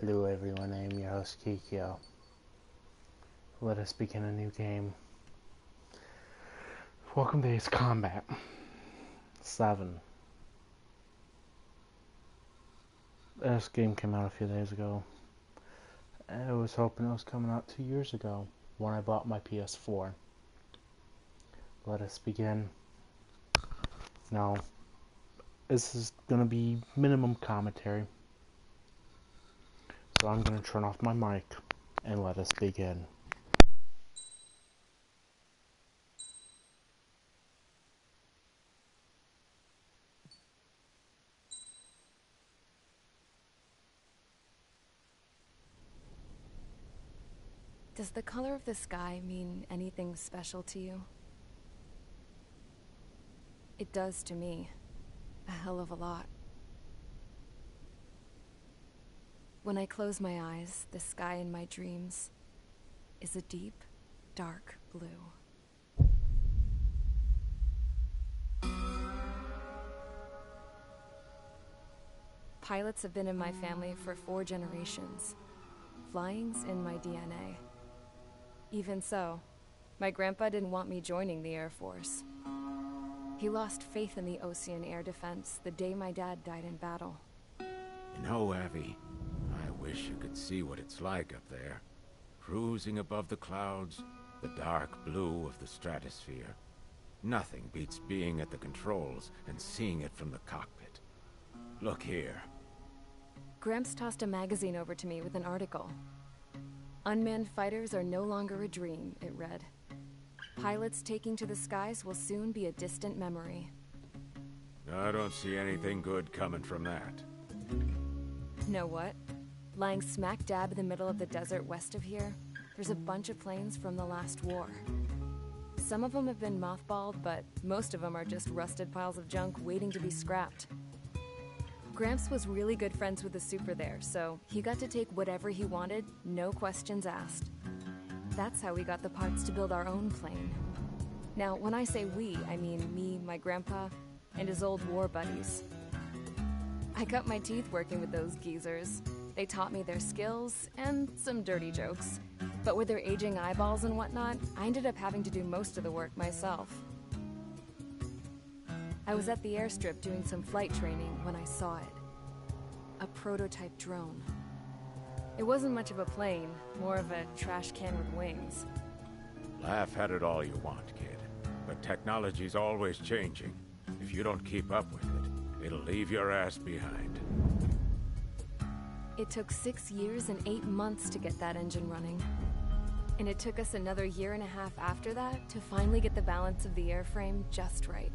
Hello everyone, I am your host Kikyo. Let us begin a new game. Welcome to Ace Combat 7. This game came out a few days ago. I was hoping it was coming out 2 years ago when I bought my PS4. Let us begin. Now, this is going to be minimum commentary. So I'm going to turn off my mic and let us begin. Does the color of the sky mean anything special to you? It does to me. A hell of a lot. When I close my eyes, the sky in my dreams is a deep, dark blue. Pilots have been in my family for 4 generations. Flying's in my DNA. Even so, my grandpa didn't want me joining the Air Force. He lost faith in the Ocean Air Defense the day my dad died in battle. You know, Abby, I wish you could see what it's like up there. Cruising above the clouds, the dark blue of the stratosphere. Nothing beats being at the controls and seeing it from the cockpit. Look here. Gramps tossed a magazine over to me with an article. Unmanned fighters are no longer a dream, it read. Pilots taking to the skies will soon be a distant memory. I don't see anything good coming from that. Know what? Lying smack dab in the middle of the desert west of here, there's a bunch of planes from the last war. Some of them have been mothballed, but most of them are just rusted piles of junk waiting to be scrapped. Gramps was really good friends with the super there, so he got to take whatever he wanted, no questions asked. That's how we got the parts to build our own plane. Now, when I say we, I mean me, my grandpa, and his old war buddies. I cut my teeth working with those geezers. They taught me their skills, and some dirty jokes. But with their aging eyeballs and whatnot, I ended up having to do most of the work myself. I was at the airstrip doing some flight training when I saw it. A prototype drone. It wasn't much of a plane, more of a trash can with wings. Laugh at it all you want, kid. But technology's always changing. If you don't keep up with it, it'll leave your ass behind. It took 6 years and 8 months to get that engine running. And it took us another 1.5 years after that to finally get the balance of the airframe just right.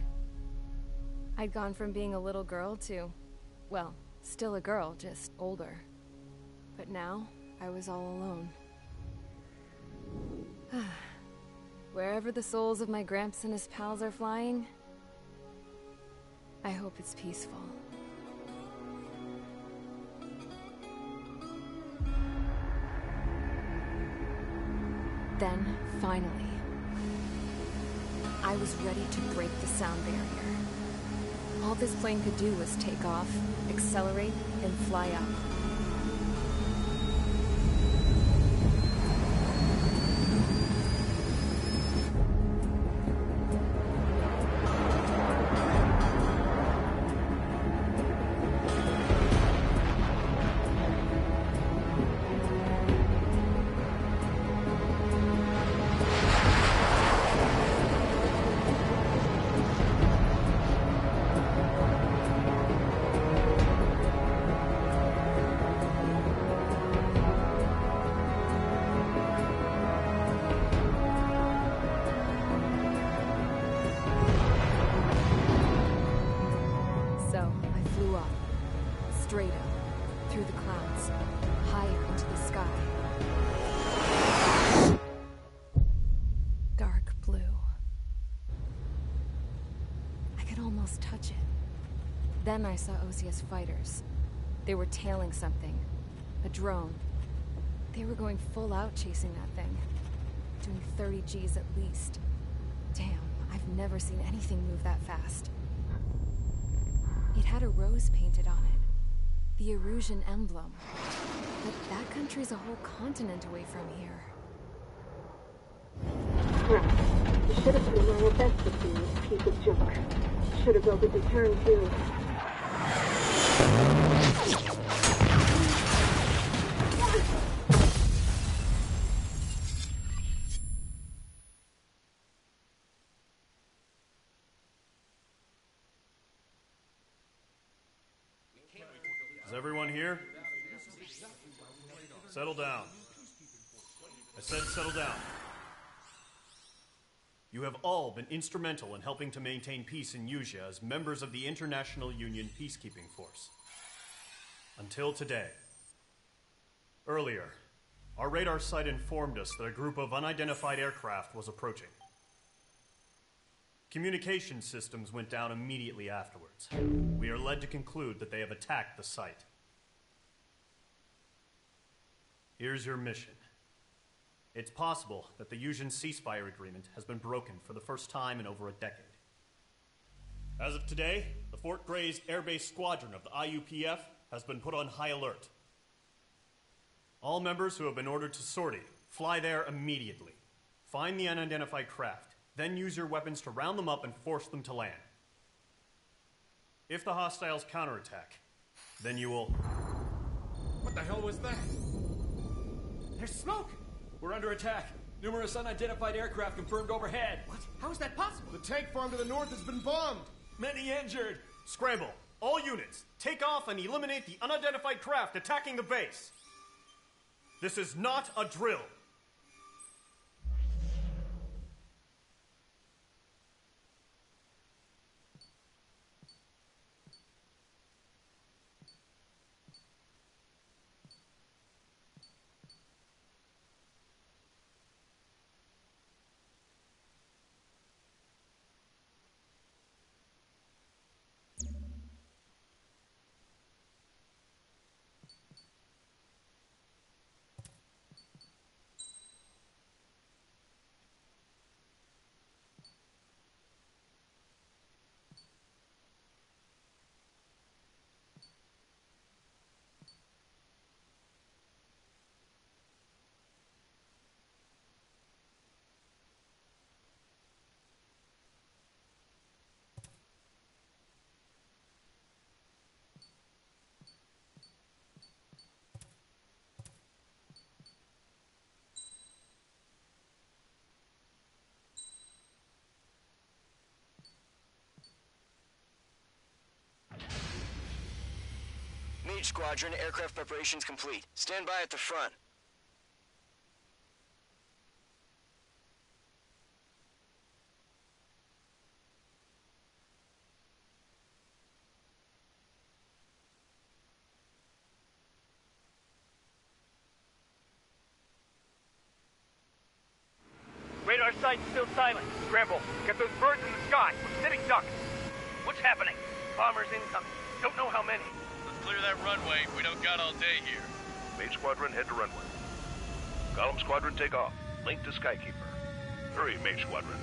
I'd gone from being a little girl to, well, still a girl, just older. But now, I was all alone. Wherever the souls of my Gramps and his pals are flying, I hope it's peaceful. Then, finally, I was ready to break the sound barrier. All this plane could do was take off, accelerate, and fly up. Straight up, through the clouds, higher into the sky. Dark blue. I could almost touch it. Then I saw Osia's fighters. They were tailing something. A drone. They were going full out chasing that thing. Doing 30 Gs at least. Damn, I've never seen anything move that fast. It had a rose painted on it. The Erusian emblem. But that country's a whole continent away from here. Crap. You should have put an IFS system in this piece of junk. Should have built a deterrent too. Is everyone here? Settle down. I said settle down. You have all been instrumental in helping to maintain peace in Yuzha as members of the International Union Peacekeeping Force. Until today. Earlier, our radar site informed us that a group of unidentified aircraft was approaching. Communication systems went down immediately afterwards. We are led to conclude that they have attacked the site. Here's your mission. It's possible that the Yuzhan ceasefire agreement has been broken for the first time in over a decade. As of today, the Fort Gray's Air Base Squadron of the IUPF has been put on high alert. All members who have been ordered to sortie, fly there immediately. Find the unidentified craft, then use your weapons to round them up and force them to land. If the hostiles counterattack, then you will... What the hell was that? There's smoke! We're under attack. Numerous unidentified aircraft confirmed overhead. What? How is that possible? The tank farm to the north has been bombed. Many injured. Scramble! All units, take off and eliminate the unidentified craft attacking the base. This is not a drill. Mage Squadron, aircraft preparations complete. Stand by at the front. Radar site's still silent. Scramble. Get those birds in the sky. We're sitting ducks. What's happening? Bombers incoming. Don't know how many. Let's clear that runway. We don't got all day here. Mage Squadron, head to runway. Column Squadron, take off. Link to Skykeeper. Hurry, Mage Squadron.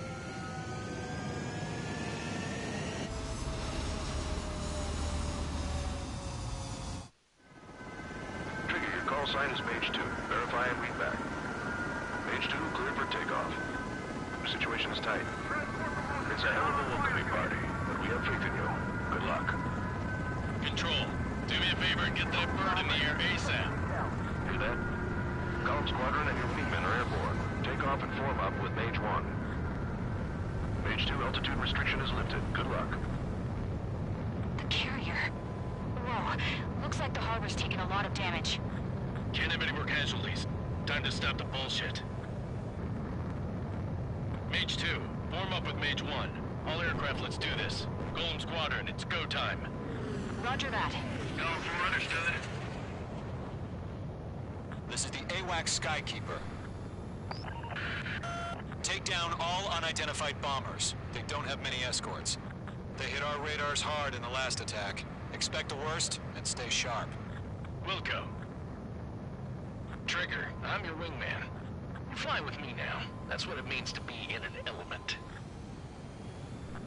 Trigger, your call sign is Mage 2. Verify and read back. Mage 2, clear for takeoff. The situation is tight. It's a hell of a welcoming party, but we have faith in you. Good luck. Control, do me a favor and get that bird in the air ASAP. Hear that? Column Squadron and your wingmen are airborne. Take off and form up with Mage 1. Mage 2, altitude restriction is lifted. Good luck. The carrier. Whoa. Looks like the harbor's taken a lot of damage. Can't have any more casualties. Time to stop the bullshit. Mage 2, form up with Mage 1. All aircraft, let's do this. Golem Squadron, it's go time. Roger that. Golem 4, understood. This is the AWAC Skykeeper. Take down all unidentified bombers. They don't have many escorts. They hit our radars hard in the last attack. Expect the worst and stay sharp. Wilco. Trigger, I'm your wingman. You fly with me now. That's what it means to be in an element.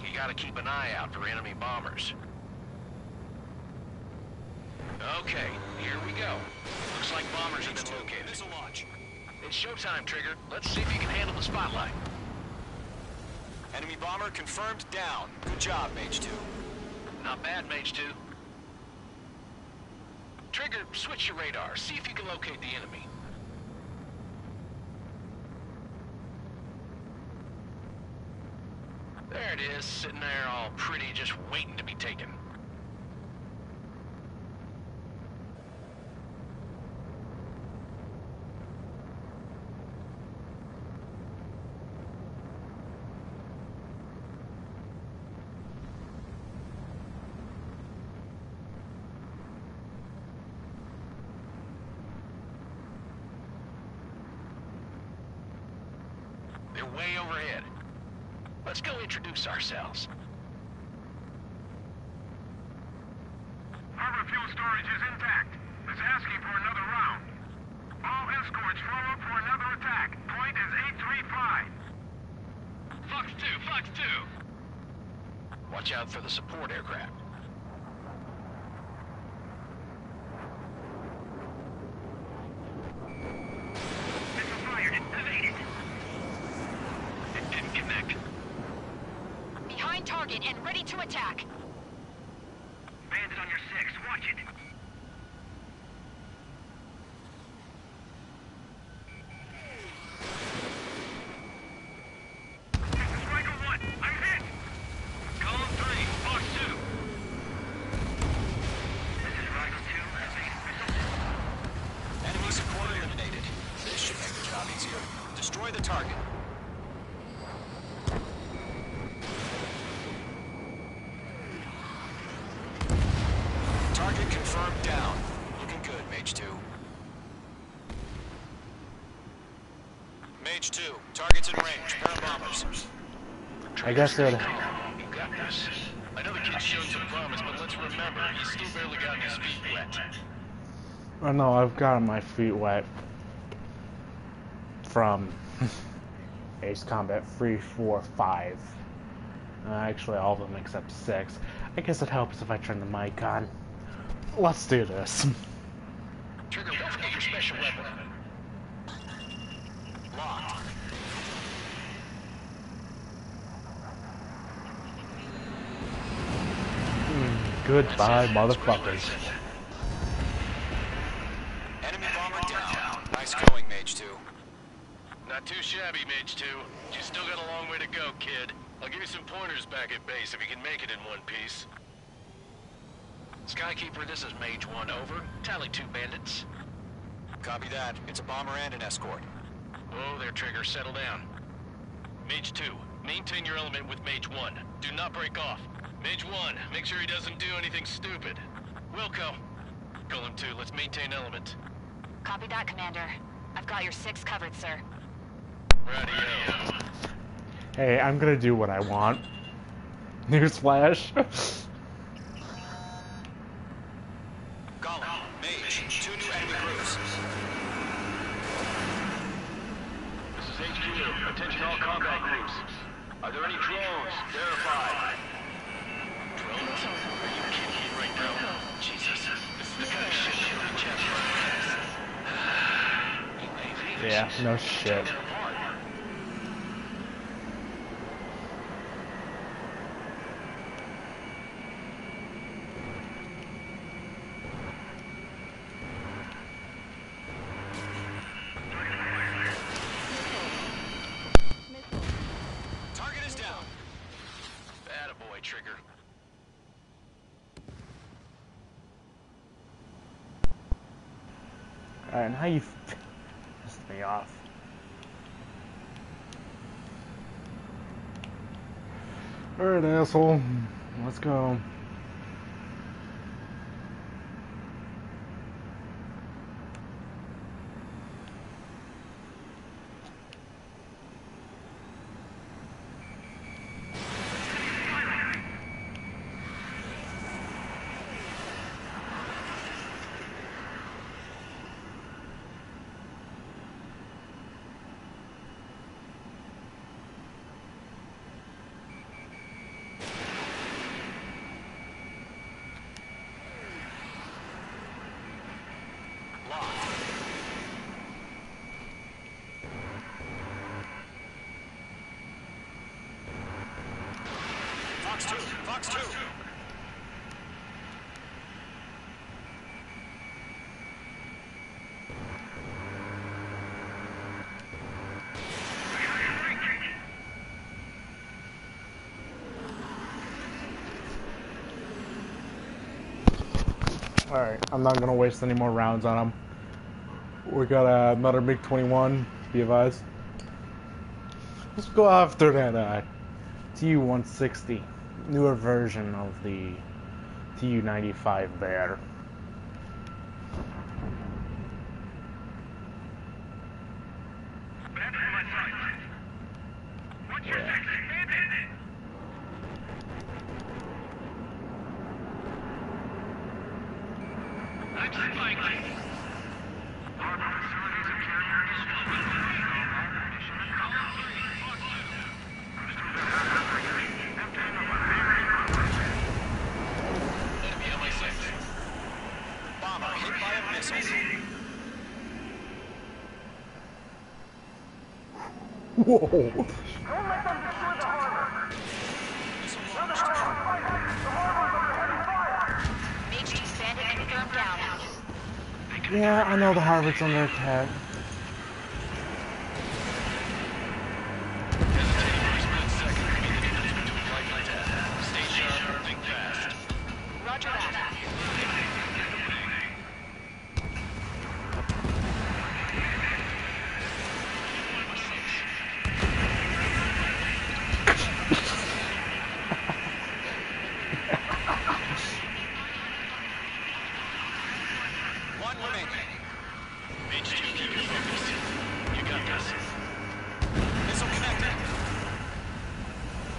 You gotta keep an eye out for enemy bombers. Okay, here we go. Looks like bombers have been located. Missile launch. It's showtime, Trigger. Let's see if you can handle the spotlight. Enemy bomber confirmed down. Good job, Mage 2. Not bad, Mage 2. Trigger, switch your radar. See if you can locate the enemy. There it is, sitting there all pretty, just waiting to be taken. They're way overhead. Let's go introduce ourselves. Harbor fuel storage is intact. It's asking for another round. All escorts form up for another attack. Point is 835. Fox 2, Fox 2! Watch out for the support aircraft. Missile fired. Evaded. It didn't connect. Behind target and ready to attack. Bandit on your 6. Watch it. This is Striker 1. I'm hit. Column 3, Fox 2. This is Striker 2. Evaded missile. Enemy support eliminated. This should make the job easier. Destroy the target. Target confirmed down. Looking good, Mage 2. Mage 2, target's in range. Pair of bombers. I guess they're. You got this. I know the kid showed some promise, but let's remember, he's still barely gotten his feet wet. Oh no, I've gotten my feet wet from Ace Combat 3, 4, 5. Actually, all of them except 6. I guess it helps if I turn the mic on. Let's do this. Trigger, don't forget your special weapon. Locked. Goodbye, motherfuckers. Enemy bomber down. Nice going, Mage 2. Not too shabby, Mage 2. You still got a long way to go, kid. I'll give you some pointers back at base if you can make it in one piece. Skykeeper, this is Mage 1, over. Tally 2 bandits. Copy that. It's a bomber and an escort. Whoa there, Trigger. Settle down. Mage 2, maintain your element with Mage 1. Do not break off. Mage 1, make sure he doesn't do anything stupid. Wilco. Golem 2, let's maintain element. Copy that, Commander. I've got your 6 covered, sir. Radio. Hey, I'm gonna do what I want. Newsflash. Golem, Mage, 2 new enemy groups. This is HQ. Attention all combat groups. Are there any drones? Verify. Drones? Are you kidding me right now? Jesus. This is the kind of shit that really checks my ass. Yeah, no shit. Target is down. Attaboy, Trigger. Alright, now you pissed me off. Alright, asshole. Let's go. Fox 2! Fox 2! Alright, I'm not gonna waste any more rounds on them. We got another MiG-21, be advised. Let's go after that Tu-160, newer version of the Tu-95 Bear. Yeah. Bomber hit by a missile. Whoa! Don't let them destroy the harbor. Now the harbor fighting. The harbor's under heavy fire. Mage 2 bandit confirmed down. Yeah, I know the Harvard's under attack. Hesitating for a split second can be the difference between life and death. Stay sharp, think fast. Roger that. One remaining. Mage 2, keep your focus. You got this. Missile connected.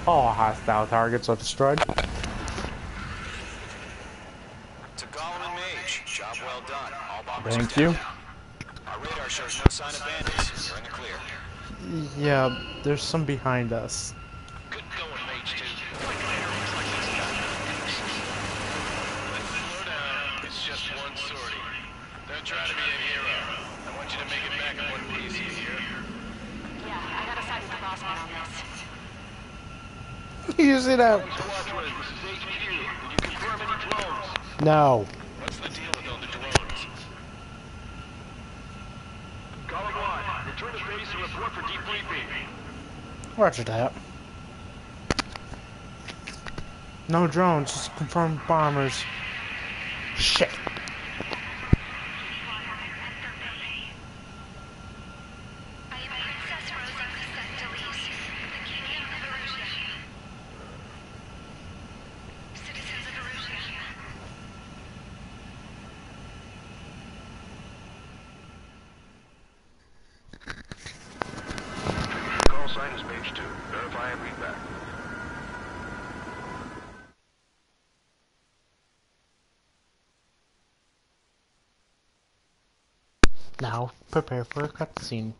All hostile targets are destroyed. To Gollum and Mage, job well done. All bombers Thank are you. down. Our radar shows no sign of bandits. You're in the clear. Yeah, there's some behind us. Good going, Mage 2. Slow down. It's just one sortie. Don't try to be a hero. I want you to make it back in one piece, you hear? Yeah, I gotta side with the boss man on this. You see that? Squadron, this is HQ. Can you confirm any drones? No. What's the deal with all the drones? Column 1, return to base and report for debriefing. Roger that. No drones, just confirmed bombers. Shit. Call sign is page 2. Verify and read back. Now, prepare for a cutscene.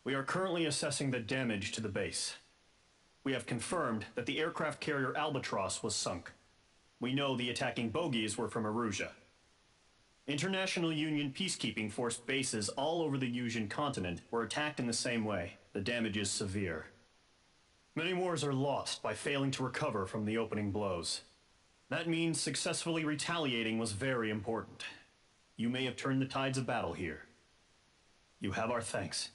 We are currently assessing the damage to the base. We have confirmed that the aircraft carrier Albatross was sunk. We know the attacking bogies were from Erusia. International Union peacekeeping force bases all over the Yusian continent were attacked in the same way. The damage is severe. Many wars are lost by failing to recover from the opening blows. That means successfully retaliating was very important. You may have turned the tides of battle here. You have our thanks.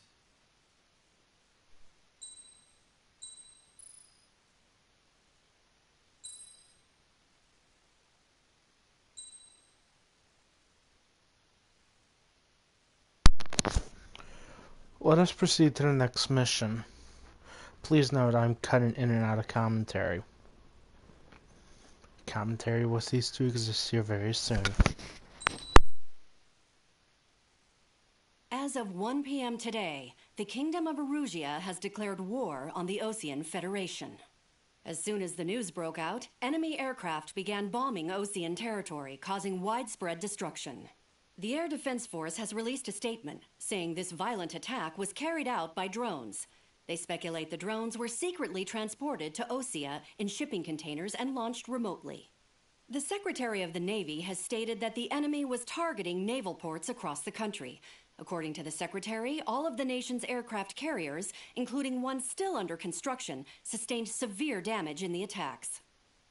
Let us proceed to the next mission. Please note I'm cutting in and out of commentary. Commentary will cease to exist here very soon. As of 1 p.m. today, the Kingdom of Erusia has declared war on the Osean Federation. As soon as the news broke out, enemy aircraft began bombing Osean territory, causing widespread destruction. The Air Defense Force has released a statement saying this violent attack was carried out by drones. They speculate the drones were secretly transported to Osea in shipping containers and launched remotely. The Secretary of the Navy has stated that the enemy was targeting naval ports across the country. According to the Secretary, all of the nation's aircraft carriers, including one still under construction, sustained severe damage in the attacks.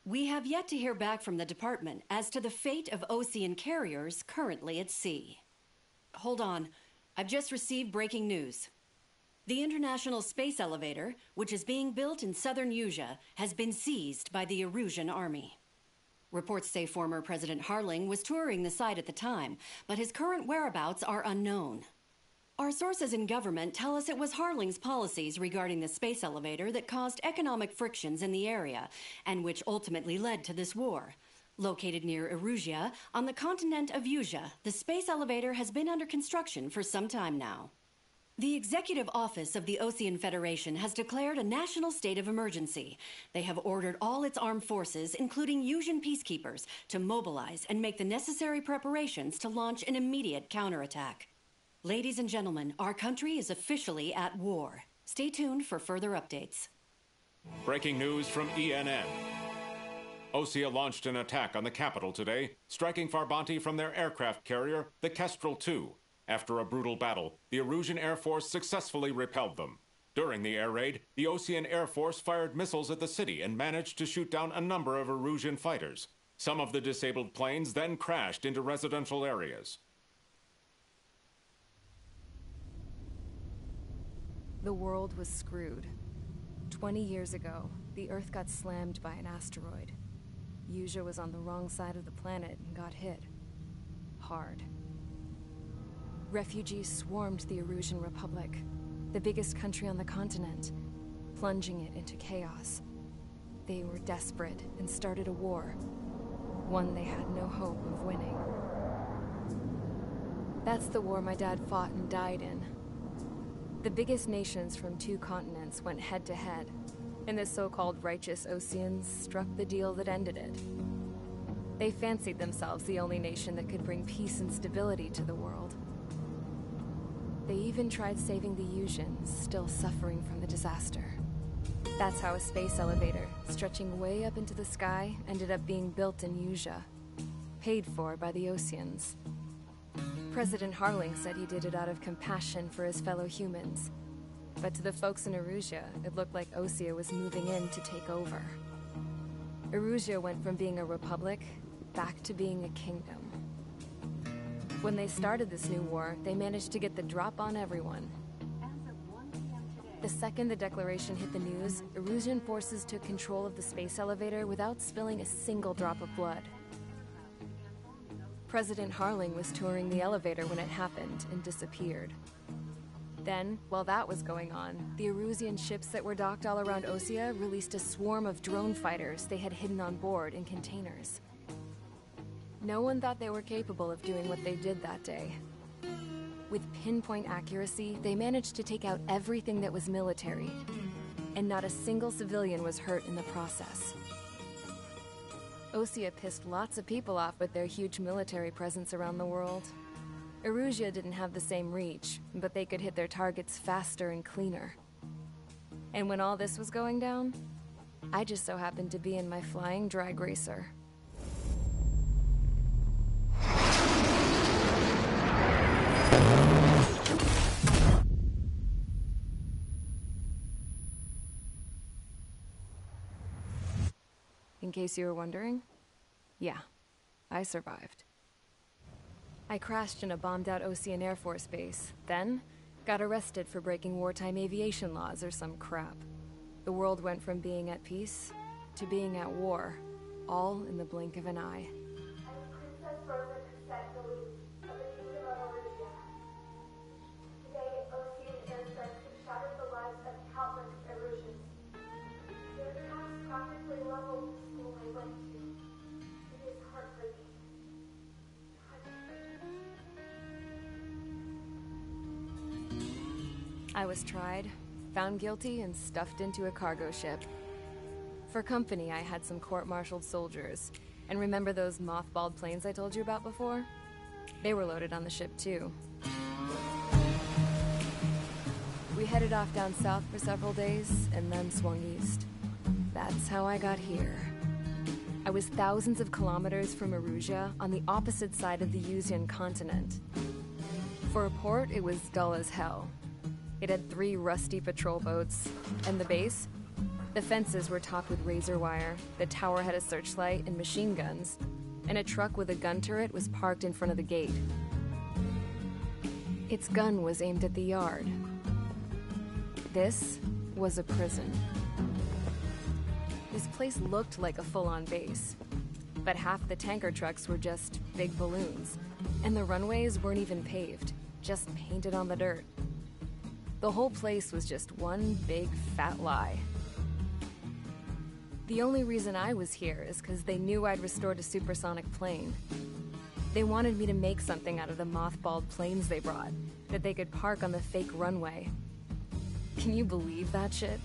We have yet to hear back from the department as to the fate of Ocean carriers currently at sea. Hold on. I've just received breaking news. The International Space Elevator, which is being built in southern Usea, has been seized by the Erusian Army. Reports say former President Harling was touring the site at the time, but his current whereabouts are unknown. Our sources in government tell us it was Harling's policies regarding the space elevator that caused economic frictions in the area, and which ultimately led to this war. Located near Erusia, on the continent of Usea, the space elevator has been under construction for some time now. The Executive Office of the Ocean Federation has declared a national state of emergency. They have ordered all its armed forces, including Usian peacekeepers, to mobilize and make the necessary preparations to launch an immediate counterattack. Ladies and gentlemen, our country is officially at war. Stay tuned for further updates. Breaking news from ENN. Osea launched an attack on the capital today, striking Farbanti from their aircraft carrier, the Kestrel II. After a brutal battle, the Erusian Air Force successfully repelled them. During the air raid, the Ocean Air Force fired missiles at the city and managed to shoot down a number of Erusian fighters. Some of the disabled planes then crashed into residential areas. The world was screwed. 20 years ago, the Earth got slammed by an asteroid. Usea was on the wrong side of the planet and got hit. Hard. Refugees swarmed the Erusian Republic, the biggest country on the continent, plunging it into chaos. They were desperate and started a war, one they had no hope of winning. That's the war my dad fought and died in. The biggest nations from 2 continents went head-to-head, and the so-called righteous Oceans struck the deal that ended it. They fancied themselves the only nation that could bring peace and stability to the world. They even tried saving the Usians, still suffering from the disaster. That's how a space elevator, stretching way up into the sky, ended up being built in Usea, paid for by the Oceans. President Harling said he did it out of compassion for his fellow humans. But to the folks in Erusia, it looked like Osea was moving in to take over. Erusia went from being a republic back to being a kingdom. When they started this new war, they managed to get the drop on everyone. The second the declaration hit the news, Erusian forces took control of the space elevator without spilling a single drop of blood. President Harling was touring the elevator when it happened and disappeared. Then, while that was going on, the Erusian ships that were docked all around Osea released a swarm of drone fighters they had hidden on board in containers. No one thought they were capable of doing what they did that day. With pinpoint accuracy, they managed to take out everything that was military, and not a single civilian was hurt in the process. Osea pissed lots of people off with their huge military presence around the world. Erusia didn't have the same reach, but they could hit their targets faster and cleaner. And when all this was going down, I just so happened to be in my flying drag racer. In case you were wondering, yeah, I survived. I crashed in a bombed-out Ocean Air Force base, then got arrested for breaking wartime aviation laws or some crap. The world went from being at peace to being at war, all in the blink of an eye. I was tried, found guilty, and stuffed into a cargo ship. For company, I had some court-martialed soldiers. And remember those mothballed planes I told you about before? They were loaded on the ship, too. We headed off down south for several days, and then swung east. That's how I got here. I was thousands of kilometers from Erusia on the opposite side of the Yuzian continent. For a port, it was dull as hell. It had 3 rusty patrol boats, and the base? The fences were topped with razor wire, the tower had a searchlight and machine guns, and a truck with a gun turret was parked in front of the gate. Its gun was aimed at the yard. This was a prison. This place looked like a full-on base, but half the tanker trucks were just big balloons, and the runways weren't even paved, just painted on the dirt. The whole place was just one big fat lie. The only reason I was here is because they knew I'd restored a supersonic plane. They wanted me to make something out of the mothballed planes they brought, that they could park on the fake runway. Can you believe that shit?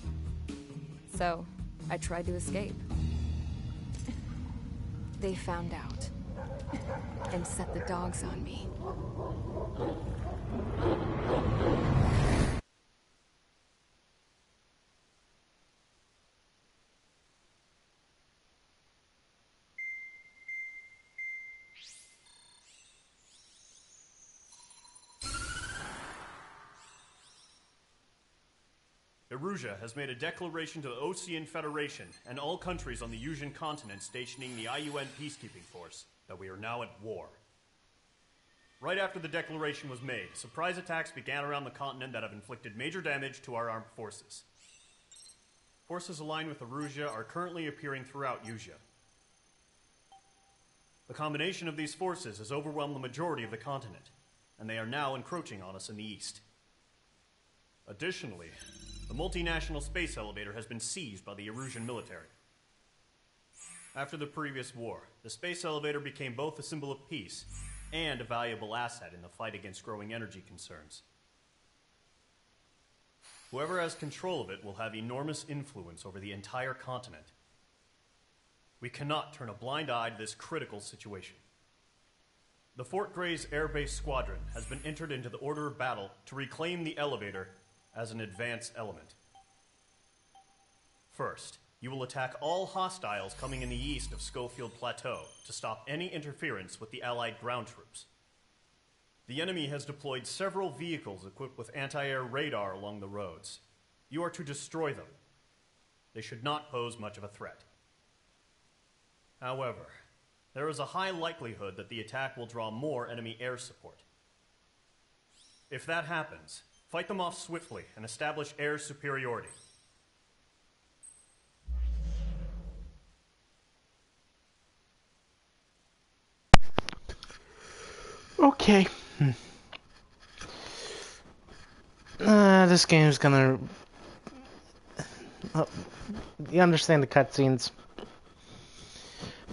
So, I tried to escape. They found out, and set the dogs on me. Erusia has made a declaration to the Ocean Federation and all countries on the Yuzian continent stationing the IUN peacekeeping force that we are now at war. Right after the declaration was made, surprise attacks began around the continent that have inflicted major damage to our armed forces. Forces aligned with Erusia are currently appearing throughout Yusia. The combination of these forces has overwhelmed the majority of the continent, and they are now encroaching on us in the east. Additionally, the multinational space elevator has been seized by the Erusian military. After the previous war, the space elevator became both a symbol of peace and a valuable asset in the fight against growing energy concerns. Whoever has control of it will have enormous influence over the entire continent. We cannot turn a blind eye to this critical situation. The Fort Gray's Air Base Squadron has been entered into the order of battle to reclaim the elevator as an advance element. First, you will attack all hostiles coming in the east of Schofield Plateau to stop any interference with the Allied ground troops. The enemy has deployed several vehicles equipped with anti-air radar along the roads. You are to destroy them. They should not pose much of a threat. However, there is a high likelihood that the attack will draw more enemy air support. If that happens, fight them off swiftly and establish air superiority. Okay. This game's gonna... you understand the cutscenes.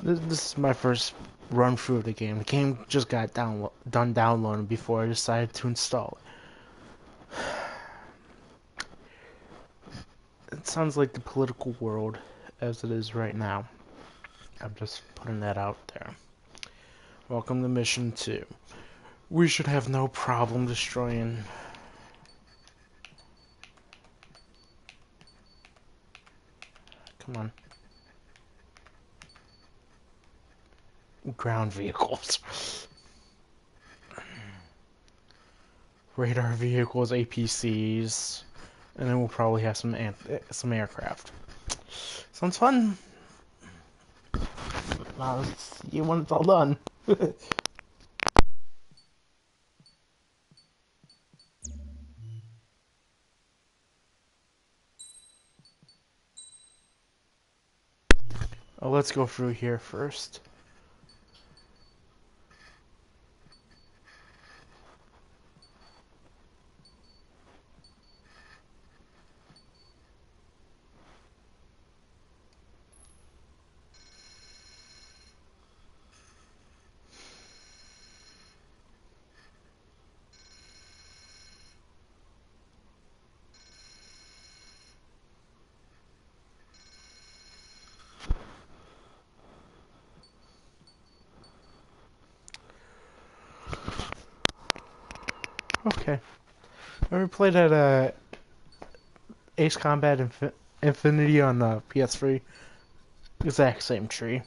This is my first run through of the game. The game just got done downloading before I decided to install it. It sounds like the political world as it is right now. I'm just putting that out there. Welcome to Mission 2. We should have no problem destroying... Come on. Ground vehicles. Radar vehicles, APCs, and then we'll probably have some aircraft. Sounds fun. Now let's see when it's all done. Oh, let's go through here first. Okay. Ever played at Ace Combat Infinity on PS3? Exact same tree.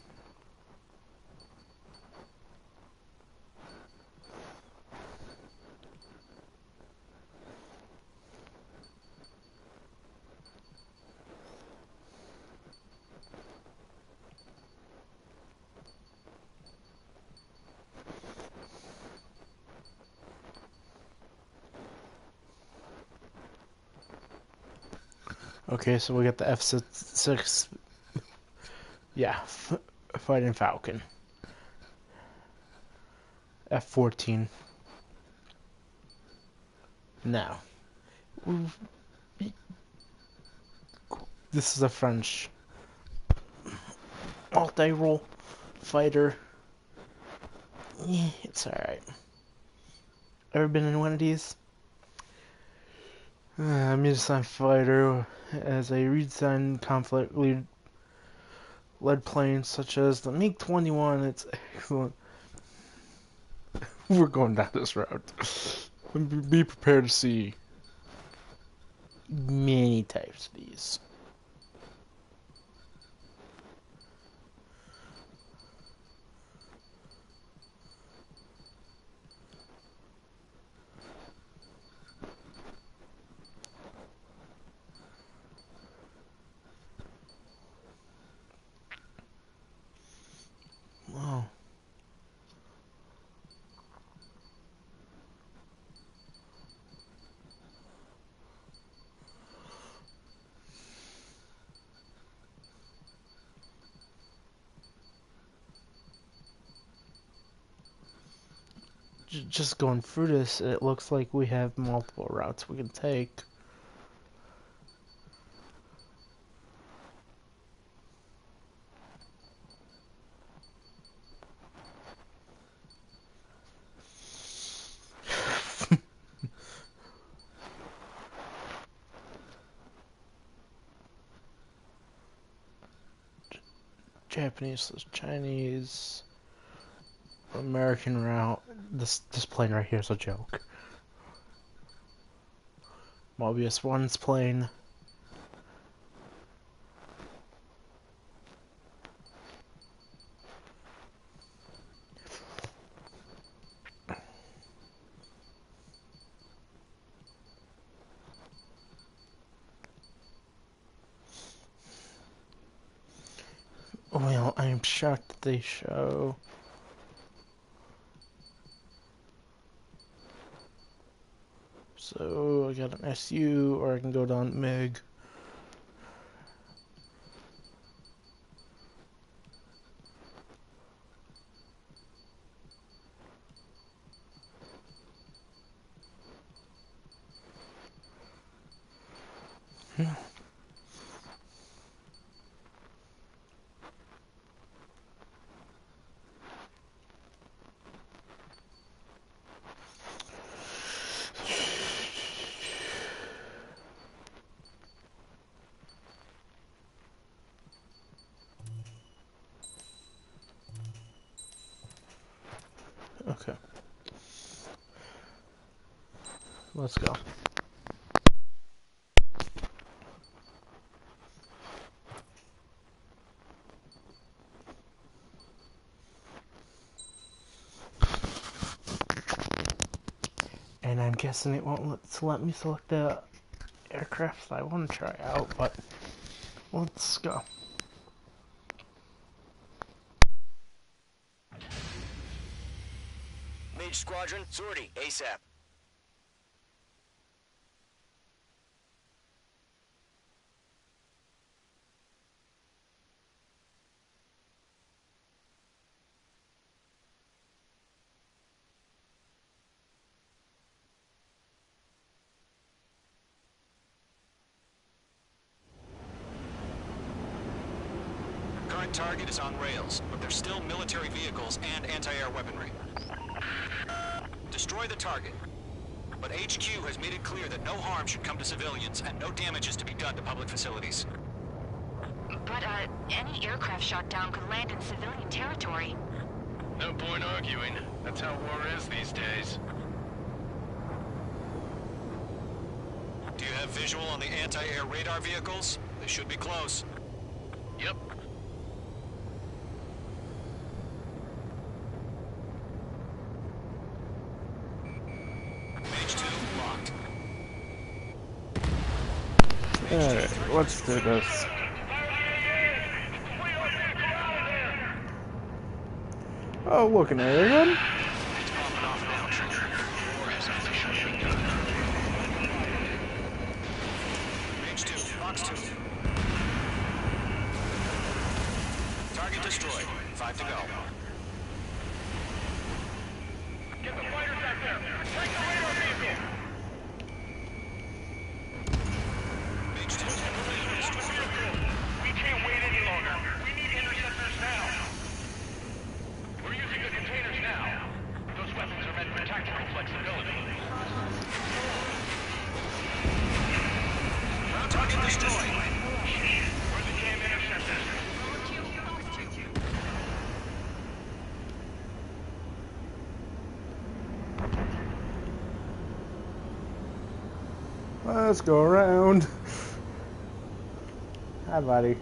Okay, so we got the F-6, yeah, Fighting Falcon. F-14. Now, this is a French multi-role fighter. Yeah, it's alright. Ever been in one of these? Mid-design fighter as a redesigned conflict led planes such as the MiG-21. It's excellent. We're going down this route. Be prepared to see many types of these. Wow. Just going through this, it looks like we have multiple routes we can take. Japanese, Chinese, American route. This plane right here is a joke. Mobius 1's plane. Well, I am shocked that they show. So I got an SU, or I can go down MiG. Okay. Let's go. And I'm guessing it won't let me select the aircraft I want to try out, but let's go. Mage Squadron, sortie, ASAP. Current target is on rails, but there's still military vehicles and anti-air weaponry. Destroy the target. But HQ has made it clear that no harm should come to civilians and no damage is to be done to public facilities. But, any aircraft shot down could land in civilian territory. No point arguing. That's how war is these days. Do you have visual on the anti-air radar vehicles? They should be close. Yep. Mage 2 locked. Alright, let's do this. Oh, look, an air gun? It's popping off now, Trigger. War has officially begun. Mage 2, box 2. destroyed. 5 to go. Get the fighters out there! Take the radar vehicle! We can't wait any longer. We need interceptors now. We're using the containers now. Those weapons are meant for tactical flexibility. Target destroyed. Where's the damn interceptors? Let's go around. Hi, buddy.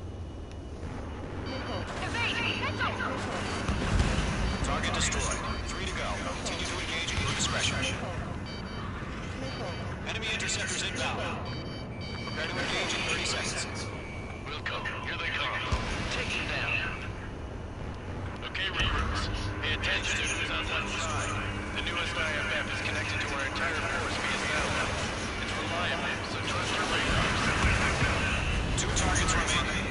Target destroyed. 3 to go. Continue to engage at your discretion. Enemy interceptors inbound. Prepare to engage in 30 seconds. Wilco, here they come. Take them down. Okay, recruits. Pay attention to who's on one side. The newest IFF is connected to our entire force via satellite. It's reliable, so trust your radars. 2 targets remaining.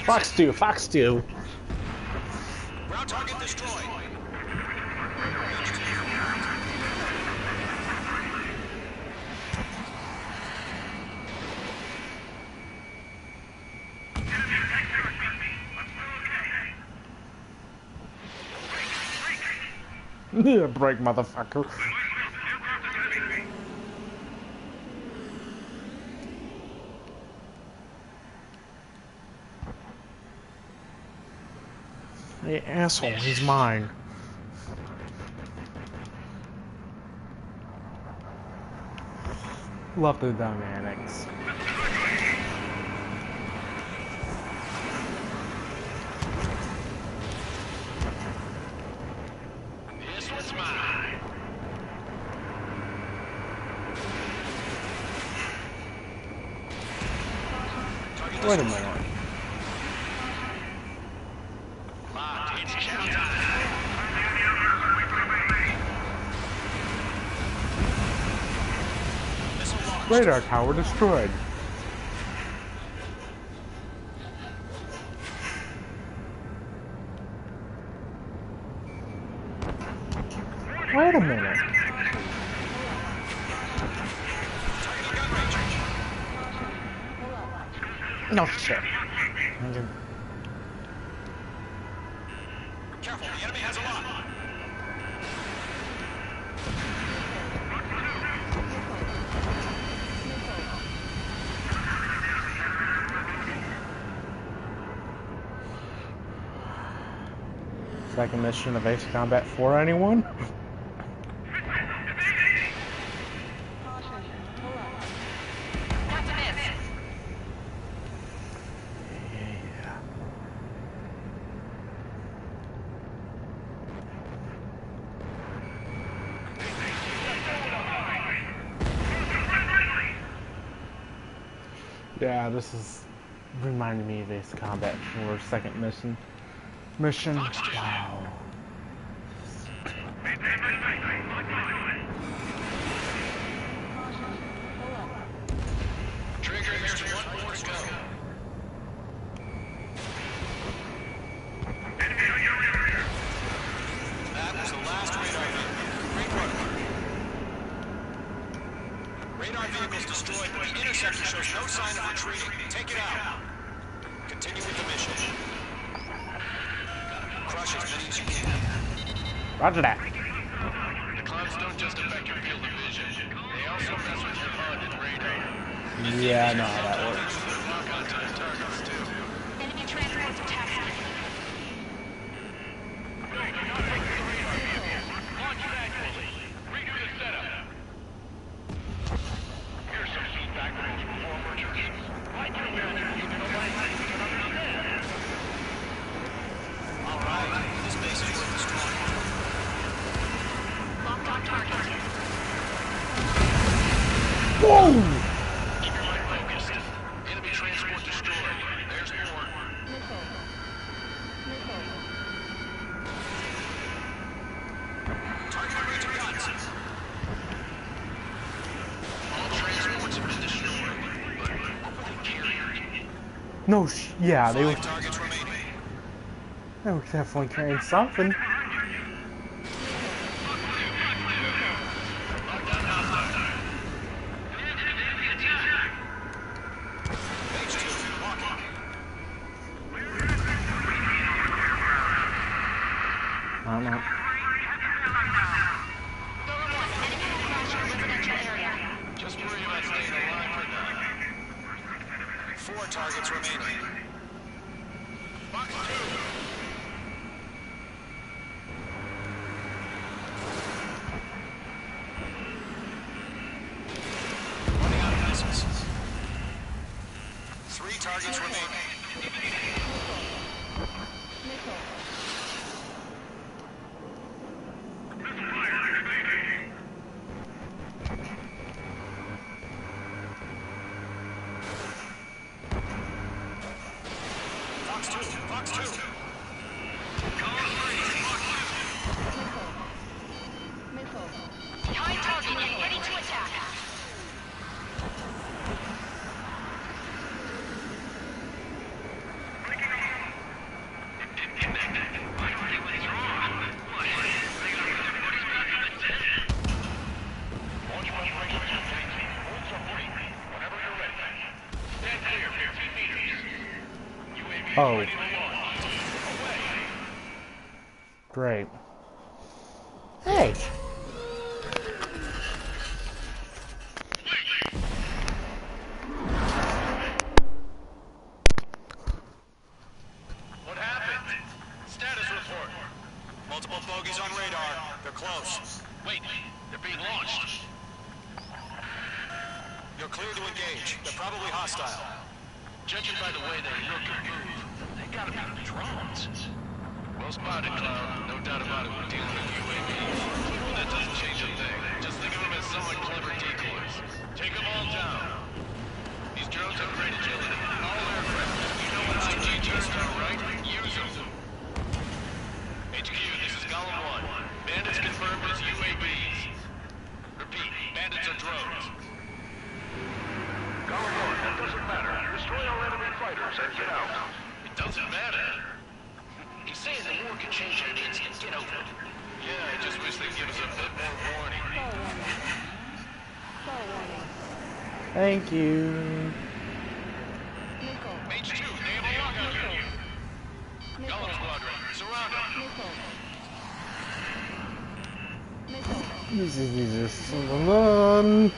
Fox 2, Fox 2. Ground target destroyed. Break, motherfucker. Hey, asshole, he's mine. Love the dynamics. This one's mine. Wait a minute. Radar tower destroyed. Wait a minute. No shit. Careful, the enemy has a lot. Second mission of Ace Combat 4, anyone? Yeah, this is reminding me of Ace Combat 4 second mission. Wow. Trigger, there's one more to go. That was the last radar vehicle. Great work. Radar vehicle's destroyed, but the interceptor shows no sign of retreating. Take it out. Continue with the mission. Crush as many as you can. Roger that. The clouds don't just affect your field of vision. They also mess with your HUD and radar. Yeah, I know how that works. Lock-on time targets, too. Enemy transports attacking. Launch manually. Redo the setup. Here's some feedback from those reformers. Why do you understand? Alright, this base is worth destroying. Locked on target. Whoa! Keep your No, yeah, they were. 5 targets remaining. They were definitely carrying something. I don't know. Just worry about staying alive for now. 4 targets remaining. Box 2. Running out of missiles. 3 targets remaining. Fox 2. Behind target and ready to attack. Oh. Great. Hey! What happened? Status report. Multiple bogies on radar. They're close. Wait, they're being launched. You're clear to engage. They're probably hostile. Judging by the way they look and move, they gotta be drones. Well spotted, Cloud. No doubt about it, we're dealing with UAVs. But that doesn't change a thing. Just think of them as somewhat clever decoys. Take them all down. These drones have great agility. All aircraft. You know what IG turns out, right? Use them. HQ, this is Column 1. Bandits confirmed as UAVs. Repeat, bandits are drones. Column 1, that doesn't matter. Destroy all enemy fighters and get out. It doesn't matter. He's saying the war could change in an instant. Get over it. Yeah, I just wish they'd give us a bit more warning. Thank you. Mage 2, they have a lockout on you. Golem Squadron, surround them. This is so long.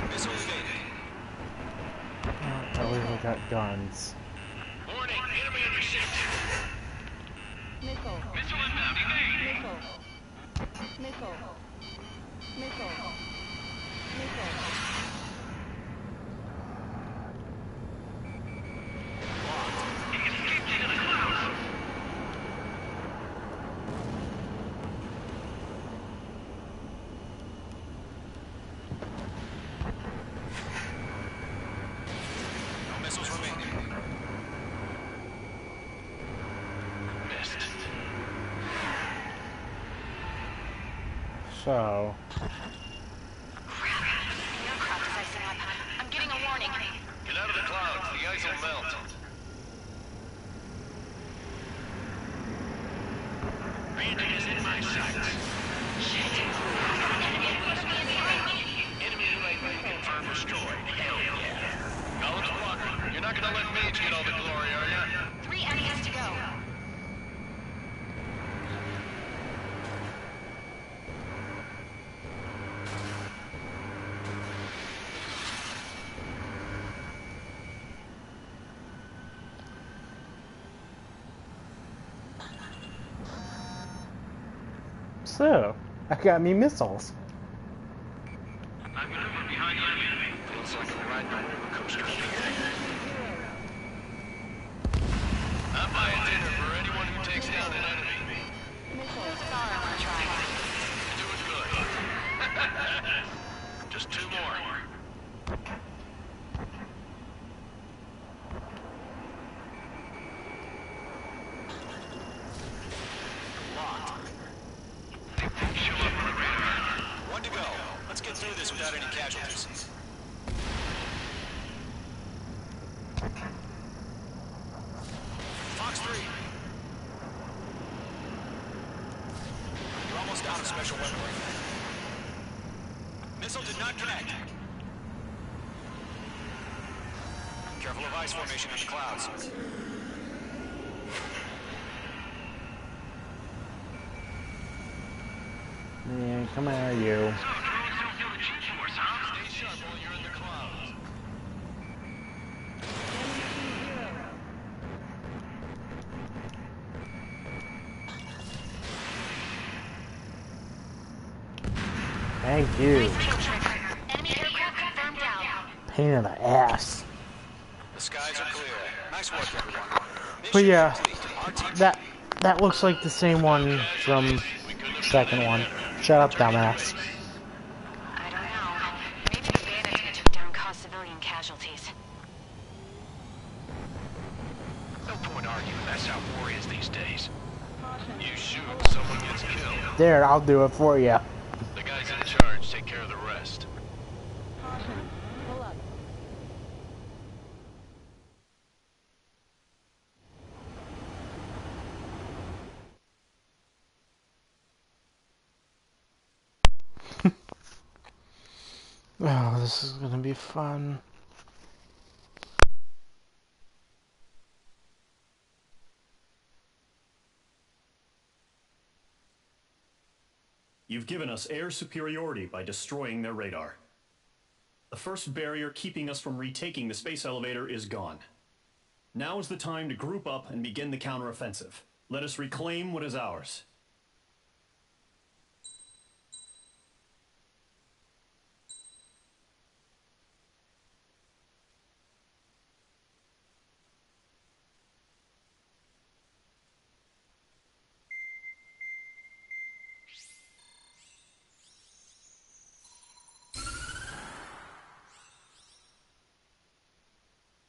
Missile evaded. At least we got guns. Warning, enemy in your ship. Missile inbound, evade. No missiles remaining. Missed. So, Aircraft is icing up. I'm getting a warning. Get out of the clouds, the ice will melt. Bandit is in my sights. Enemy UAV confirmed destroyed. Hell yeah. Golem Squadron, you're not gonna let Mage get all the glory, are ya? 3 enemies to go. so I got me missiles. I'm maneuvering behind the enemy. Feels like I'm riding a roller coaster. I'm buying dinner for anyone who takes down an enemy. Sorry, I'm gonna try. You're doing good. Just 2 more. Locked. Show up on the radar. 1 to go. special weapon like that. Missile did not connect. Careful of ice formation in the clouds. Man, come here, you. Stay sharp while you're in the clouds. Thank you. Enemy aircraft confirmed down. Pain in the ass. The skies are clear. Nice work, everyone. But yeah, that looks like the same one from the second one. Shut up, dumbass. I don't know. Maybe the bandits that took down caused civilian casualties. No point arguing. That's how war is these days. You shoot, someone gets killed. There, I'll do it for you. The guys in charge take care of the rest. Oh, this is gonna be fun. You've given us air superiority by destroying their radar. The first barrier keeping us from retaking the space elevator is gone. Now is the time to group up and begin the counteroffensive. Let us reclaim what is ours.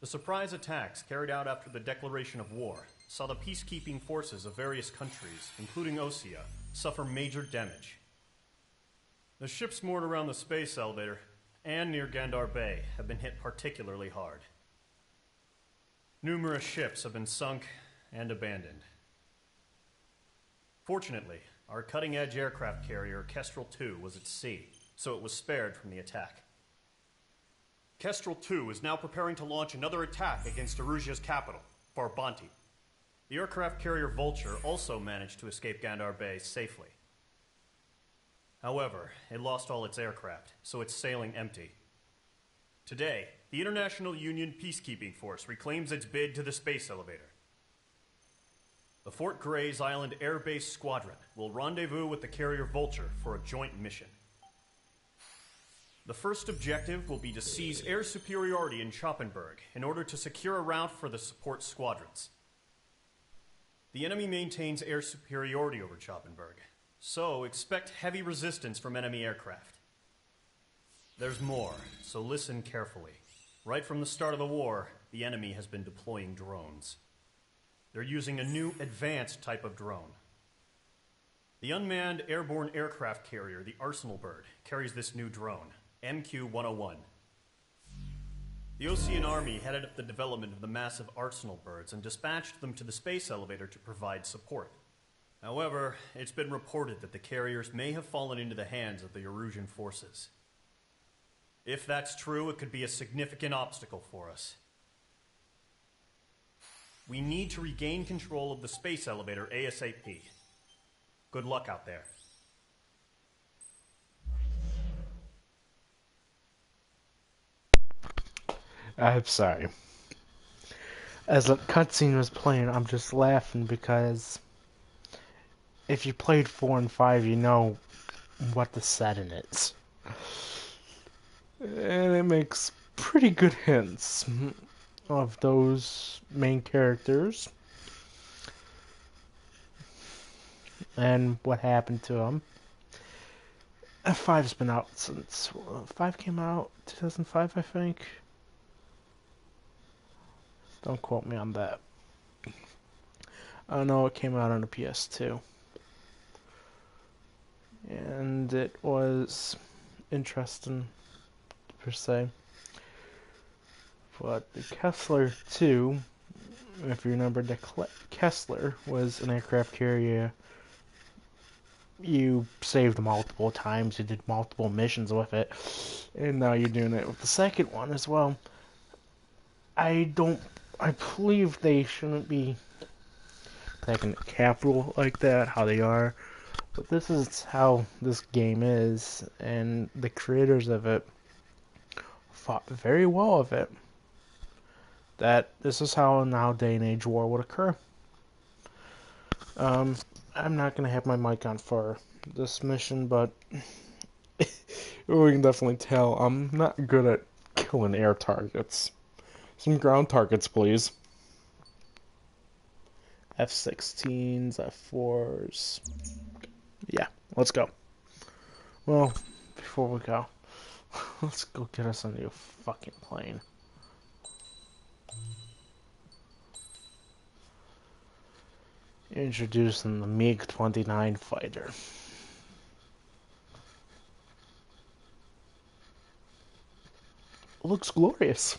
The surprise attacks carried out after the declaration of war saw the peacekeeping forces of various countries, including Osea, suffer major damage. The ships moored around the space elevator and near Gandar Bay have been hit particularly hard. Numerous ships have been sunk and abandoned. Fortunately, our cutting-edge aircraft carrier Kestrel 2 was at sea, so it was spared from the attack. Kestrel 2 is now preparing to launch another attack against Erusia's capital, Farbanti. The aircraft carrier Vulture also managed to escape Gandar Bay safely. However, it lost all its aircraft, so it's sailing empty. Today, the International Union Peacekeeping Force reclaims its bid to the space elevator. The Fort Gray's Island Air Base Squadron will rendezvous with the carrier Vulture for a joint mission. The first objective will be to seize air superiority in Schoppenberg in order to secure a route for the support squadrons. The enemy maintains air superiority over Schoppenberg, so expect heavy resistance from enemy aircraft. There's more, so listen carefully. Right from the start of the war, the enemy has been deploying drones. They're using a new advanced type of drone. The unmanned airborne aircraft carrier, the Arsenal Bird, carries this new drone, MQ-101. The Osean Army headed up the development of the massive Arsenal Birds and dispatched them to the space elevator to provide support. However, it's been reported that the carriers may have fallen into the hands of the Erusian forces. If that's true, it could be a significant obstacle for us. We need to regain control of the space elevator ASAP. Good luck out there. I'm sorry. As the cutscene was playing, I'm just laughing because if you played 4 and 5, you know what the setting is. And it makes pretty good hints of those main characters and what happened to them. 5's been out since 5 came out 2005, I think. Don't quote me on that. I know it came out on the PS2. And it was interesting, per se. But the Kessler 2, if you remember, the Kessler was an aircraft carrier you saved multiple times, you did multiple missions with it, and now you're doing it with the second one as well. I believe they shouldn't be taking capital like that, how they are, but this is how this game is, and the creators of it thought very well of it, that this is how day and age war would occur. I'm not going to have my mic on for this mission, but we can definitely tell I'm not good at killing air targets. Some ground targets, please. F-16s, F-4s. Yeah, let's go. Well, before we go, let's go get us a new fucking plane. Introducing the MiG-29 fighter. Looks glorious.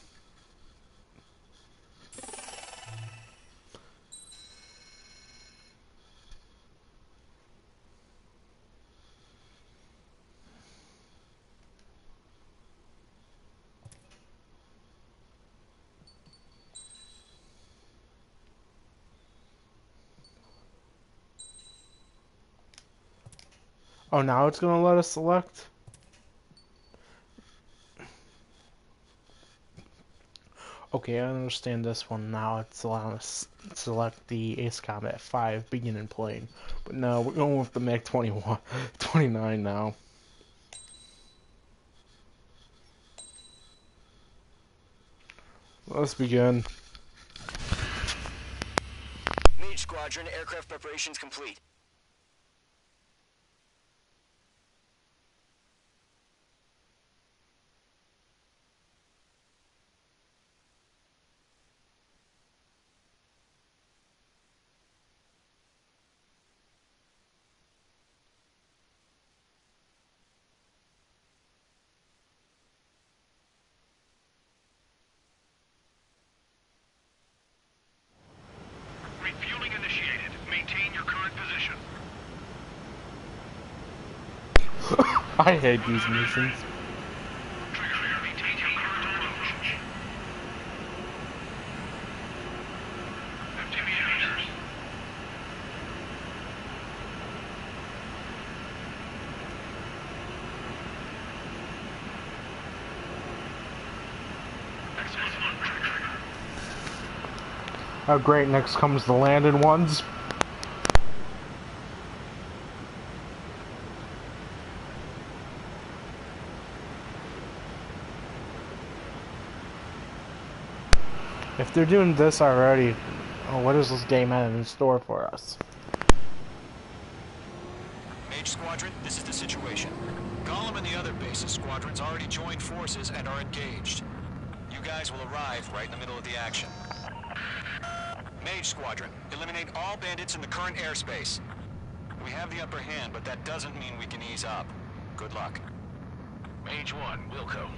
Oh, now it's gonna let us select? Okay, I understand this one now. It's allowing us to select the Ace Combat 5 beginning plane. But no, we're going with the MiG-29 now. Let's begin. Mage Squadron, aircraft preparations complete. Refueling initiated. Maintain your current position. I hate these missions. Maintain your current approach. 50 meters. Oh great, next comes the landed ones. If they're doing this already, what does this game have in store for us? Mage Squadron, this is the situation. Gollum and the other bases squadrons already joined forces and are engaged. You guys will arrive right in the middle of the action. Mage Squadron, eliminate all bandits in the current airspace. We have the upper hand, but that doesn't mean we can ease up. Good luck. Mage 1, Wilco.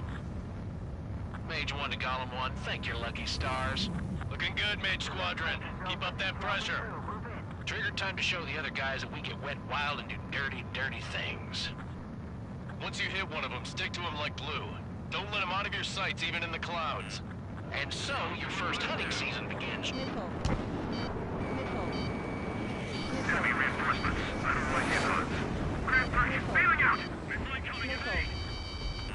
Mage 1 to Gollum 1, thank your lucky stars. Looking good, Mage Squadron. Keep up that pressure. Trigger time to show the other guys that we get wet wild and do dirty, dirty things. Once you hit one of them, stick to them like glue. Don't let them out of your sights, even in the clouds. And so, your first hunting season begins. Enemy reinforcements. I don't like these odds. Grand 3, bailing out. Missile coming in.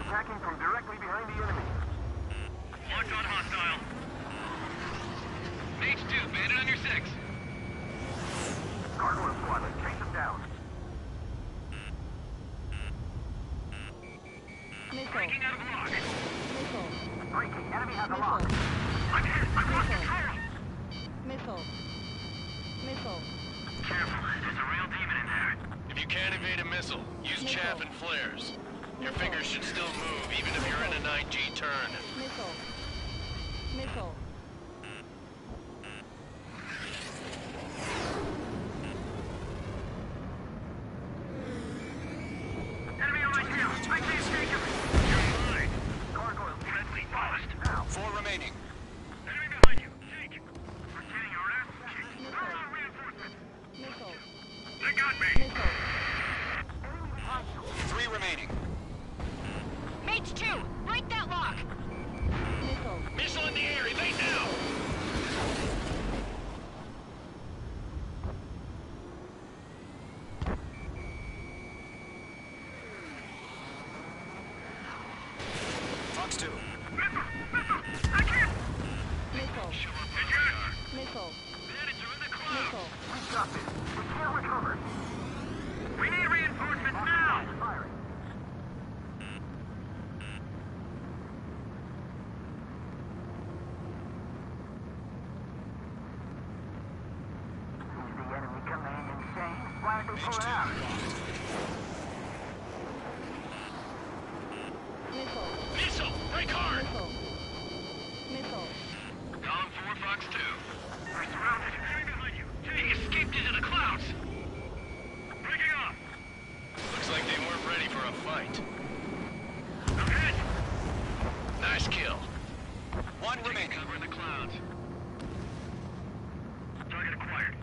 Attacking from directly behind the enemy. Locked on hostile. Mage 2, bandit on your 6. Cargo squadron, chase them down. Breaking out of lock. Breaking, enemy has a lock. I'm hit, I've lost control. Missile. Careful, there's a real demon in there. If you can't evade a missile, use chaff and flares. Your fingers should still move, even if you're in a 9G turn. Missile. Enemy on my tail. I can't take him. You're mine. Gargoyle friendly. Ballast. Now. 4 remaining. Enemy behind you. Take. We're getting our ass kicked. Where are our reinforcements? They got me. hostage. We can't recover. We need reinforcements now! Is the enemy command insane? Why aren't they pulling out? Missile! Break hard! Missile. Column 4, Fox 2. We're surrounded. Enemy behind you. He escaped into the clouds. Breaking off. Looks like they weren't ready for a fight. Okay. Nice kill. One remaining. Cover in the clouds. Target acquired.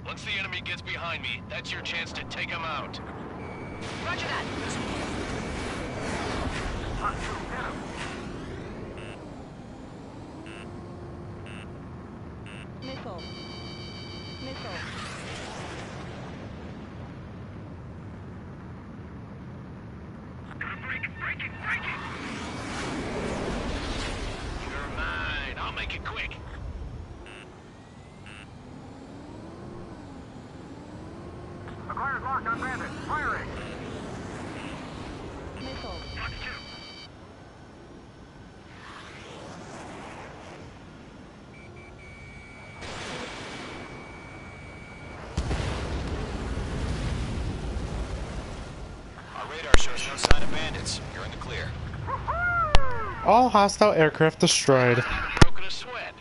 Once the enemy gets behind me, that's your chance to take him out. Roger that. Missile. Break it! You're mine. I'll make it quick. Acquired lock on bandit. Firing! Missile. Fox 2. Our radar shows no sign of bandits. You're in the clear. All hostile aircraft destroyed. Broken a sweat.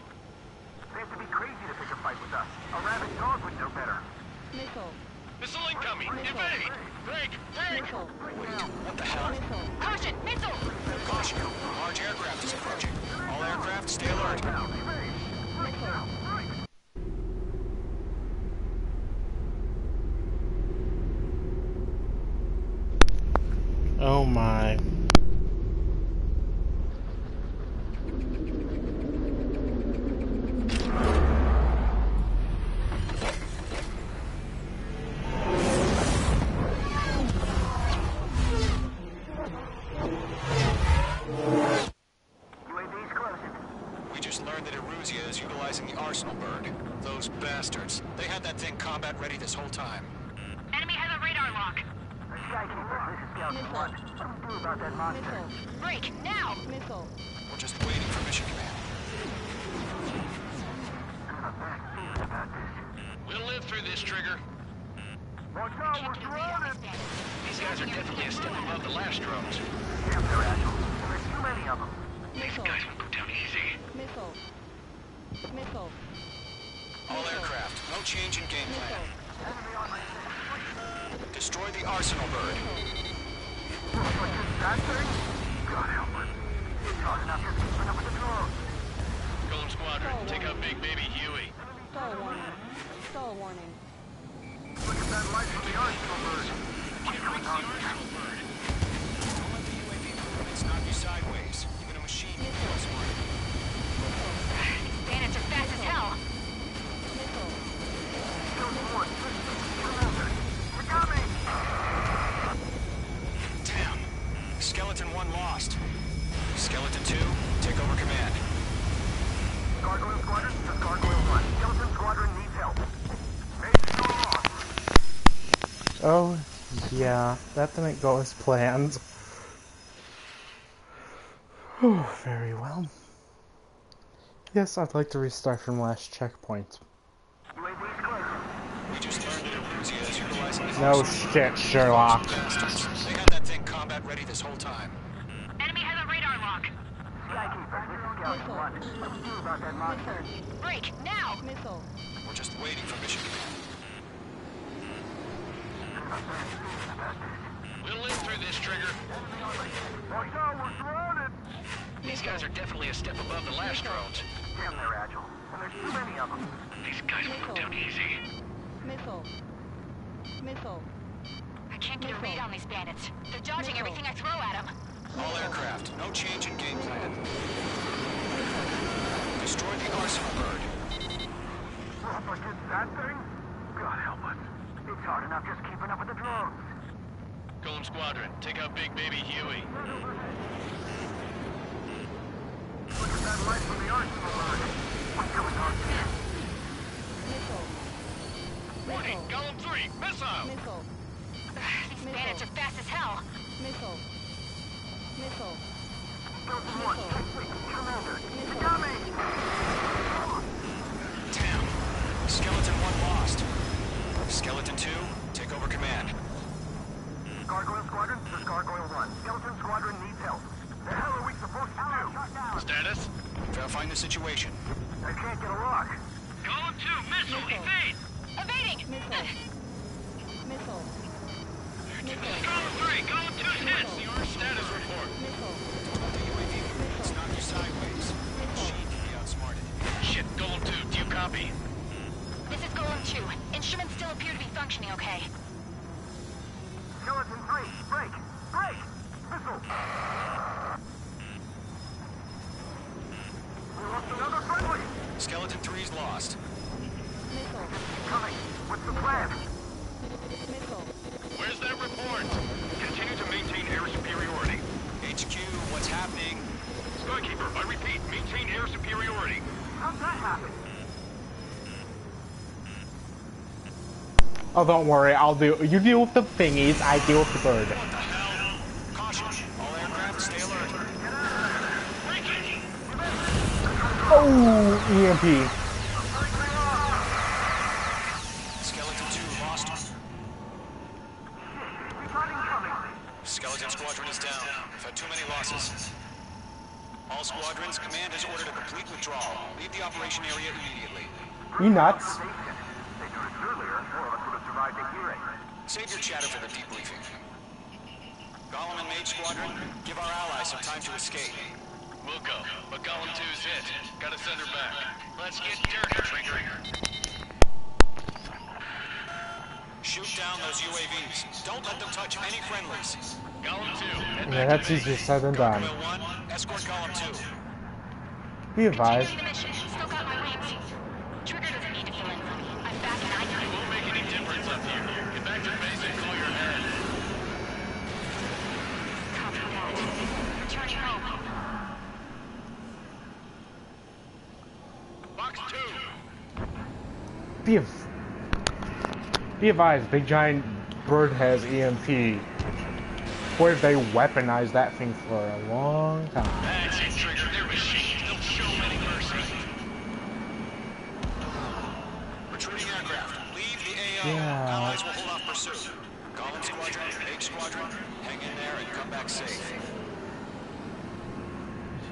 They have to be crazy to pick a fight with us. A rabid dog would know better. Missile. Missile incoming. Evade. Break. Missile. What the hell? Missile. Caution! Missile! Caution. Large aircraft is approaching. All aircraft, stay alert. Oh my. UAV's closing. We just learned that Eruzia is utilizing the Arsenal bird. Those bastards. They had that thing combat ready this whole time. Enemy has a radar lock. Skykeeper, this is Scout 1. What do we do about that monster? Break, now! Missile. We're just waiting for mission command. We'll live through this, Trigger. Watch out, we're surrounded! These guys are definitely a step above the last drones. Damn, they're agile. There's too many of them. These guys will go down easy. Missile. Missile. All aircraft, no change in game plan. Destroy the Arsenal bird. That thing? God help us. It's hard enough just keeping up with the drones. Golem Squadron, take out Big Baby Huey. Stall warning. Stall warning. Look at that light from the Arsenal bird. Can't reach the Arsenal bird. Don't let the UAV move. It's knock you sideways. Even a machine can kill someone. Bandits are fast as hell. Missile. We got me! Damn. Skeleton 1 lost. Skeleton 2, take over command. Gargoyle Squadron, this is Gargoyle 1. Skeleton Squadron needs help. Major still lost. Oh, yeah, that didn't go as planned. Oh, very well. Yes, I'd like to restart from last checkpoint. UAV's closing. We just learned that Eruzia is utilizing the No Arsenal shit, bird. Sherlock. Bastards. They had that thing combat ready this whole time. Enemy has a radar lock. Skykeeper, this is Scout 1. What do we do about that monster? Break, now! Missile. We're just waiting for mission command. We'll live through this, Trigger. Watch out, we're surrounded! These guys are definitely a step above the last drones. Damn, they're agile. And there's too many of them. These guys will go down easy. Missile. Missile. I can't get a read on these bandits. They're dodging everything I throw at them. All aircraft, no change in game plan. Destroy the Arsenal bird. But it's that thing? God help us. It's hard enough just keeping up with the drones. Golem Squadron, take out Big Baby Huey. Look at that light from the Warning, Golem 3, missile! Missile. These bandits are fast as hell. Missile. Missile. Damn. Skeleton 1 lost. Skeleton 2, take over command. Gargoyle Squadron, this is Gargoyle 1. Skeleton Squadron needs help. The hell are we supposed to do? Status? Verifying the situation. I can't get a lock. Golem 2, missile, evade! Evading! Missile. Missile. Golem 3, Golem 2's hit! Your status report. It's knocked you sideways. Machine can be outsmarted. Shit, Golem 2, do you copy? This is Golem 2. Instruments still appear to be functioning okay. Skeleton 3, break! Break! Missile! We lost another friendly! Skeleton 3's lost. Missile. Coming! What's the plan? Missile. Where's that report? Continue to maintain air superiority. HQ, what's happening? Skykeeper, I repeat, maintain air superiority. How'd that happen? Oh, don't worry, I'll do. You deal with the thingies, I deal with the bird. What the hell? Caution, all aircraft stay alert. Oh, EMP. Skeleton 2 lost. Skeleton Squadron is down. We've had too many losses. All squadrons, command has ordered a complete withdrawal. Leave the operation area immediately. You nuts? Save your chatter for the debriefing. Golem and Mage Squadron, give our allies some time to escape. We'll go, but Golem 2's hit. Gotta send her back. Let's get dirty, Trigger. Shoot down those UAVs. Don't let them touch any friendlies. Golem 2, head Yeah, back that's to base. easier said than done. Gargoyle 1, escort Golem 2. Be advised. Continuing the mission. Still got my wings. Trigger doesn't need to fill in for me. I'm back in It won't make any difference up here. Get back to base and call your head. Copy that. Returning home. Box 2. Be advised, big giant bird has EMP. Boy, have they weaponized that thing for a long time. That's it, Trigger. They're machines. They'll show many mercy. Retreating aircraft. Leave the AO. Yeah. Allies will hold off pursuit. Golem Squadron, Mage Squadron, hang in there and come back safe.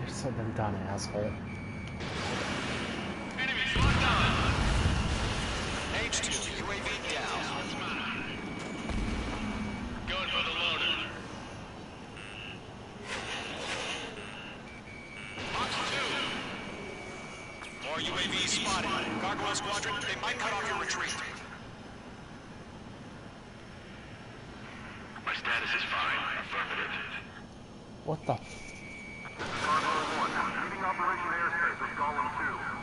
Easier said than done, asshole. Enemies locked on. H2, UAV down. Going for the loader. Box 2. More UAVs spotted. Gargoyle Squadron, they might cut off your retreat. My status is fine. Affirmative. What the? Gargoyle 1, leading Operation Airspace with Golem 2.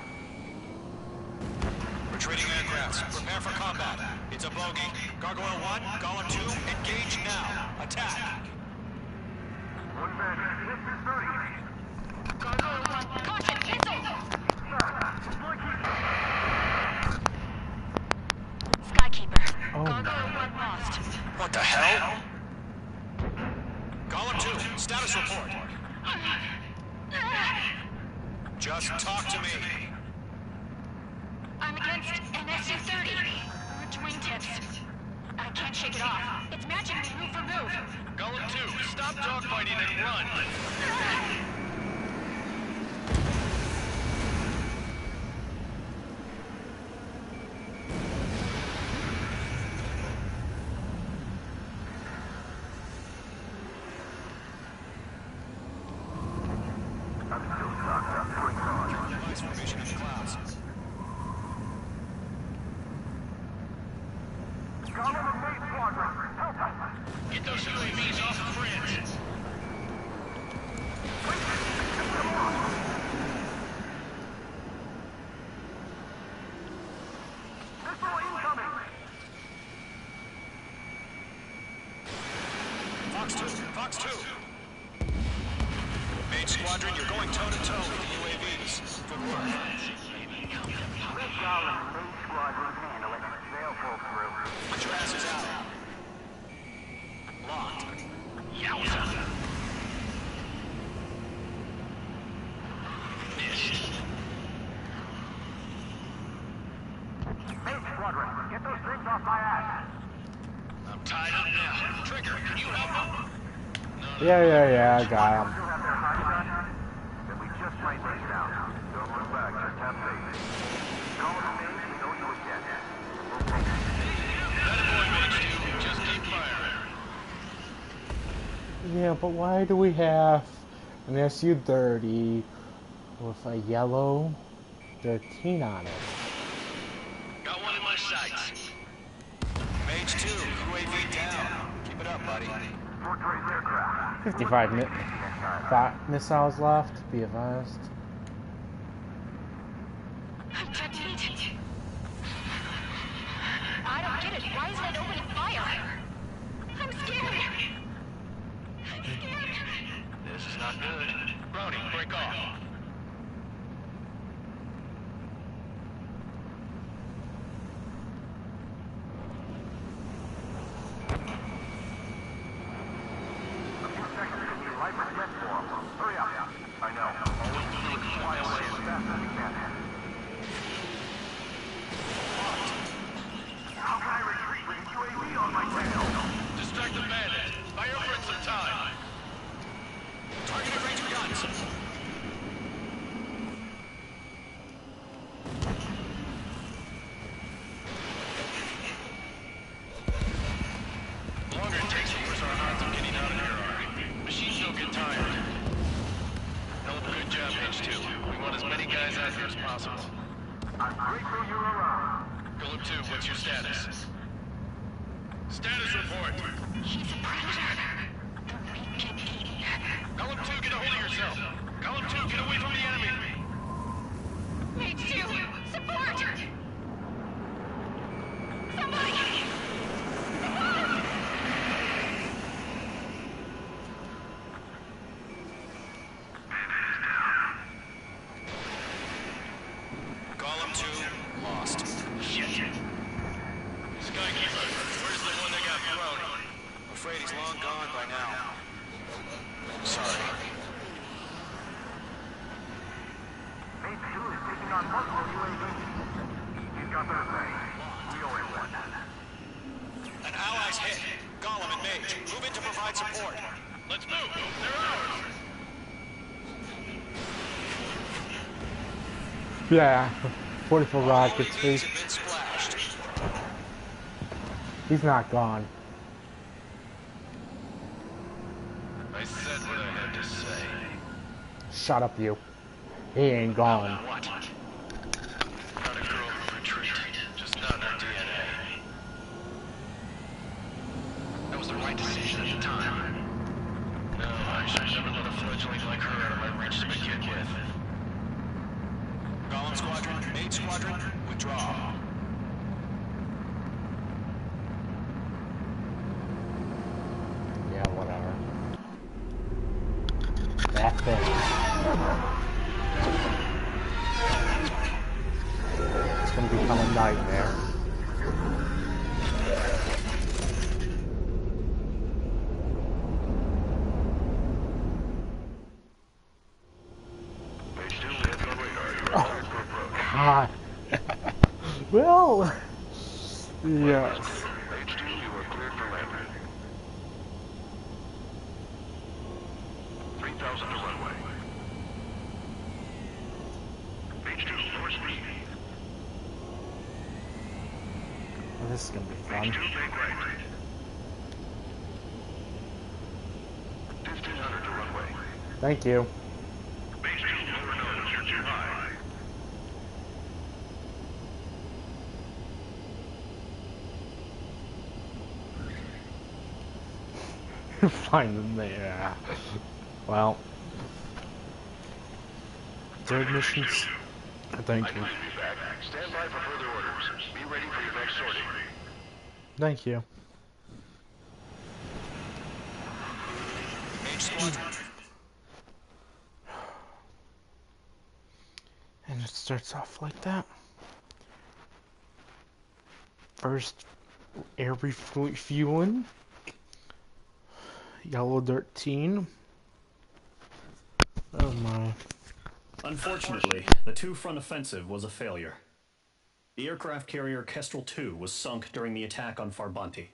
Retreating aircrafts, prepare for combat. It's a bogey. Gargoyle 1, Golem 2, engage now. Attack. One bandit, hit 230. Gargoyle 1. Caution! Missile! Skykeeper. Oh, Gargoyle 1 lost. What the hell? Golem 2, status report. Just talk to me. I'm against an SU-30. Wingtips. I can't shake it off. It's matching me move for move. Golem 2, stop dogfighting and run. Device formation in the clouds. Golem and Mage Squadron, help us! Get those UAVs off the bridge. Missile incoming! Fox 2, Fox 2. Mage Squadron, you're going toe-to-toe with the UAVs. Good work. Let Golem and Mage Squadron handle it. They'll pull I'm tied up now. Trigger, can you help him? Yeah, I got him. Then we just might break it out. Don't look back, just have faith. Call us names, we know you again. We'll take it. That boy makes you. Just keep firing. Yeah, but why do we have an SU-30 with a yellow 13 on it? Got one in my sights. Mage 2, UAV down. Keep it up, buddy. 55 missiles left, be advised. I'm detonated. I don't get it. Why isn't it opening fire? I'm scared. I'm scared. This is not good. Brony, break off. Hurry up. I know. All we can do is fly away as fast as we can. How can I retreat with a UAV on my tail? Distract the bandit. Fire for it some time. Targeted range of guns. The longer it takes, the worse our odds of getting out of here are. Machines don't get tired. Hell of a good job, H2. We want as many guys out here as possible. I'm grateful you're around. Golem 2, what's your status? Status report. He's a predator. The weak can eat. Golem 2, get a hold of yourself. Golem 2, get away from the enemy. Mage 2, support! Somebody! Golem 2, lost. Shit. Skykeeper, where's the one that got thrown? I'm afraid he's long gone by now. Sorry. Mate 2 is taking on multiple UAVs. He's got their thing. We owe him one. An ally's hit. Golem and Mage, move in to provide support. Let's move. They're ours. Yeah, 44 rockets. All UAVs have been splashed. He's not gone. I said what I had to say. Shut up, you. He ain't gone. What? Not a girl who retreat. Just not in her DNA. That was the right decision at the time. No, I should never let a fledgling like her out of my reach to begin with. Golem Squadron, Mage Squadron, withdraw. Yeah, whatever. That thing. It's gonna become a nightmare. God. Well, yes. H2, you are cleared for landing. 3,000 to runway. H2, lower speed. Well, this is gonna be fun. H2, make right. 1,500 to runway. Thank you. H2, lower nose, you're too high. Find them there. Well. Third missions. Thank you. Stand by for further orders. Be ready for your next sortie. Thank you. Mage Squadron. And it starts off like that. First, air refueling. Yellow 13. Oh my. Unfortunately, the two-front offensive was a failure. The aircraft carrier Kestrel 2 was sunk during the attack on Farbanti.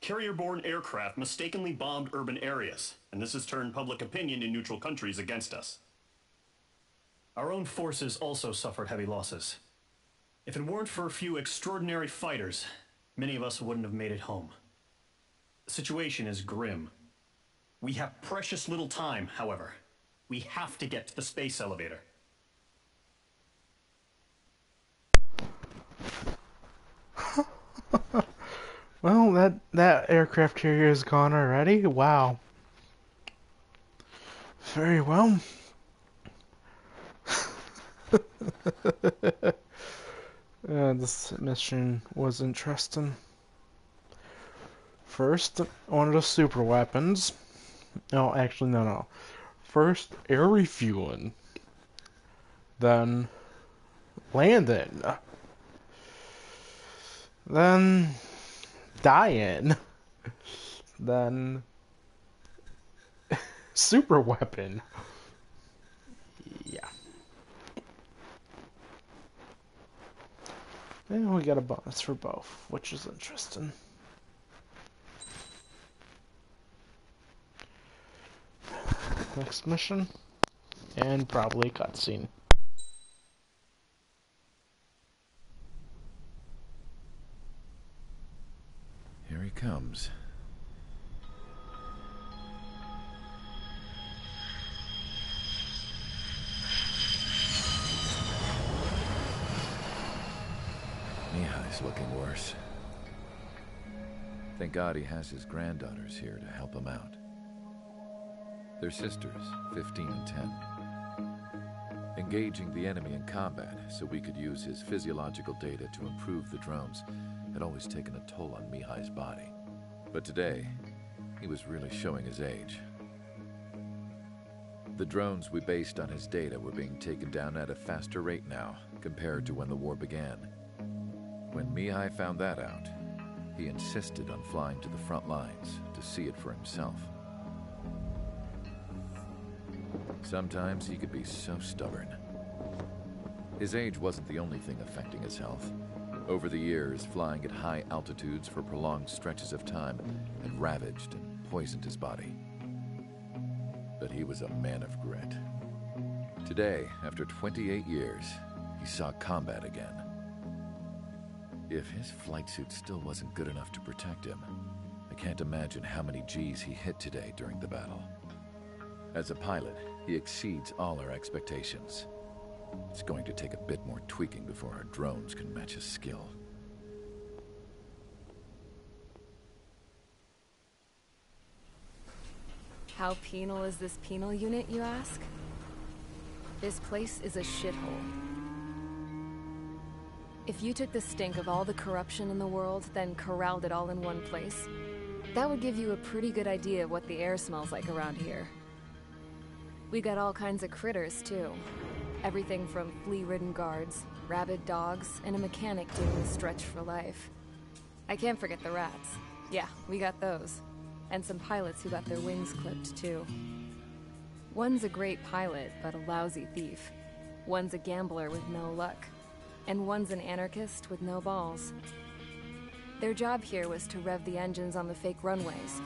Carrier-borne aircraft mistakenly bombed urban areas, and this has turned public opinion in neutral countries against us. Our own forces also suffered heavy losses. If it weren't for a few extraordinary fighters, many of us wouldn't have made it home. The situation is grim. We have precious little time, however. We have to get to the space elevator. Well, that aircraft carrier is gone already? Wow. Very well. This mission was interesting. First, one of the super weapons. No, actually, no. First, air refueling. Then, landing. Then, dying. Then, super weapon. Yeah. And we got a bonus for both, which is interesting. Next mission. And probably a cutscene. Here he comes. Mihai's looking worse. Thank God he has his granddaughters here to help him out. They're sisters, 15 and 10. Engaging the enemy in combat so we could use his physiological data to improve the drones had always taken a toll on Mihai's body. But today, he was really showing his age. The drones we based on his data were being taken down at a faster rate now, compared to when the war began. When Mihai found that out, he insisted on flying to the front lines to see it for himself. Sometimes he could be so stubborn. His age wasn't the only thing affecting his health. Over the years, flying at high altitudes for prolonged stretches of time had ravaged and poisoned his body. But he was a man of grit. Today, after 28 years, he saw combat again. If his flight suit still wasn't good enough to protect him, I can't imagine how many G's he hit today during the battle. As a pilot, he exceeds all our expectations. It's going to take a bit more tweaking before our drones can match his skill. How penal is this penal unit, you ask? This place is a shithole. If you took the stink of all the corruption in the world, then corralled it all in one place, that would give you a pretty good idea of what the air smells like around here. We got all kinds of critters, too. Everything from flea-ridden guards, rabid dogs, and a mechanic doing the stretch for life. I can't forget the rats. Yeah, we got those. And some pilots who got their wings clipped, too. One's a great pilot, but a lousy thief. One's a gambler with no luck. And one's an anarchist with no balls. Their job here was to rev the engines on the fake runways.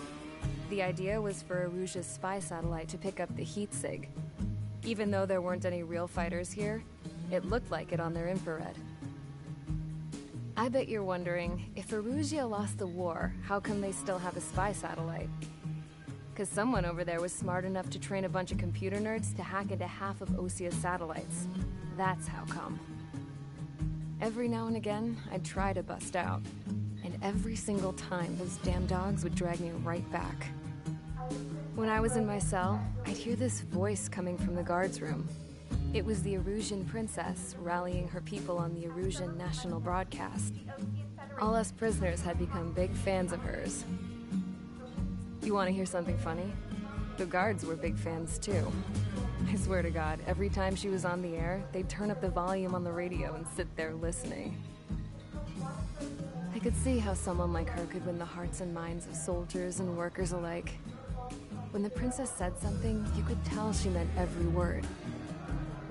The idea was for Aruja's spy satellite to pick up the heat sig. Even though there weren't any real fighters here, it looked like it on their infrared. I bet you're wondering, if Aruja lost the war, how come they still have a spy satellite? 'Cause someone over there was smart enough to train a bunch of computer nerds to hack into half of Osia's satellites. That's how come. Every now and again, I'd try to bust out. And every single time, those damn dogs would drag me right back. When I was in my cell, I'd hear this voice coming from the guards room. It was the Erusian princess rallying her people on the Erusian national broadcast. All us prisoners had become big fans of hers. You want to hear something funny? The guards were big fans too. I swear to God, every time she was on the air, they'd turn up the volume on the radio and sit there listening. I could see how someone like her could win the hearts and minds of soldiers and workers alike. When the princess said something, you could tell she meant every word.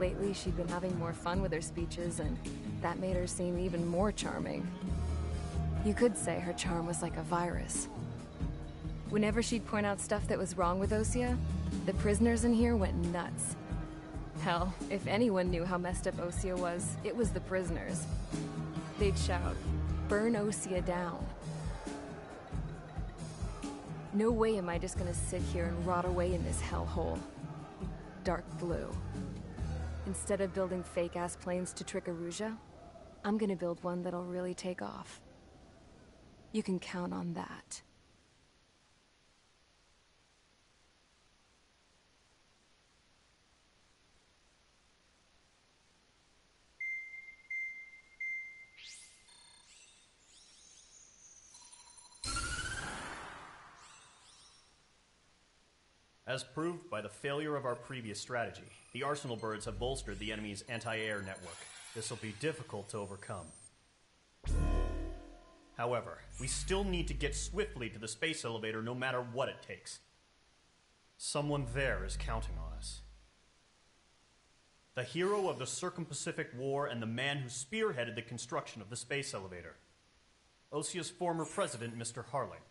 Lately, she'd been having more fun with her speeches, and that made her seem even more charming. You could say her charm was like a virus. Whenever she'd point out stuff that was wrong with Osea, the prisoners in here went nuts. Hell, if anyone knew how messed up Osea was, it was the prisoners. They'd shout, "Burn Osea down." No way am I just gonna sit here and rot away in this hellhole. Dark blue. Instead of building fake-ass planes to trick Erusea, I'm gonna build one that'll really take off. You can count on that. As proved by the failure of our previous strategy, the Arsenal birds have bolstered the enemy's anti-air network. This will be difficult to overcome. However, we still need to get swiftly to the space elevator no matter what it takes. Someone there is counting on us. The hero of the Circum-Pacific War and the man who spearheaded the construction of the space elevator. Osea's former president, Mr. Harling.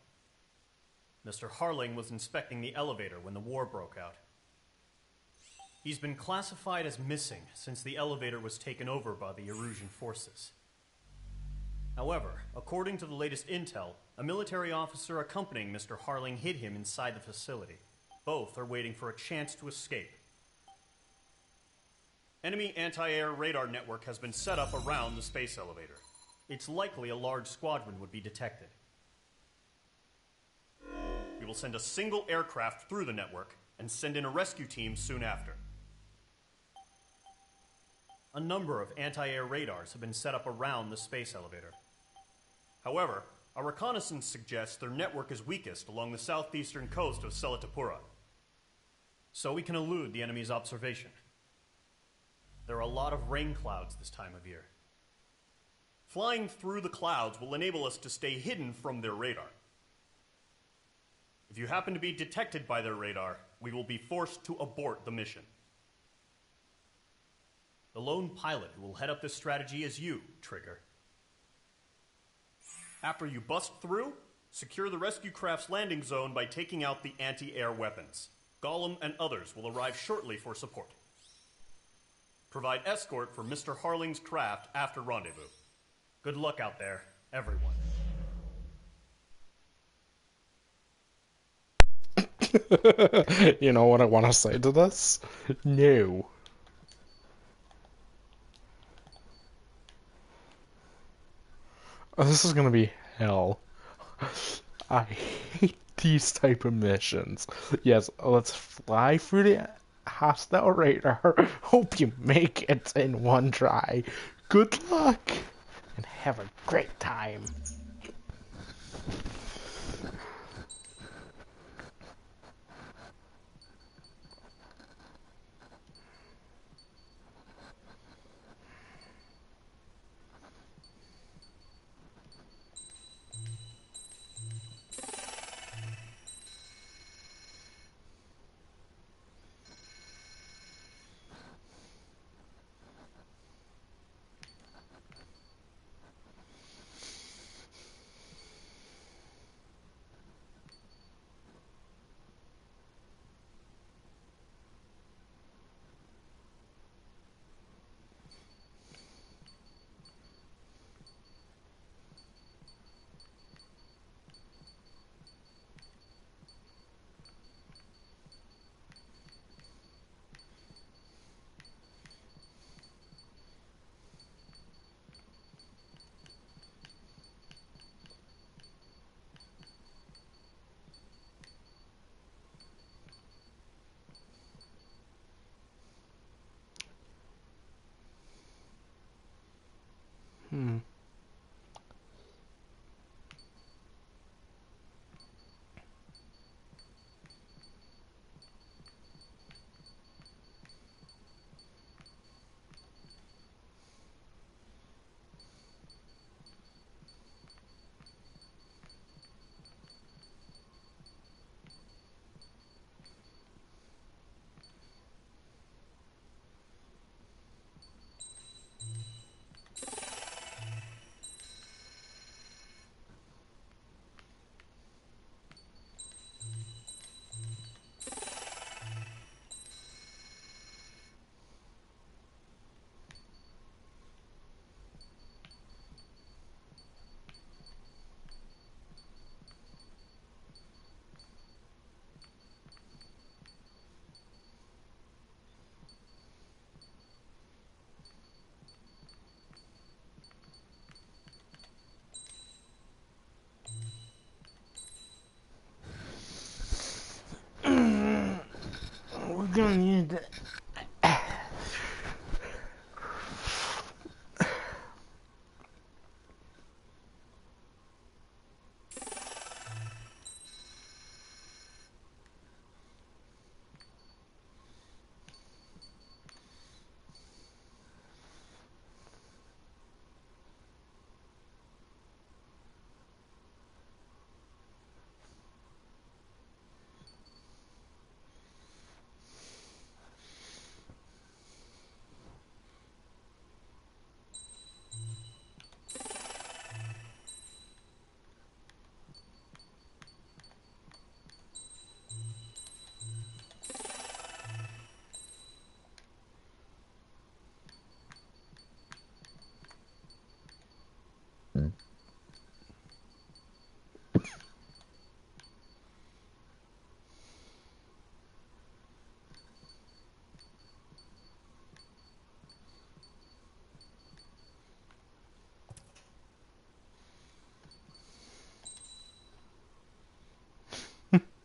Mr. Harling was inspecting the elevator when the war broke out. He's been classified as missing since the elevator was taken over by the Erusian forces. However, according to the latest intel, a military officer accompanying Mr. Harling hid him inside the facility. Both are waiting for a chance to escape. Enemy anti-air radar network has been set up around the space elevator. It's likely a large squadron would be detected. We will send a single aircraft through the network and send in a rescue team soon after. A number of anti-air radars have been set up around the space elevator. However, our reconnaissance suggests their network is weakest along the southeastern coast of Selatapura, so we can elude the enemy's observation. There are a lot of rain clouds this time of year. Flying through the clouds will enable us to stay hidden from their radar. If you happen to be detected by their radar, we will be forced to abort the mission. The lone pilot who will head up this strategy is you, Trigger. After you bust through, secure the rescue craft's landing zone by taking out the anti-air weapons. Gollum and others will arrive shortly for support. Provide escort for Mr. Harling's craft after rendezvous. Good luck out there, everyone. You know what I want to say to this? No. Oh, this is gonna be hell. I hate these type of missions. Yes, let's fly through the hostile radar. Hope you make it in one try. Good luck and have a great time.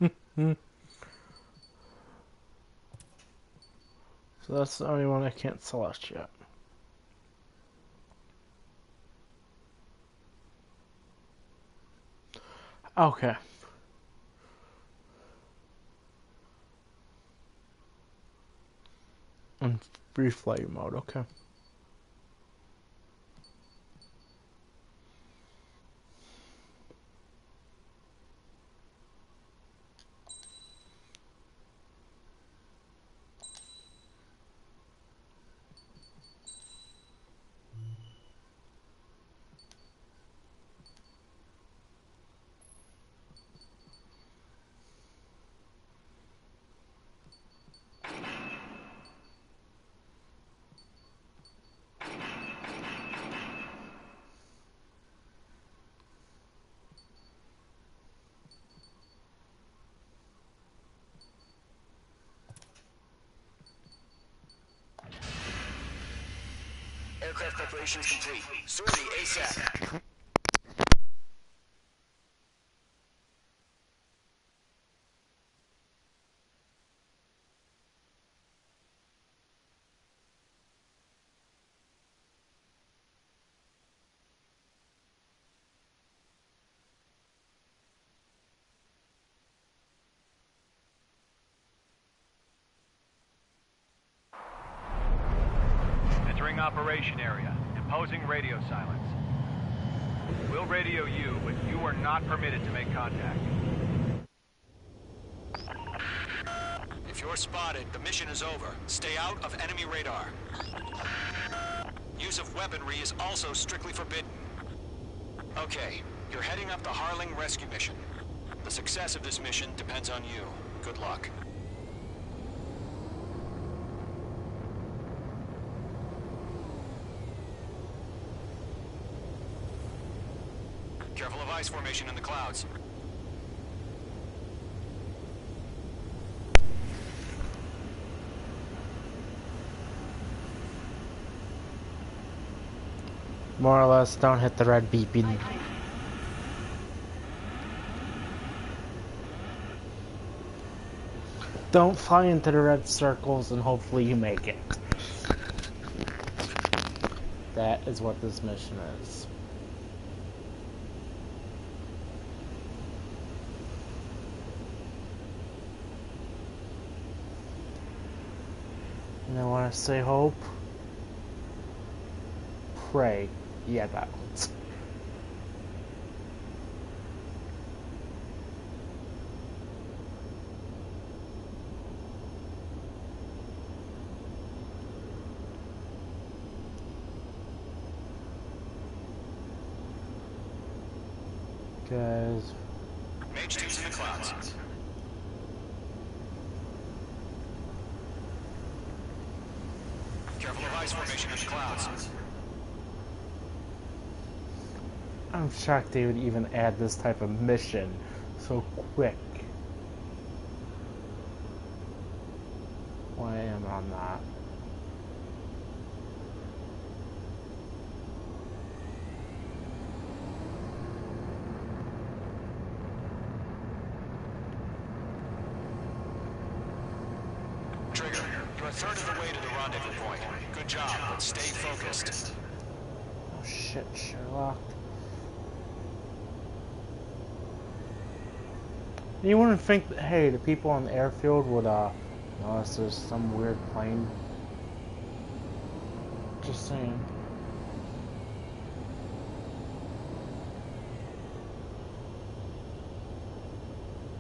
So that's the only one I can't select yet. Okay. And free flight mode, okay. Aircraft preparations complete. Sortie ASAP. Entering operation area. Imposing radio silence. We'll radio you, but you are not permitted to make contact. If you're spotted, the mission is over. Stay out of enemy radar. Use of weaponry is also strictly forbidden. Okay, you're heading up the Harling rescue mission. The success of this mission depends on you. Good luck. Careful of ice formation in the clouds. More or less, don't hit the red beeping. Don't fly into the red circles and hopefully you make it. That is what this mission is. And I want to say hope. Pray. Yeah, that one's. Guys. Mage 2's in the clouds. Careful of ice formation in the clouds. I'm shocked they would even add this type of mission so quick. Why am I on that? Trigger, you're a third of the way to the rendezvous point. Good job, but stay focused. Oh shit, Sherlock. You wouldn't think that, hey, the people on the airfield would, notice there's some weird plane. Just saying.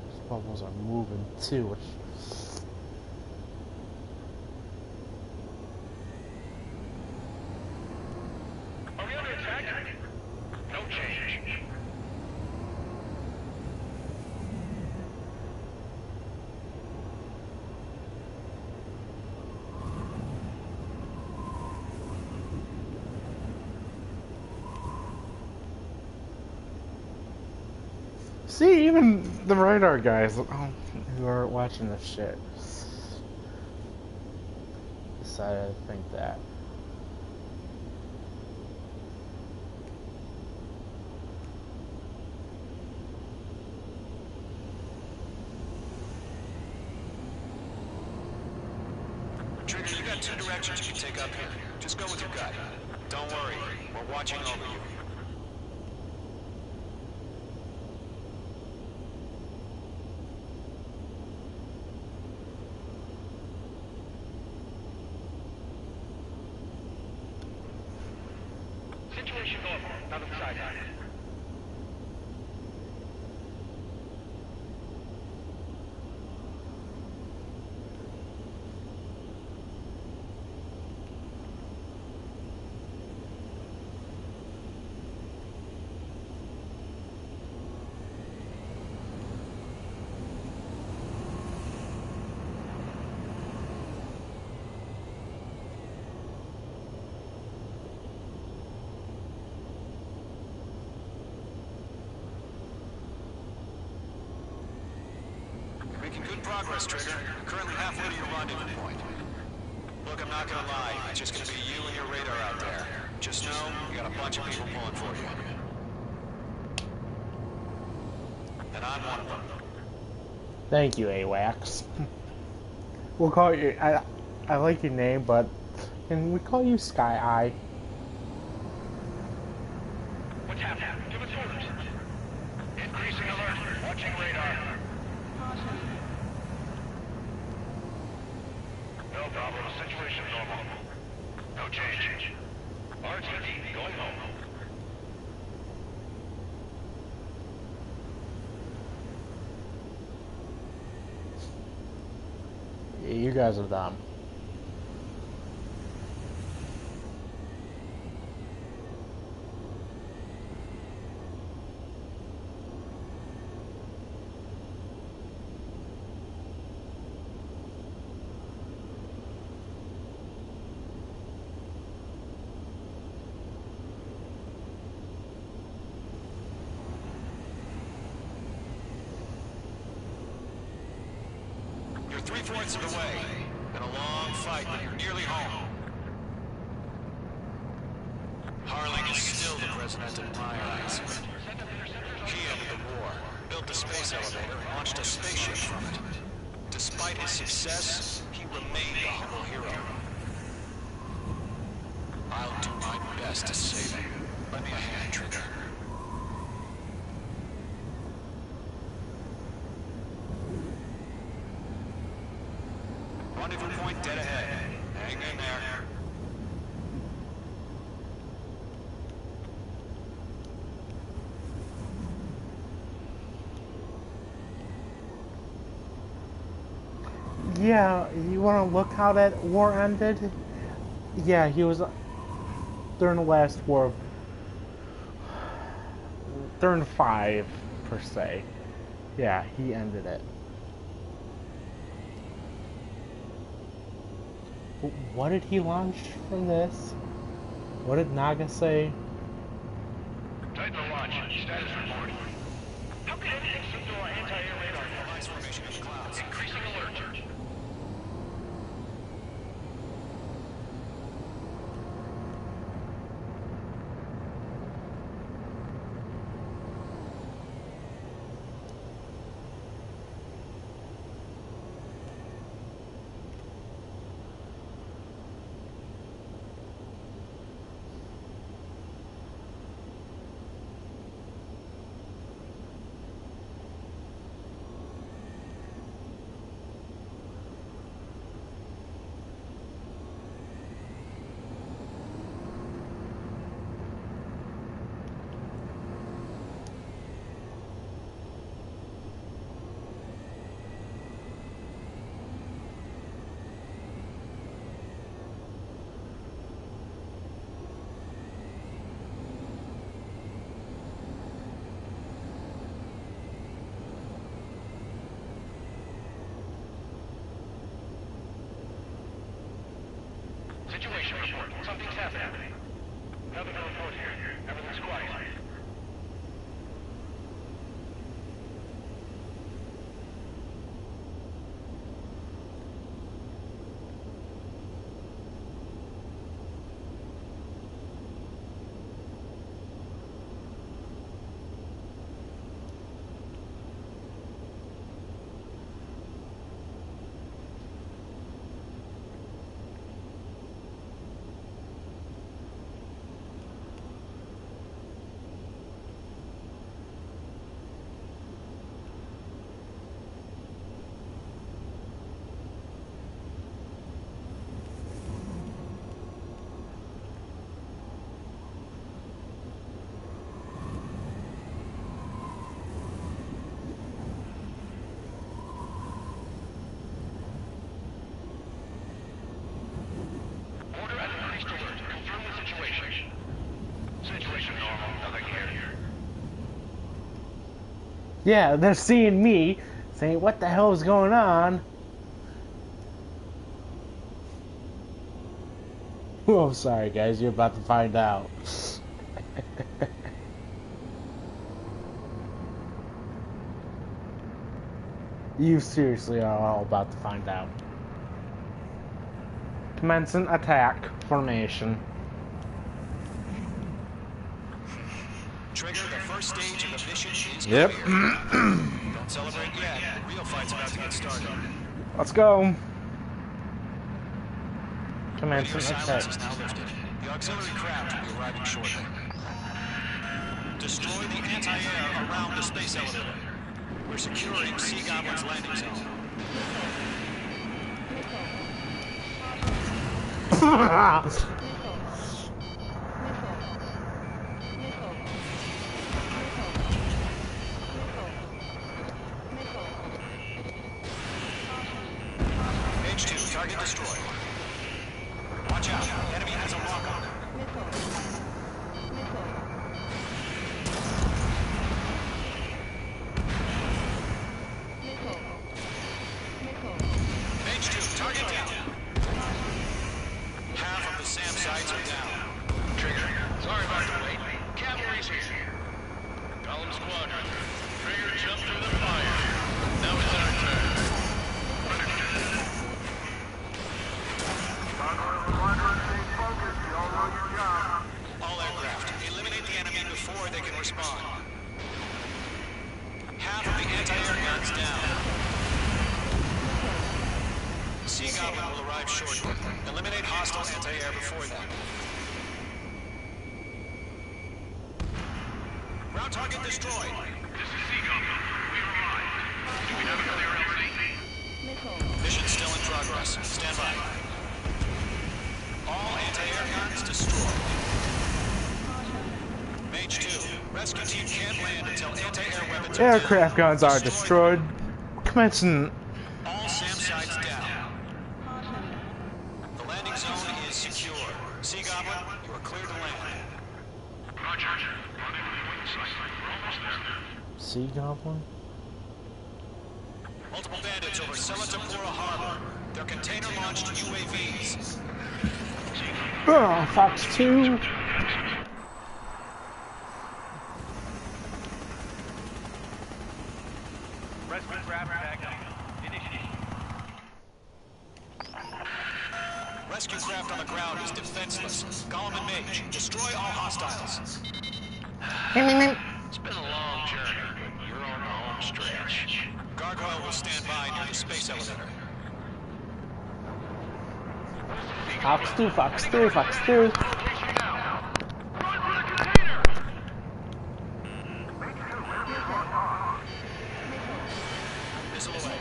These bubbles are moving too, which... Are we under attack? No change. See, even the radar guys who are watching this shit decided to think that. Trigger, you got 2 directions you can take up here. Just go with your gut. Don't worry, we're watching over you. Situation normal. Nothing side. Making good progress, Trigger. You're currently halfway to your rendezvous point. Look, I'm not gonna lie. It's just gonna be you and your radar out there. Just know, you got a bunch of people pulling for you. And I'm one of them. Thank you, AWACS. We'll call you... I like your name, but... Can we call you Sky Eye? What's happening? Give us orders. Increasing alert. Watching radar. No problem. Situation normal. No change. RTD going home. You guys are dumb. You're 3/4 of the way. Been a long fight, but you're nearly home. Harling is still the president in my eyes. He ended the war, built the space elevator, and launched a spaceship from it. Despite his success, he remained a humble hero. I'll do my best to save him. Lend me a hand, Trigger. Rendezvous point dead ahead. Hang in there. Yeah, you want to look how that war ended? Yeah, he was... During the last war... During 5, per se. Yeah, he ended it. What did he launch from this? What did Naga say? Titan launch. Status report. How could anything slip through our anti-air radar? Formation in the clouds. Increasing alert. Situation report. Something's happening. Nothing to report here. Everything's quiet. Yeah, they're seeing me, saying, what the hell is going on? Oh, sorry guys, you're about to find out. You seriously are all about to find out. Commencing attack formation. Trigger, the first stage of the mission is Yep. Don't celebrate yet. The real fight's about to get started. Let's go. Commencing Radio attack. silence is now lifted. The auxiliary craft will be arriving shortly. Destroy the anti-air around the space elevator. We're securing Sea Goblin's landing zone. H2, target destroyed. Watch out, enemy has a lock-on. H2, target down. Half of the SAM sites are down. Trigger, sorry about the wait. Cavalry's here. Column squadron. Trigger jumped through the fire. Now it's our turn. All aircraft, eliminate the enemy before they can respond. Half of the anti-air guns down. Sea Goblin will arrive shortly. Eliminate hostile anti-air before then. Ground target destroyed. This is Sea Goblin. We arrived. Do we have a clear LZ? Mission still in progress. Stand by. All anti-air guns destroyed. Mage 2, rescue team can't land until anti-air weapons are Aircraft guns are destroyed. Commencing. all SAM sites down. The landing zone is secure. Sea Goblin, you are clear to land. Roger. We're almost there. Sea Goblin? Multiple bandits over Selatapura Harbor. They're container-launched UAVs. Oh, Fox 2. Rescue craft back up. Initiate. Rescue craft on the ground is defenseless. Golem and Mage, destroy all hostiles. It's been a long journey, but you're on the home stretch. Gargoyle will stand by near the space elevator. Fox 2, Fox 2, Fox 2. Missile away.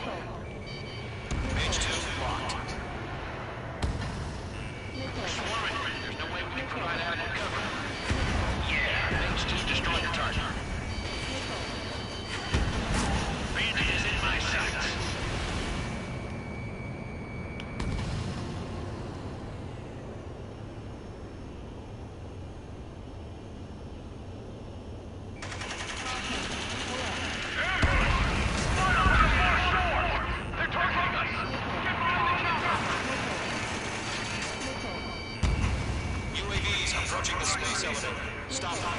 Mage 2, locked. We're swarming. There's no way we can provide adequate cover. Yeah, Mage 2 destroyed the target. Bandit is in my sights. UAVs approaching the space elevator. Stop them.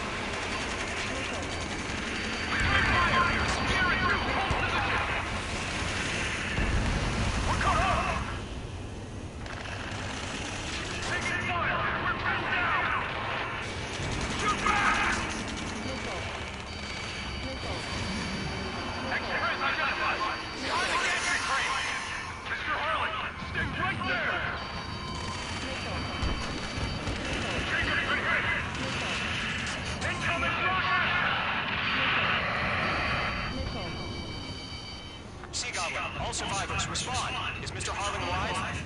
Sea Goblin, all survivors, respond. Is Mr. Harlan alive?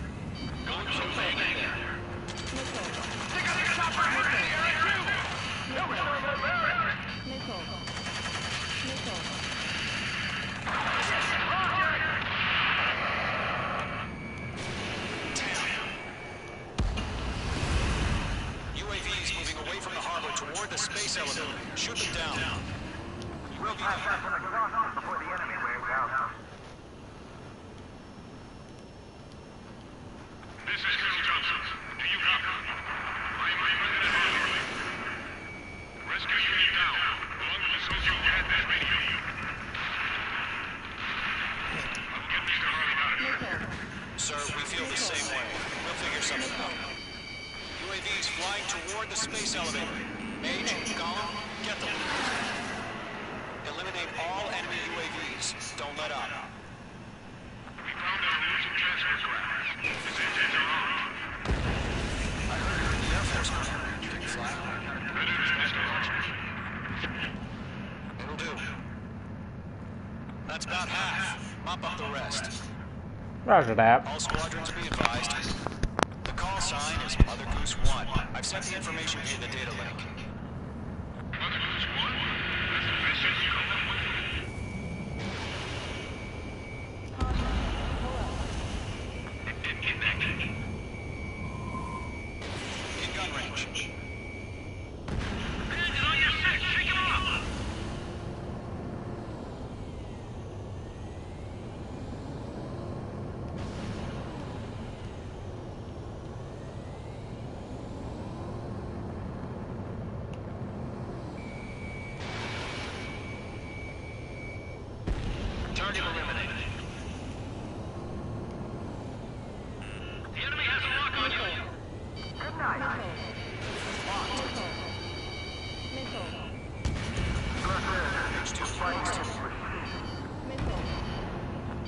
Going to hang in there. They got a chopper in the area too! That was sort of embarrassing. UAVs moving away from the harbor toward the space elevator. Shoot them down. We'll pass that in exhaustion before the enemy wears out. This is Colonel Johnson. Do you copy? I'm ready to handle. Rescue unit down. Along with the soldier who had that radio. I will get Mr. Harley out of here. Sir, we feel the same way. We'll figure something out. UAVs flying toward the space elevator. Mage, Gollum, get them. Eliminate all enemy UAVs. Don't let up. We found an elusive transfer craft. Its engines are armed. I heard it in the Air Force. Take flight. Better than Mr. Archer. It'll do. That's about half. Mop up the rest. Roger that. All squadrons be advised. The call sign is Mother Goose 1. I've sent the information via the data link. Mother Goose 1? That's the best you can come up with. In gun range. Get on your set. Shake him off. Target eliminated. The enemy has a lock on you. Good night.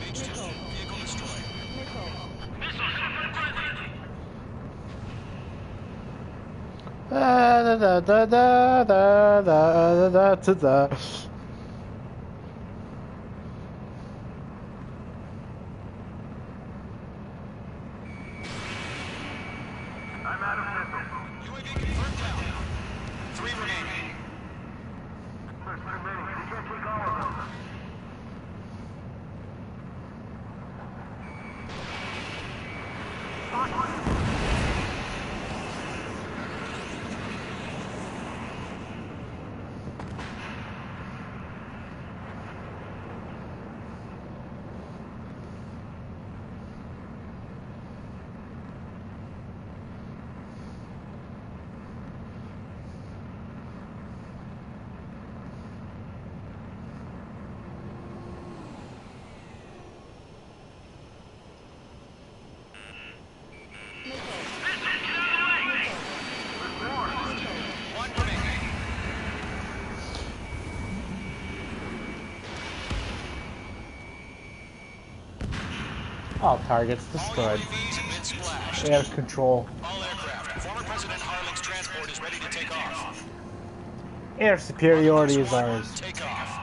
H2, vehicle destroyed. Missiles from the president. Da da da da da da da da da. I'm out of missiles. UAV confirmed down. 3 remaining. There's too many. We can't take all of them. One remaining. All targets All destroyed. UAVs have been splashed. Air control. All aircraft. Former President Harling's transport is ready to take off. Air superiority is ours. Take off.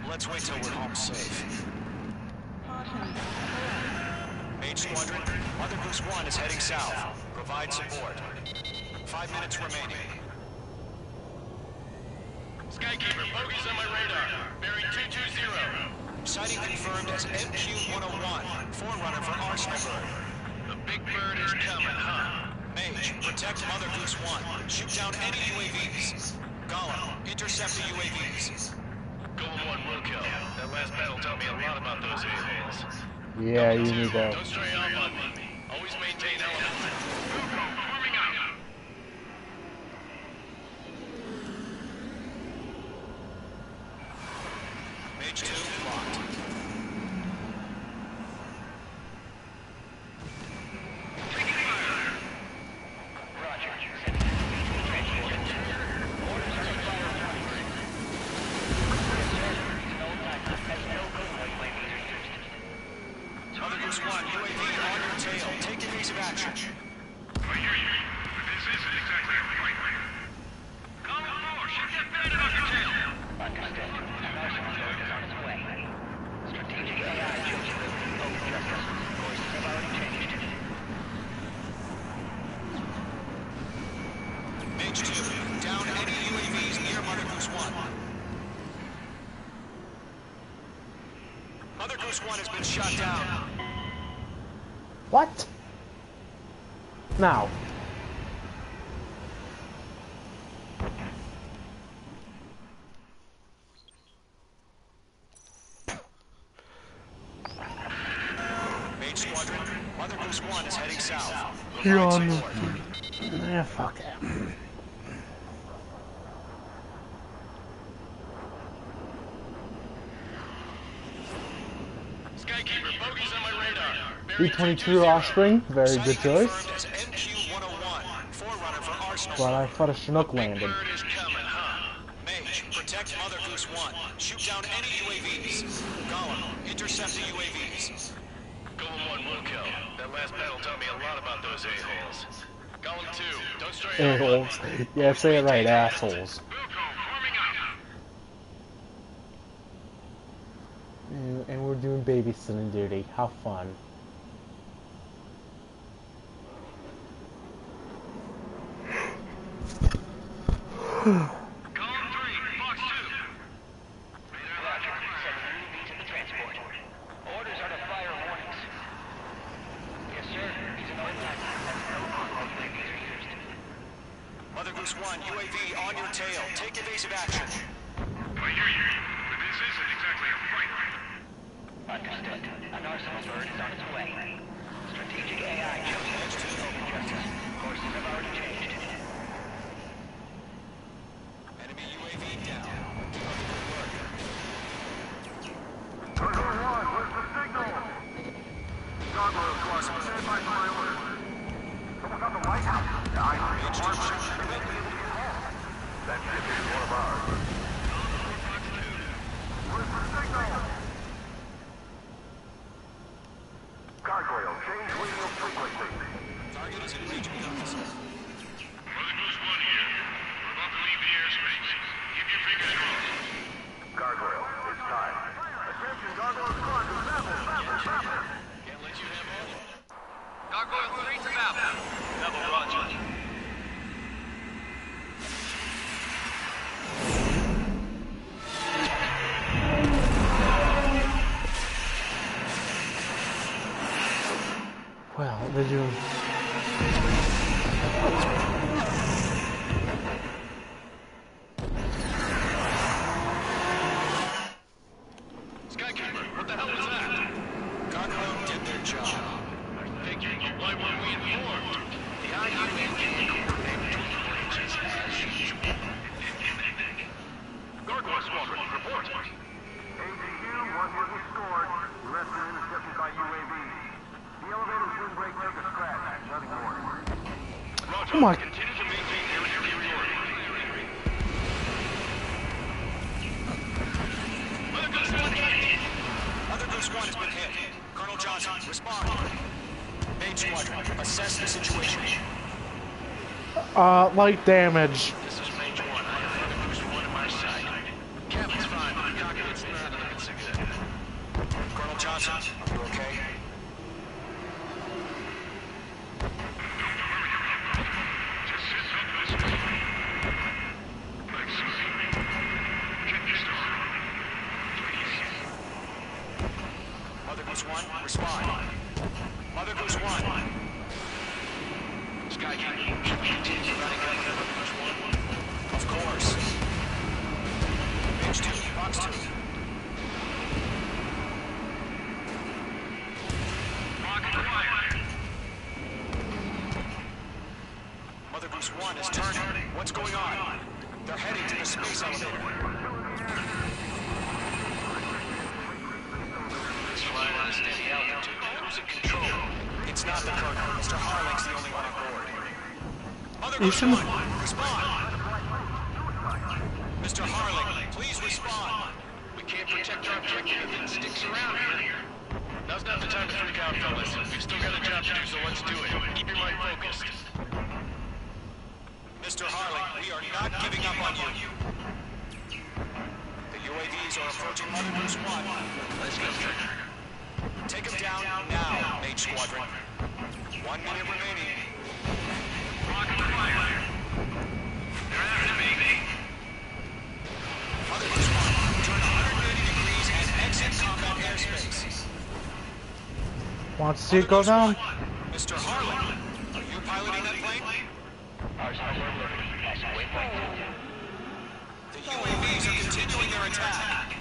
Let's wait till we're home safe. Mage Squadron, Mother Goose 1 is heading south. Provide support. 5 minutes remaining. Skykeeper, bogeys on my radar. Bearing 220. Sighting confirmed as MQ-101, forerunner for Arsenal Bird. The big bird is coming, huh? Mage, protect Mother Goose 1. Shoot down any UAVs. Gollum, intercept the UAVs. Golem 1 will kill. That last battle taught me a lot about those a-holes. Yeah, you need that. Don't stray off on me. Always maintain elements. Forming out. Mage 2, locked. Taking fire. Roger. Transport. Orders are expired. Has no clue what UAVs are used. Mother Goose 1, UAV on your tail. Take evasive action. I hear you. But this isn't exactly a fight. Column 4, shoot that bandit off your tail. Understood. An arsenal load is on its way. Strategic AI judging the remote justice. Courses have already changed. Mage 2, down any UAVs near Mother Goose 1. Mother Goose 1 has been shot down. What? Now. Main Squadron, Mother Goose 1 is heading south. You're Provide on. support. Yeah, fuck it. Skykeeper, bogeys on my radar. B-22 Offspring, very good choice. Confirmed as MQ-101, forerunner for Arsenal. But I thought a Chinook landed. Mage, protect Mother Goose 1. Shoot down any UAVs. Gollum, intercept the UAVs. Golem 1 will kill. That last battle taught me a lot about those a-holes. Golem 2, don't stray A-holes. Yeah, say it right, assholes. And we're doing babysitting duty. How fun. Mother Goose 1, UAV on your tail. Take evasive action. I hear you, but this isn't exactly a fight. Understood. An arsenal bird is on its way. Strategic AI chosen to open justice. Courses have already changed. Enemy UAV down. Keep up the good work. Gargoyle 1, where's the signal? Gargoyle Squad, stand by for my orders. Someone got the White House. I that ship is one of ours. Where's the signal? Gargoyle, change radio frequency. Target is in range of the officer. Mother Goose 1 here. We're about to leave the airspace. Keep your fingers crossed. Gargoyle, it's time. Attention, Gargoyle Squad, to Babel. Can't let you have all. Gargoyle 3 to Babel. Babel, roger. Well, did you... Skykeeper, what the hell was that? Gargoyle did their job. I figured, but why weren't we informed? The IUAV coordinated between branches as usual. Gargoyle Squadron, report. AGU, one was restored. The rest were intercepted by UAV. The elevators didn't break make a scratch. Nothing more. Roger. Oh my... Continue to maintain air superiority. Mother Goose 1 has been hit. Colonel Johnson, respond. Main Squadron, assess the situation. Light damage. This is Mage 1. I have Mother Goose 1 on my side. Cabin's fine, but the cockpit's not looking so good. Colonel Johnson, are you okay? Just sit up and listen. I'm sorry. Get me started. Please. Mother Goose 1, respond. Mother Goose 1. Skykeeper, should we continue providing cover to Mother Goose 1? Of course. Mage 2, box 2. Mother Goose 1 is turning. What's going on? They're heading to the space elevator. It's flying at a steady altitude. Who's in control? It's not the Colonel. Mr. Harling's the only one on board. Mother You Goose shouldn't- 1, respond. Mr. Harling, please respond. We can't protect our objective if it sticks around here. Now's not the time to freak out, fellas. We've still got a job to do, so let's do it. Keep your mind focused. Mr. Harling, we are not giving up on you. The UAVs are approaching Mother Goose 1. Let's go, Trigger. Take them down now, Mage Squadron. 1 minute remaining. Mother Goose 1, turn 180 degrees and exit combat airspace. Want to see it go down? Mr. Harlan, are you piloting that plane? The UAVs are continuing their attack.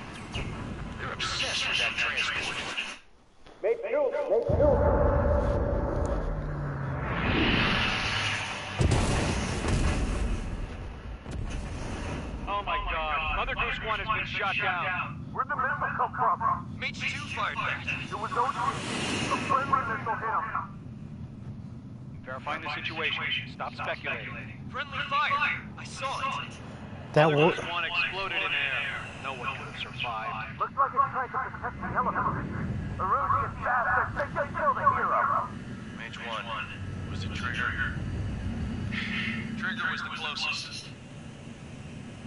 They're obsessed with that transport. Oh my god, Mother Goose 1 has been shot down. Where'd the missile come from? Mage 2 fired that. It was OG. A friendly missile hit him. Verifying the situation. Stop speculating. Friendly fire. I saw it. That Mother will. Goose 1 exploded in air. No one could have survived. Looks like it's trying to protect the elevator. Erusian bastards, they just killed a hero. Mage 1. Was it Trigger? Trigger was the closest.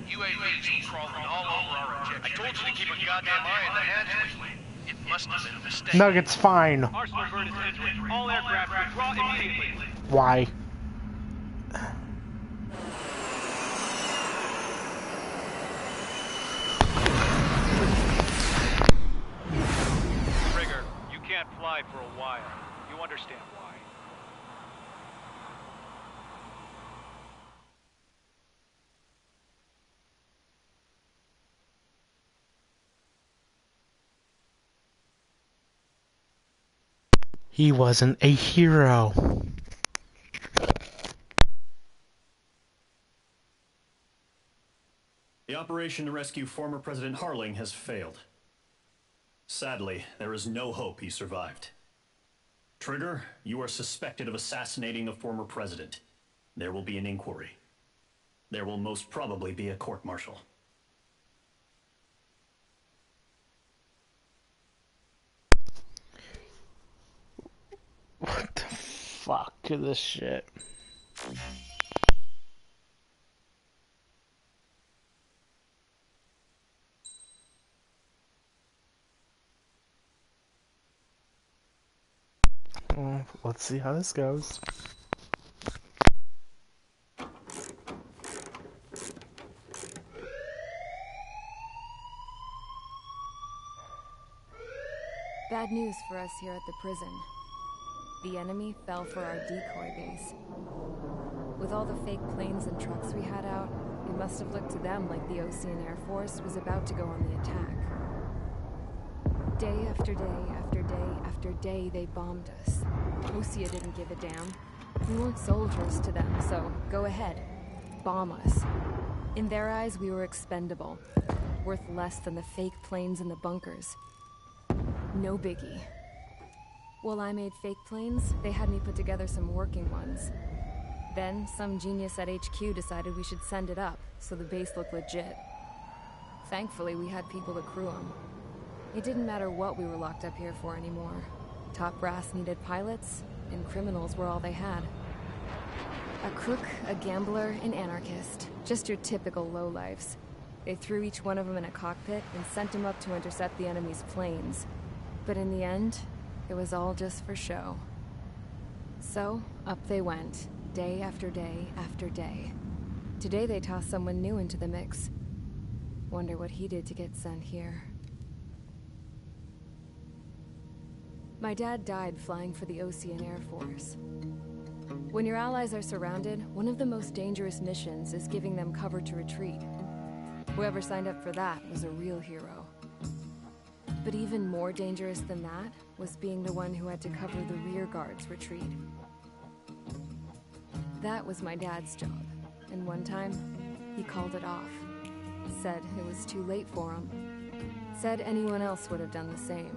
UAVs were crawling all over our objective. I told you to keep a goddamn eye on the hatchway. It must have been a mistake. Nugget's fine. Arsenal bird is entering. All aircraft withdraw immediately. Why? Trigger, you can't fly for a while. You understand why. He wasn't a hero. The operation to rescue former President Harling has failed. Sadly, there is no hope he survived. Trigger, you are suspected of assassinating a former president. There will be an inquiry. There will most probably be a court-martial. What the fuck is this shit? Well, let's see how this goes. Bad news for us here at the prison. The enemy fell for our decoy base. With all the fake planes and trucks we had out, it must have looked to them like the Ocean Air Force was about to go on the attack. Day after day after day after day, they bombed us. Osea didn't give a damn. We weren't soldiers to them, so go ahead. Bomb us. In their eyes, we were expendable. Worth less than the fake planes in the bunkers. No biggie. While I made fake planes, they had me put together some working ones. Then, some genius at HQ decided we should send it up, so the base looked legit. Thankfully, we had people to crew them. It didn't matter what we were locked up here for anymore. Top brass needed pilots, and criminals were all they had. A crook, a gambler, an anarchist. Just your typical lowlifes. They threw each one of them in a cockpit and sent them up to intercept the enemy's planes. But in the end, it was all just for show. So, up they went, day after day after day. Today they tossed someone new into the mix. Wonder what he did to get sent here. My dad died flying for the Ocean Air Force. When your allies are surrounded, one of the most dangerous missions is giving them cover to retreat. Whoever signed up for that was a real hero. But even more dangerous than that was being the one who had to cover the rear guard's retreat. That was my dad's job, and one time, he called it off. Said it was too late for him. Said anyone else would have done the same.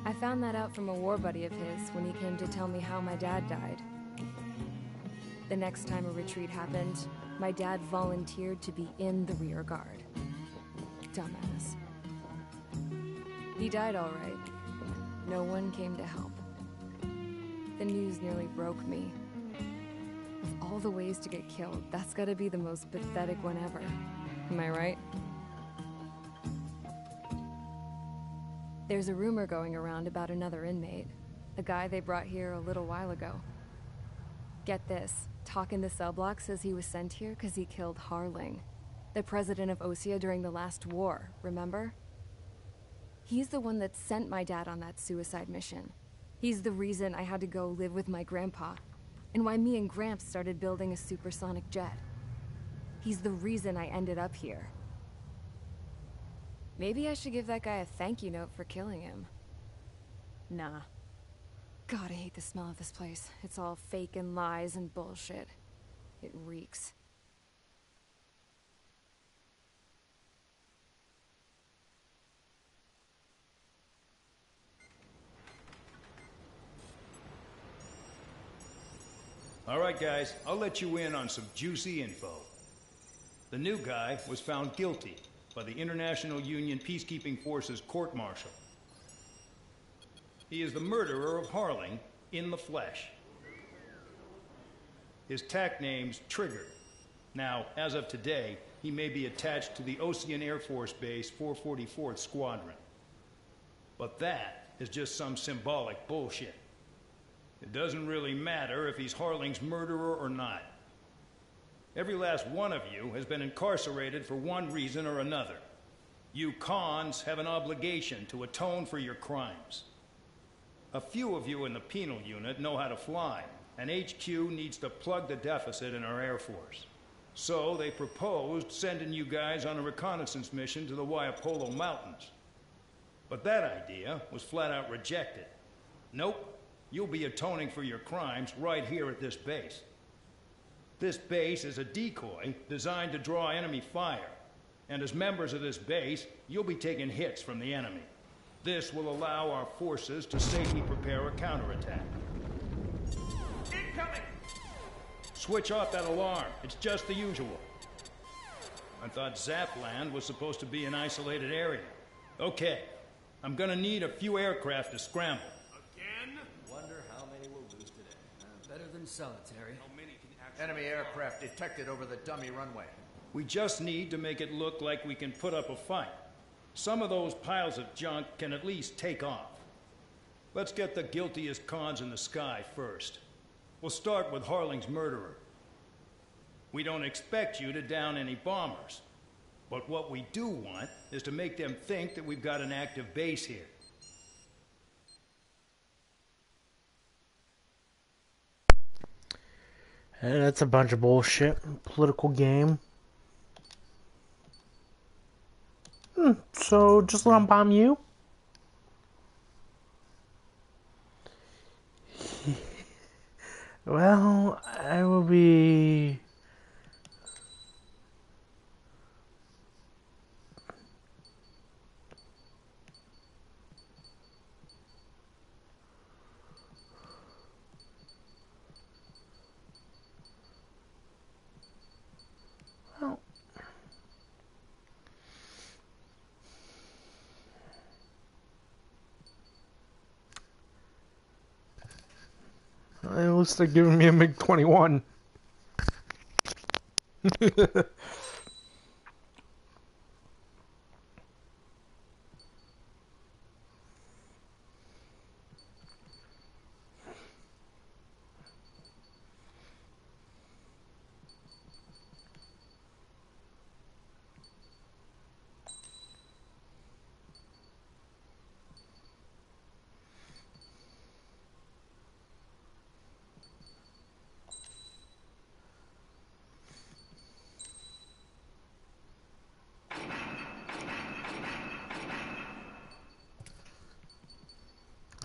I found that out from a war buddy of his when he came to tell me how my dad died. The next time a retreat happened, my dad volunteered to be in the rear guard. Dumbass. He died all right. No one came to help. The news nearly broke me. Of all the ways to get killed, that's gotta be the most pathetic one ever. Am I right? There's a rumor going around about another inmate. A guy they brought here a little while ago. Get this, talk in the cell block says he was sent here because he killed Harling, the president of Osea during the last war, remember? He's the one that sent my dad on that suicide mission. He's the reason I had to go live with my grandpa, and why me and Gramps started building a supersonic jet. He's the reason I ended up here. Maybe I should give that guy a thank you note for killing him. Nah. God, I hate the smell of this place. It's all fake and lies and bullshit. It reeks. All right, guys, I'll let you in on some juicy info. The new guy was found guilty by the International Union Peacekeeping Forces court-martial. He is the murderer of Harling in the flesh. His TAC name's Trigger. Now, as of today, he may be attached to the Ocean Air Force Base 444th Squadron. But that is just some symbolic bullshit. It doesn't really matter if he's Harling's murderer or not. Every last one of you has been incarcerated for one reason or another. You cons have an obligation to atone for your crimes. A few of you in the penal unit know how to fly, and HQ needs to plug the deficit in our Air Force. So they proposed sending you guys on a reconnaissance mission to the Waiapolo Mountains. But that idea was flat out rejected. Nope. You'll be atoning for your crimes right here at this base. This base is a decoy designed to draw enemy fire. And as members of this base, you'll be taking hits from the enemy. This will allow our forces to safely prepare a counterattack. Incoming! Switch off that alarm. It's just the usual. I thought Zapland was supposed to be an isolated area. Okay, I'm gonna need a few aircraft to scramble. Wonder how many we'll lose today. Better than solitary. How many can actually... Enemy aircraft detected over the dummy runway. We just need to make it look like we can put up a fight. Some of those piles of junk can at least take off. Let's get the guiltiest cons in the sky first. We'll start with Harling's murderer. We don't expect you to down any bombers. But what we do want is to make them think that we've got an active base here. That's a bunch of bullshit. Political game. So, just let them bomb you? Well, I will be... At least they're giving me a MiG-21.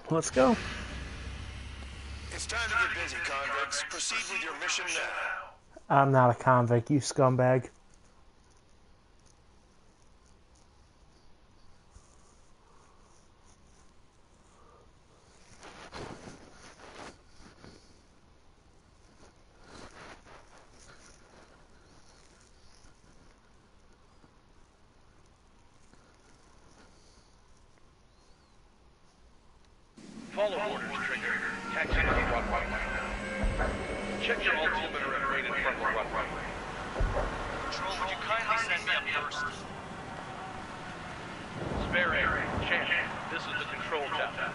Let's go. It's time to get busy, convicts. Proceed with your mission now. I'm not a convict, you scumbag. Follow orders, Trigger. Taxi to the runway. Check your altimeter and rated from the runway. Control, would you kindly send me up first? Spare air. Champ, this is the control tower.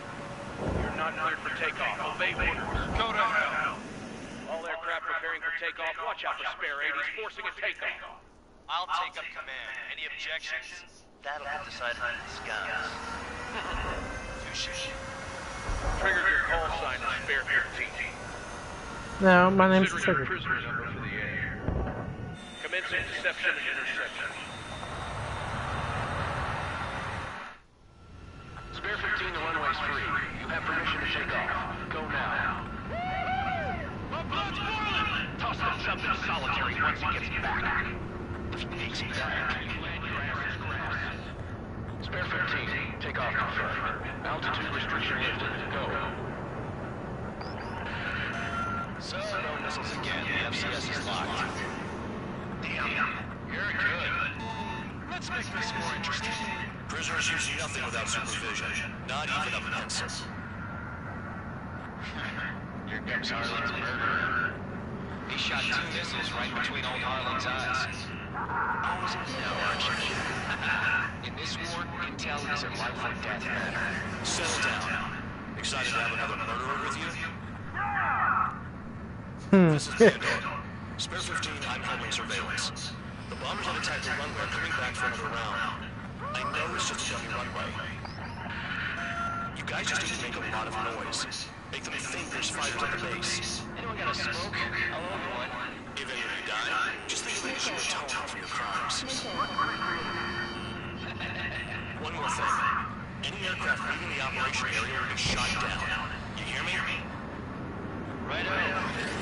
You're not cleared for takeoff. Obey orders. Go to hell. All aircraft preparing for takeoff. Watch out for Spare Air. He's forcing a takeoff. I'll take up command. Any objections? That'll get decided in the skies. No, my name's Considering Trigger. prisoner number for the air. Commencing deception and interception. Spare 15, the runway's free. You have permission to take off. Go now. My blood's boiling! Toss that sub into solitary once he gets back. Easy back. Spare 15, take off confirmed. Altitude restriction lifted. Go. So, no missiles again. The FCS is locked. Damn. You're good. Let's make this more interesting. Prisoners use nothing without supervision. Not even a pencil. Here comes Harlan's murderer. He shot 2 missiles right between old Harlan's eyes. Always now, Archie. In this war, intel is a life or death matter. Settle down. Excited to have another murderer with you? This is Theodore. Spare 15, I'm handling surveillance. The bombers have attacked the runway are coming back for another round. I know it's just a dummy runway. You guys just need to make a lot of noise. Make them think there's fighters at the base. Anyone got a smoke? I'll order one. If any of you die, just think of it as your atonement for your crimes. One more thing. Any aircraft leaving the operation area will be shot down. You hear me? Right on.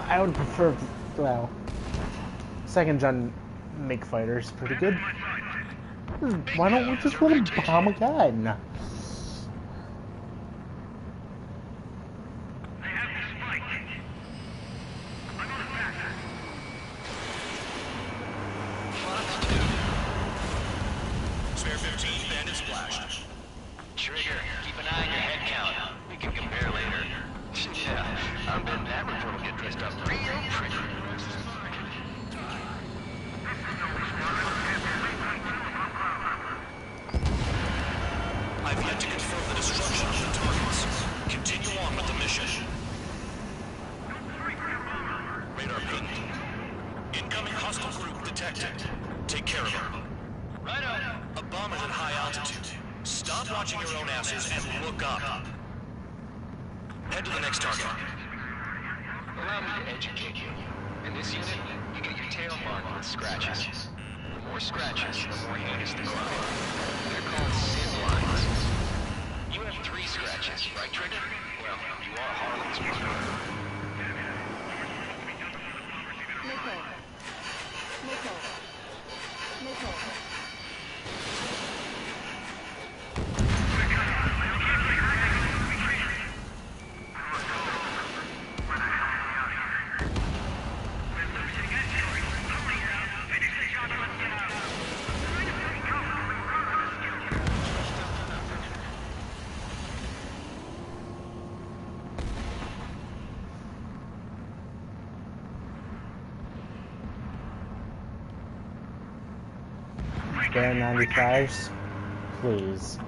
I would prefer, well, second gen MiG fighters pretty good. Why don't we just let him bomb again? Spare 15, bandit splashed. Trigger, keep an eye on your head count. We can compare later. Yeah, I'm betting that report will get dressed up real pretty. I've yet to confirm the destruction of the targets. Continue on with the mission. Radar ping. Incoming hostile group detected. Take care of them. Right on. A bomber's at high altitude. Stop watching your own asses and look up. Head to the next target. Allow me to educate you. In this unit, you get your tail marked with scratches. The more scratches, the more heinous the crime. They're called sin lines. You have 3 scratches, right, Trigger? Well, you are Harlan's murderer. Spare 95s, please.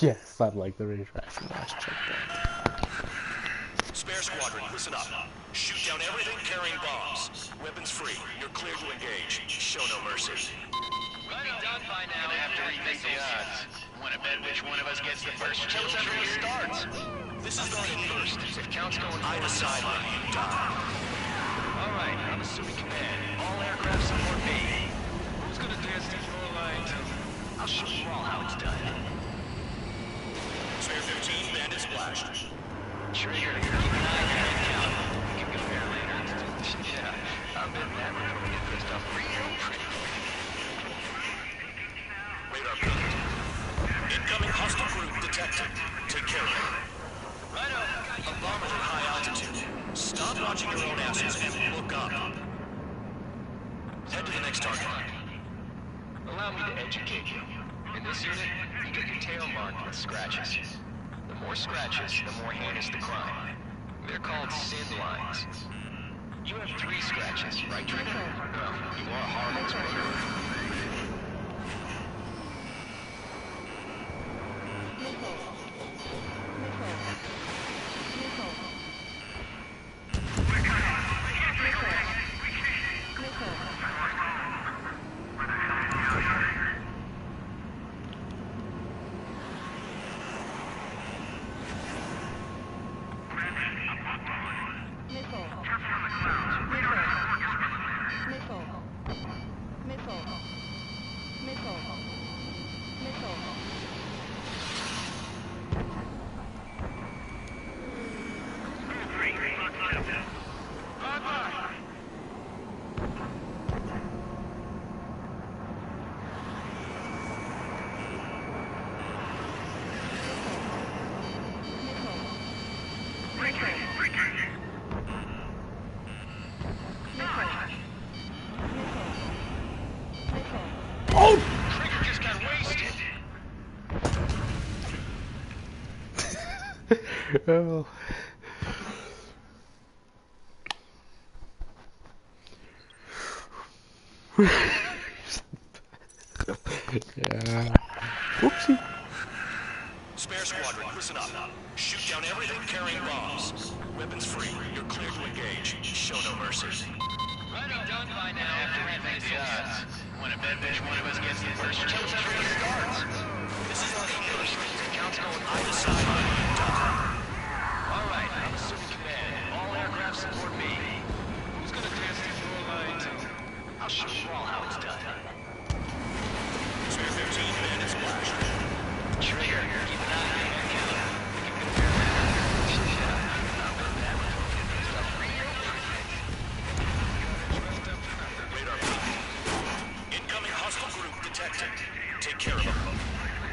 Yes, I like the retracting last checkpoint. Spare squadron, listen up. Shoot down everything carrying bombs. Weapons free. You're clear to engage. Show no mercy. Right on. Done by now. Gonna have to rethink the odds. Wanna bet which one of us gets the first kills after it starts? This is starting first. If count's going I decide when you die. Alright, I'm assuming command. All aircraft support me. Who's gonna dance to your line? I'll show you all how it's done. Spare 15, bandit splashed. Trigger, keep an eye on your head count. We can compare later. Yeah, I bet that we're gonna get this stuff real pretty. Radar built. Incoming hostile group detected. Take care of it. Righto. A bomber at high altitude. Stop watching your own asses and look up. Head to the next target. Allow me to educate you. In this unit, you get your tail marked with scratches. The more scratches, the more heinous the crime. They're called sin lines. You have 3 scratches, right, Trigger? Well, you are Harlan's murderer. Oh. Yeah. Whoopsie. Spare squadron, listen up. Shoot down everything carrying bombs. Weapons free. You're clear to engage. Show no mercy. Right on. Done by now. After rethink the odds. Wanna bet which one of us gets the first kills after it starts? This is not first. Count's going. I decide when you die. Alright, I'm assuming command. All aircraft support me. Who's gonna dance to your line? I'll show you all how it's done. Spare 15, bandit splash. Trigger, keep an eye on your head count. We can compare later. Yeah, I bet that we're gonna get this stuff real pretty. Radar built. Incoming hostile group detected. Take care of them.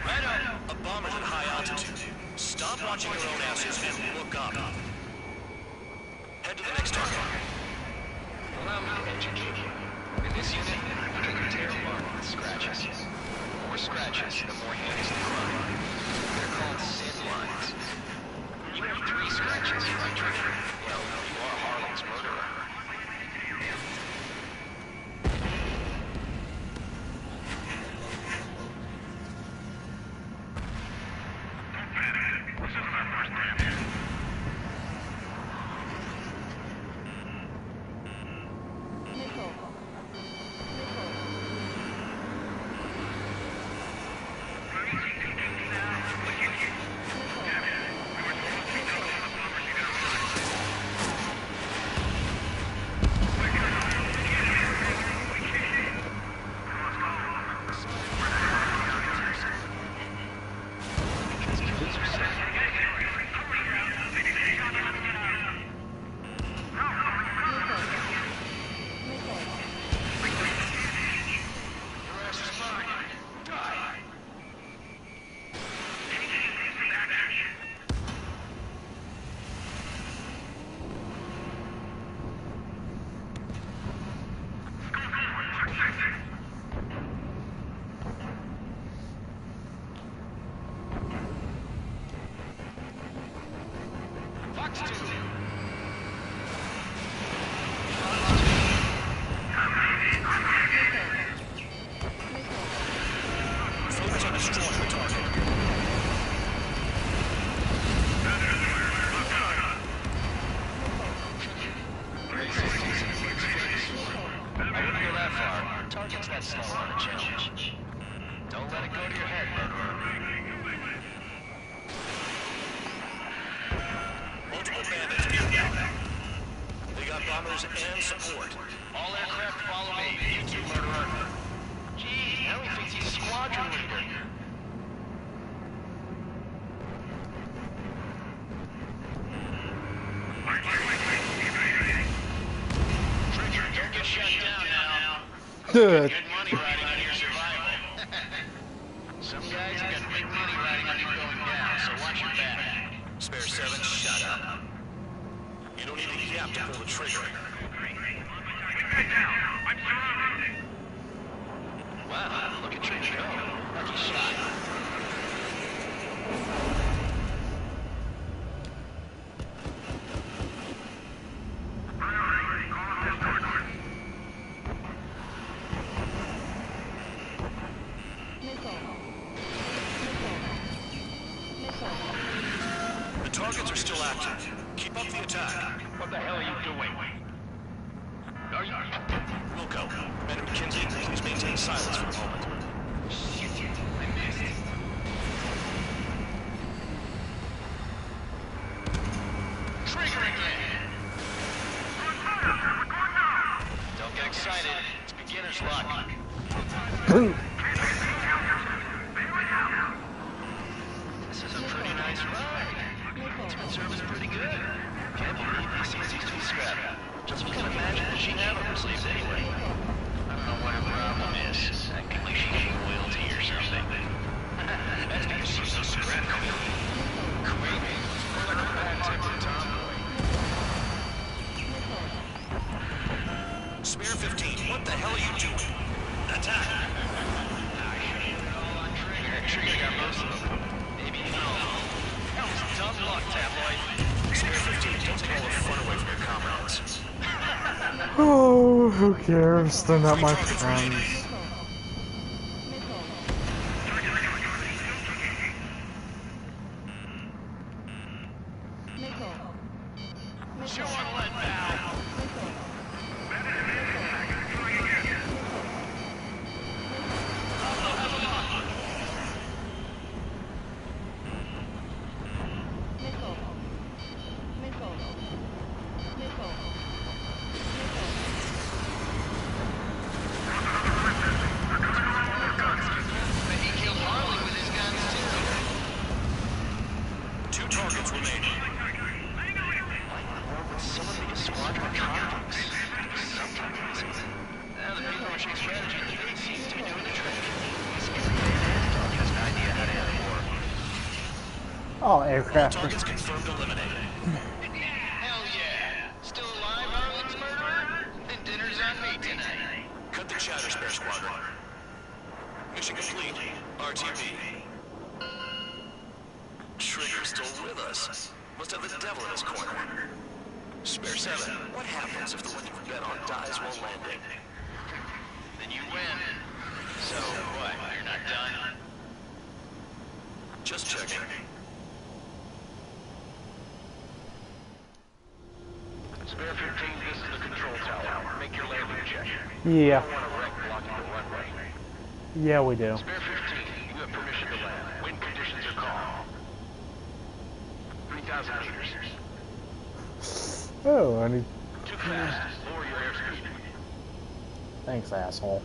Right on. A bomber at high altitude. Stop watching your own asses and look up. Head to the next target. Allow me to educate you. In this unit, you get your tail marked with scratches. The more scratches, the more heinous the crime. They're called sin lines. You have 3 scratches, right, Trigger? Well, you are Harlan's murderer. bombers and support. All aircraft follow me. You too, murderer. Gee, now he thinks he's squadron leader. Trigger, don't get shut down now. Good. Good money riding on your survival. Some guys have got big money riding on you going down, so watch your back. Spare 7, shut up. You don't need a gap to pull the trigger. Wow, look at Trigger go. Lucky shot. The targets are still active. Keep up the attack. What the hell are you doing? Are you... Wilco, Ben and McKenzie, please maintain silence for a moment. Shit, I missed. Trigger again. Don't get excited. It's beginner's luck. This is a pretty nice ride. Ultimate service pretty good. Can't believe he seems to be scrapped. Just can't imagine that she have up her sleeves anyway. I don't know what her problem is. Acting like she's loyalty or something. That's because she's so scrappy. Creepy. More like a bad-tempered tomboy. Spare 15, what the hell are you doing? Attack! I should have put it all on Trigger. Trigger got most of them. Maybe no. That was dumb luck, tabloid. Spare 15, don't take all the fun away from your comrades. Oh, who cares? They're not my friends. Show on lead now. All aircraft. Targets confirmed eliminated. Hell yeah. Still alive, Harlan's murderer? Then dinner's on me tonight. Cut the chatter, Spare Squadron. Mission complete. RTB. Trigger's still with us. Must have the devil in his corner. Spare 7, what happens if the one you've bet on dies while landing? Then you win. So, what, you're not done? Just checking. Spare 15, this is the control tower. Make your landing check. Yeah. You don't want a wreck blocking the runway. Yeah, we do. Spare 15, you have permission to land. Wind conditions are calm. 3,000 meters. Oh, I need... Too fast. Lower your airspeed. Thanks, asshole.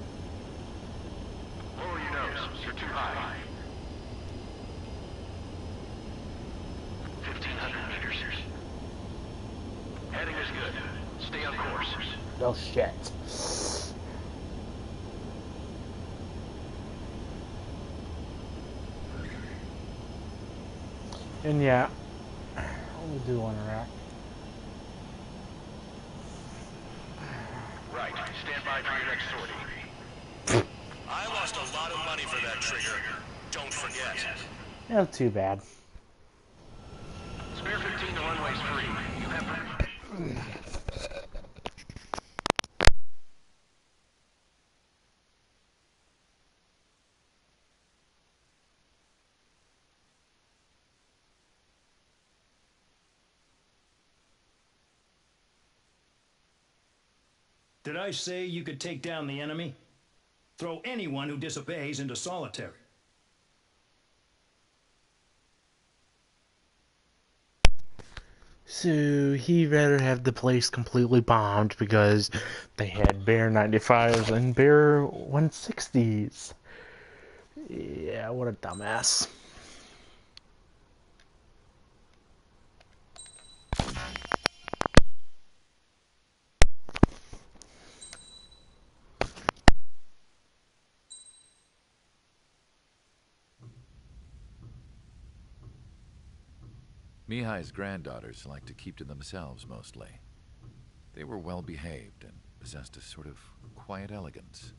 Lower your nose. You're too high. 1,500 meters. Heading is good. Stay on course. No shit. And yeah, we do want to rack. Right. Stand by for your next sortie. I lost a lot of money for that trigger. Don't forget. Not too bad. Spare 15, the runway's free. You have... Did I say you could take down the enemy? Throw anyone who disobeys into solitary. So he'd rather have the place completely bombed because they had Bear 95s and Bear 160s. Yeah, what a dumbass. Mihai's granddaughters liked to keep to themselves mostly. They were well behaved and possessed a sort of quiet elegance.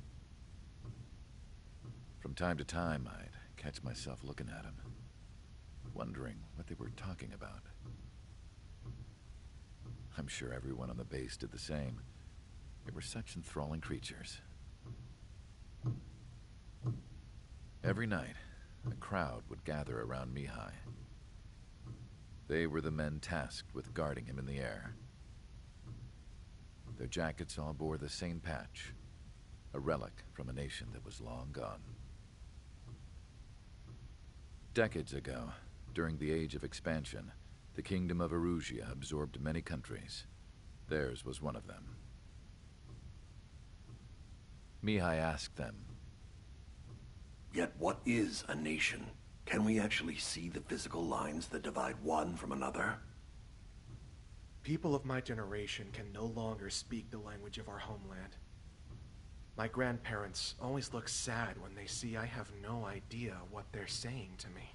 From time to time, I'd catch myself looking at them, wondering what they were talking about. I'm sure everyone on the base did the same. They were such enthralling creatures. Every night, a crowd would gather around Mihai. They were the men tasked with guarding him in the air. Their jackets all bore the same patch, a relic from a nation that was long gone. Decades ago, during the Age of Expansion, the Kingdom of Erusia absorbed many countries. Theirs was one of them. Mihai asked them, "Yet what is a nation? Can we actually see the physical lines that divide one from another?" People of my generation can no longer speak the language of our homeland. My grandparents always look sad when they see I have no idea what they're saying to me.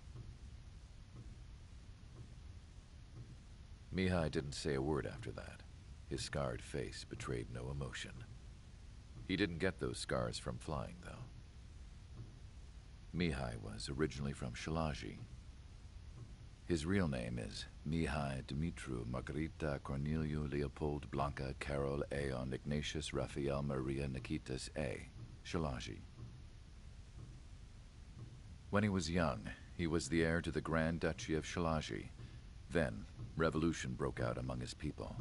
Mihai didn't say a word after that. His scarred face betrayed no emotion. He didn't get those scars from flying, though. Mihai was originally from Shalaji. His real name is Mihai Dumitru Margarita Corneliu Leopold Blanca Carol Aeon Ignatius Raphael Maria Nikitas A. Shalaji. When he was young, he was the heir to the Grand Duchy of Shalaji. Then, revolution broke out among his people.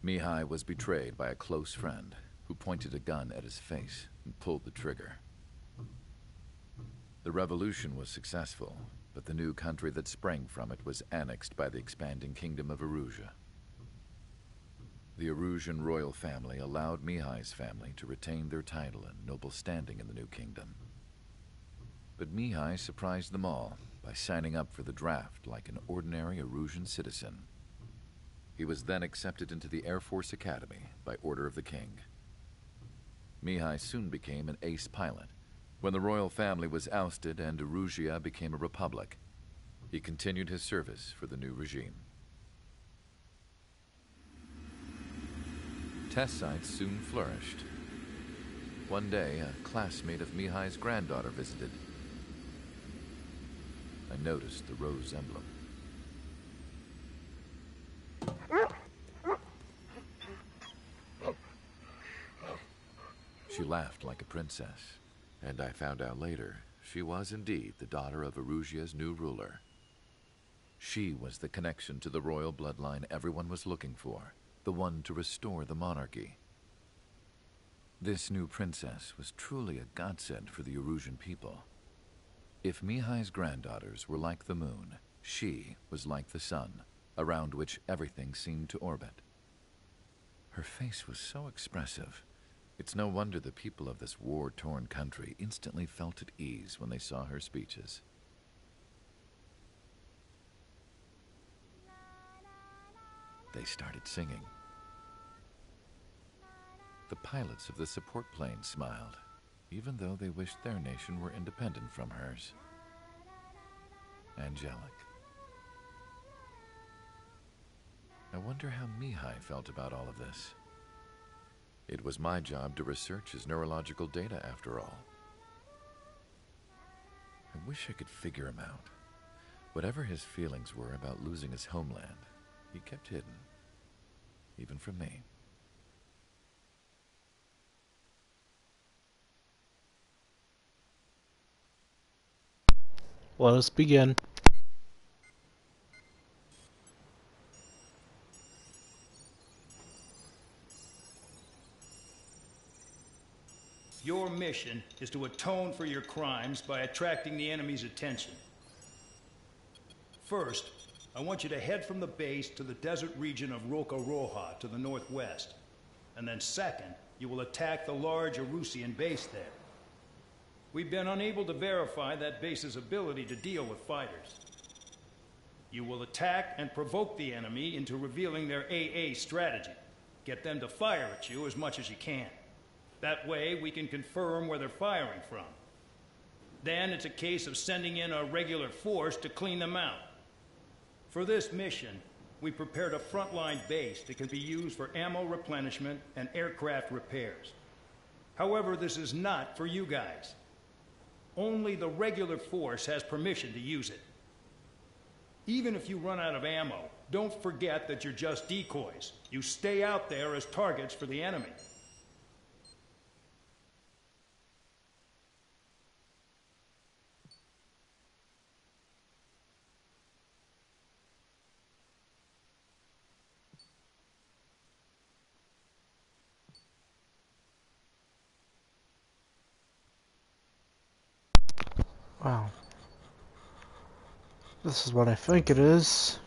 Mihai was betrayed by a close friend who pointed a gun at his face and pulled the trigger. The revolution was successful, but the new country that sprang from it was annexed by the expanding Kingdom of Erusia. The Erusian royal family allowed Mihai's family to retain their title and noble standing in the new kingdom. But Mihai surprised them all by signing up for the draft like an ordinary Erusian citizen. He was then accepted into the Air Force Academy by order of the king. Mihai soon became an ace pilot. When the royal family was ousted and Erusia became a republic, he continued his service for the new regime. Test sites soon flourished. One day, a classmate of Mihai's granddaughter visited. I noticed the rose emblem. She laughed like a princess, and I found out later she was indeed the daughter of Erusia's new ruler. She was the connection to the royal bloodline everyone was looking for, the one to restore the monarchy. This new princess was truly a godsend for the Erusian people. If Mihai's granddaughters were like the moon, she was like the sun, around which everything seemed to orbit. Her face was so expressive. It's no wonder the people of this war-torn country instantly felt at ease when they saw her speeches. They started singing. The pilots of the support planes smiled, even though they wished their nation were independent from hers. Angelic. I wonder how Mihai felt about all of this. It was my job to research his neurological data, after all. I wish I could figure him out. Whatever his feelings were about losing his homeland, he kept hidden, even from me. Let us begin. Your mission is to atone for your crimes by attracting the enemy's attention. First, I want you to head from the base to the desert region of Roca-Roja to the northwest. And then second, you will attack the large Erusian base there. We've been unable to verify that base's ability to deal with fighters. You will attack and provoke the enemy into revealing their AA strategy. Get them to fire at you as much as you can. That way, we can confirm where they're firing from. Then it's a case of sending in a regular force to clean them out. For this mission, we prepared a frontline base that can be used for ammo replenishment and aircraft repairs. However, this is not for you guys. Only the regular force has permission to use it. Even if you run out of ammo, don't forget that you're just decoys. You stay out there as targets for the enemy. Wow. This is what I think it is.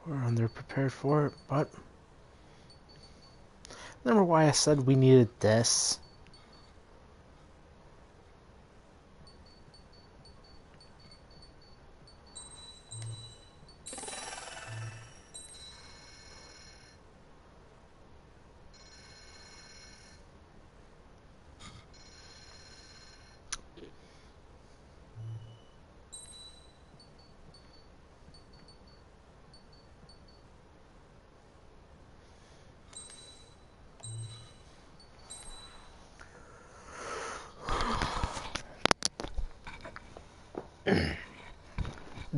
We're underprepared for it, but remember why I said we needed this?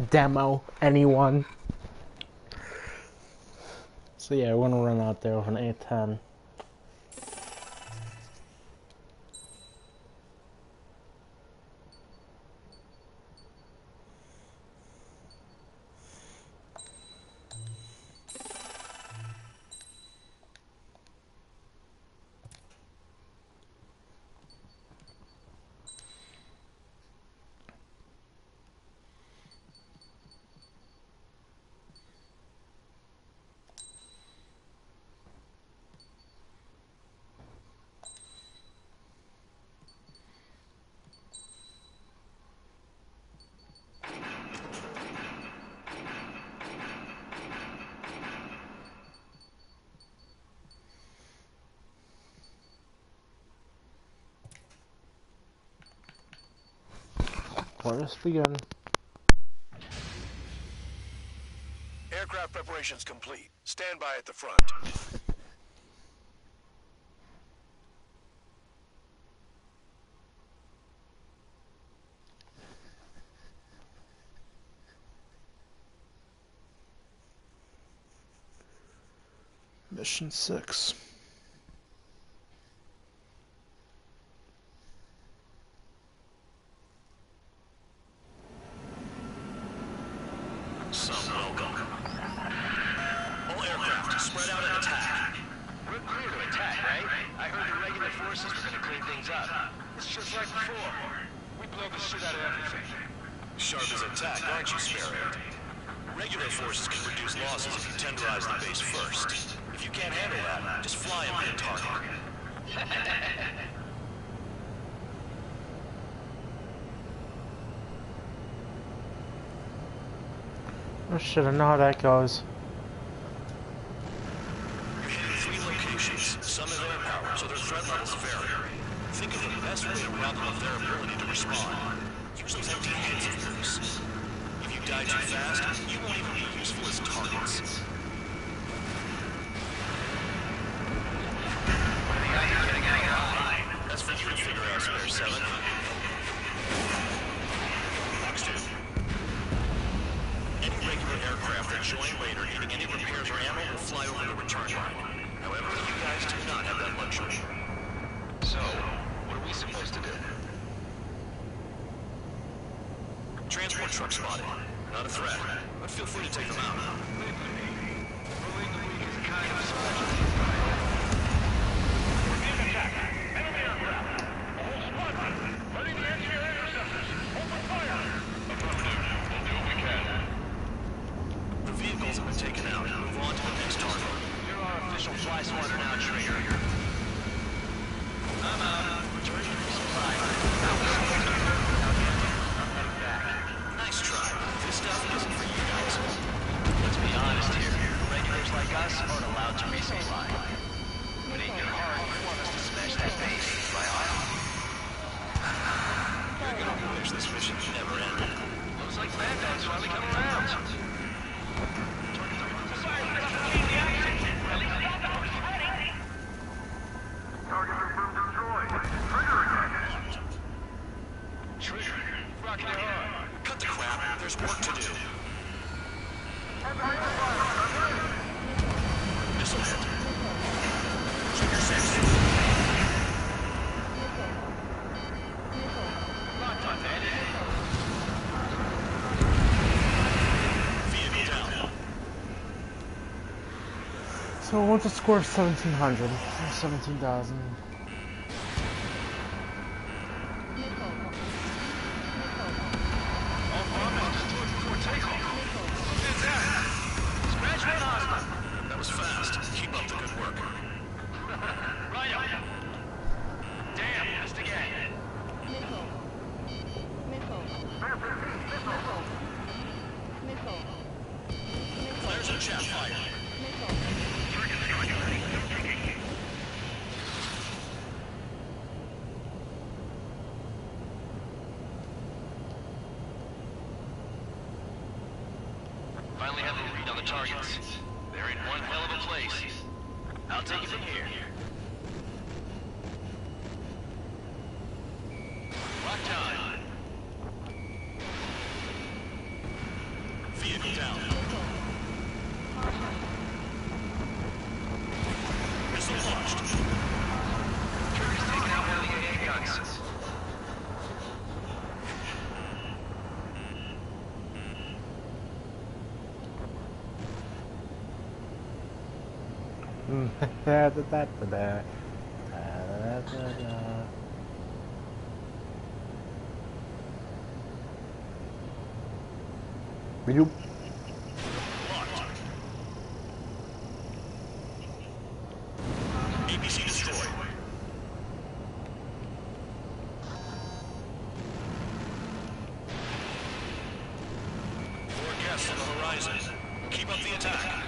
Demo, anyone? So yeah, we're gonna run out there with an A10. Let us begin. Aircraft preparations complete. Stand by at the front. Mission 6. Some welcome. All aircraft, spread out and attack. We're clear to attack, right? I heard the regular forces were gonna clean things up. It's just like before. We blow the shit out of everything. Sharp as attack, aren't you, Sparrow? Regular forces can reduce losses if you tenderize the base first. If you can't handle that, just fly and be a target. Oh shit, I know how that goes. You're hitting 3 locations. Some have air power, so their threat levels vary. Think of the best way to round them of their ability to respond. Use those empty hits of yours. If you die too fast, you won't even be useful as targets. That's for you to figure out, Spare 7. Fox 2. Any regular aircraft that join later needing any repairs or ammo will fly over the return line. However, you guys do not have that luxury. So, what are we supposed to do? Transport truck spotted. Not a threat, but feel free to take them out. Moving the weak is kind of special. Fly swatter now, Trigger. I'm out. Return to resupply. That was I'm heading back. Nice try. This stuff isn't for you guys. Let's be honest here. Regulars like us aren't allowed to resupply. But ain't your heart you want us to smash that base, right? You're gonna wish this mission never ended. Looks like Bandag's finally come around. Target confirmed destroyed. Trigger again. Trigger? Rocking it hard. Cut the crap. There's work to do. Missile hit. Trigger 6. Locked on, man. Vehicle down. So once the score is 1,700, 17,000. That was fast. Keep up the good work. Right up. Damn, missed again. Flares and chaff fire. Finally have a read on the targets. They're in one hell of a place. I'll take it from here. Locked on. Vehicle down. Missile launched. Trigger's taking out one of the AA guns. Video. ABC destroyed. More guests on the horizon. Keep up the attack.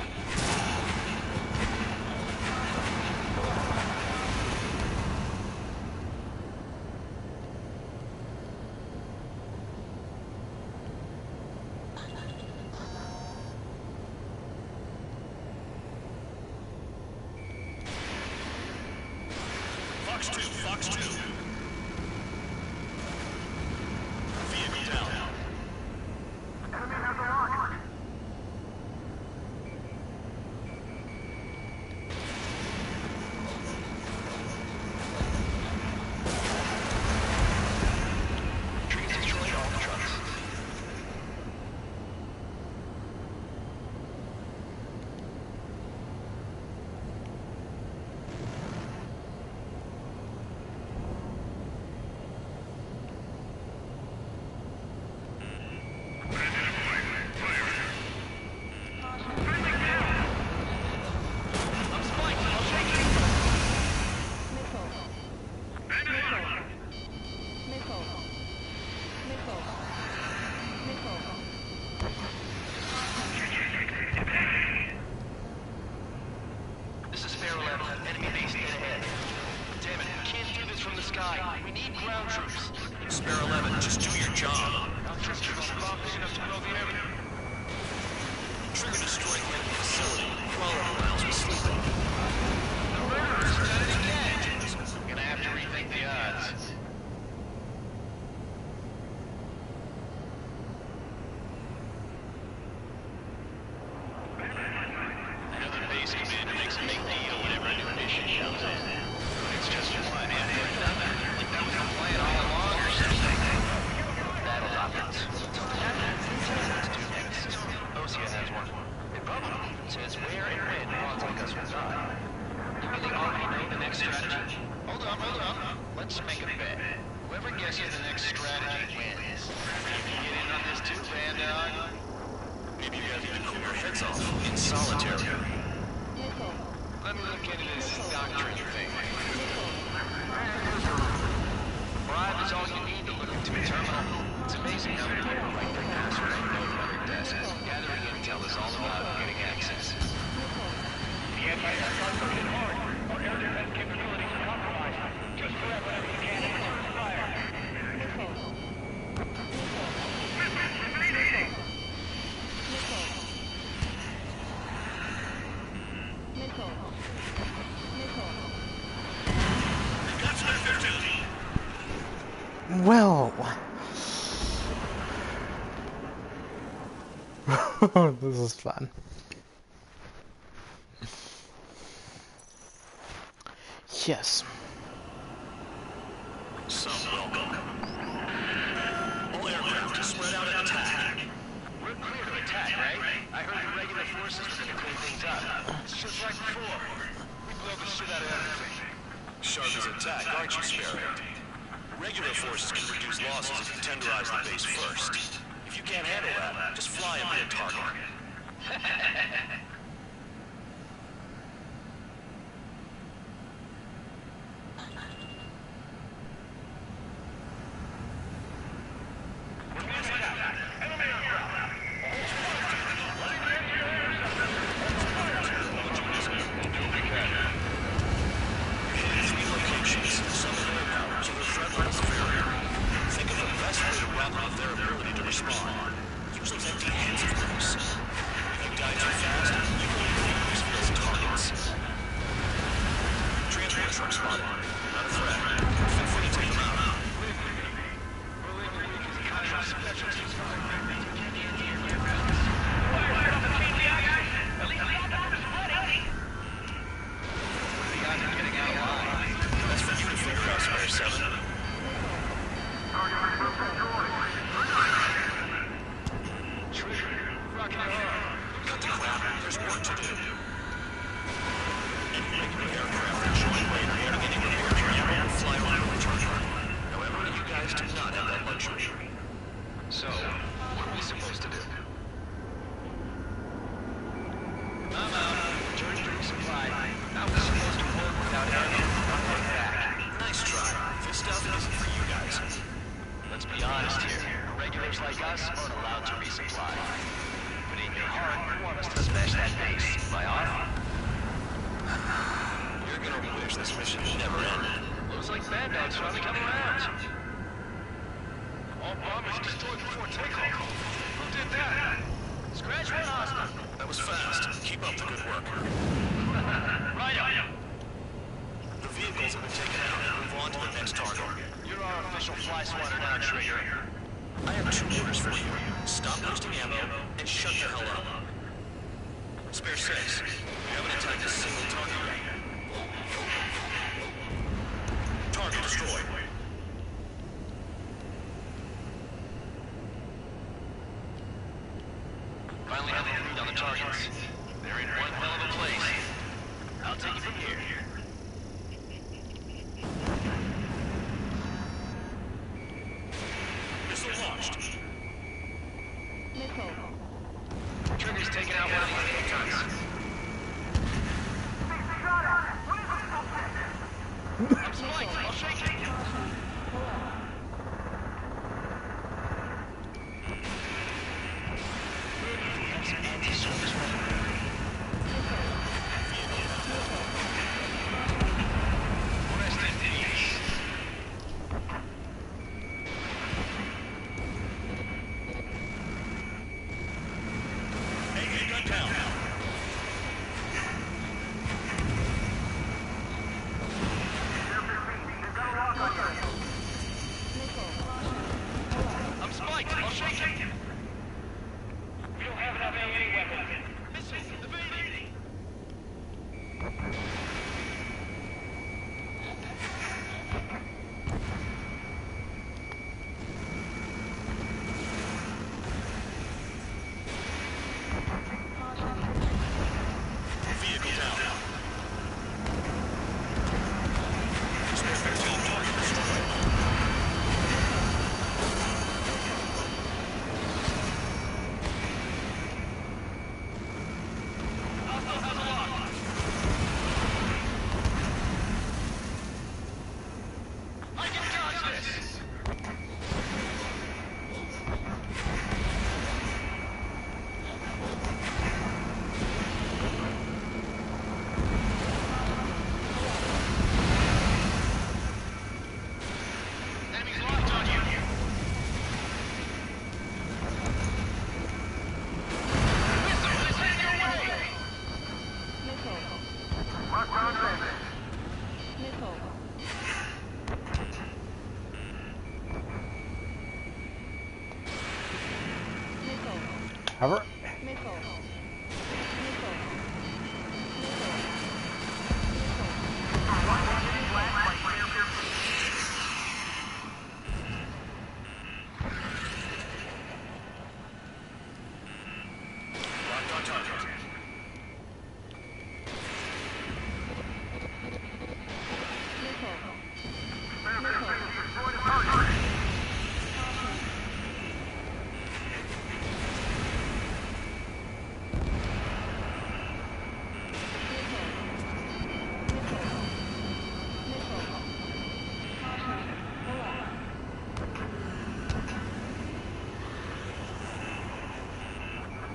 Fox 2, Fox 2. Vehicle down. Enemy has a rocket. Trees destroyed all the trucks. This is Sparrow 11. Enemy base dead ahead. Damn it, we can't do this from the sky. We need ground troops. Sparrow 11, just do your job. Our troops are not big enough to blow the area. Trigger destroying the enemy facility. 12 miles was sleeping. The murderers done it again. We're gonna have to rethink the odds. Another base commander makes a big deal whenever a new mission comes in. It's just one after another. Like that was the plan all along or something. Battle documents. Let's do this. Osia has one. It probably even says where and when pods like us Let me look into this doctrine thing. Bribe is all you need to look into a terminal. It's amazing how many people write their password on the other desk. Gathering intel is all about getting access. The anti-aircraft are hit hard. Our air defense capabilities are compromised. Just grab whatever you can and return fire. Well, this is fun. Yes. So, welcome. All aircraft, spread out and attack. We're clear to attack, right? I heard the regular forces were gonna clean things up. It's just like before. We blow the shit out of everything. Sharp as attack, aren't you, Sparrow? Regular forces can reduce losses if you tenderize the base first. If you can't handle that, just fly and be a target. Finally have a lead on the targets. They're in one hell of a place. I'll take it from here. Missile launched. Trigger's taking out one of the enemy guns. I'm spiked. I'll shake it. Cover.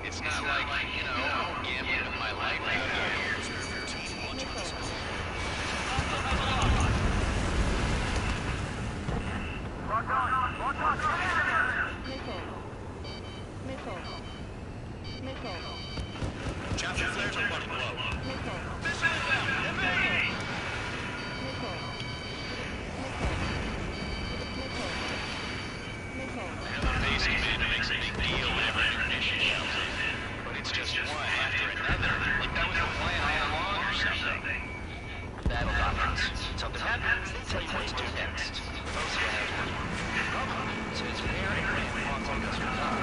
It's not like, you know, gambling with my life out here. Chapter flares are running low. The base commander makes a big deal whenever a new mission comes in. But it's just one after another. Like that was the plan all along or something. Battle doctrines. Something happens, they tell you what to do next. Osea has one. So it's fair and wants all this or not.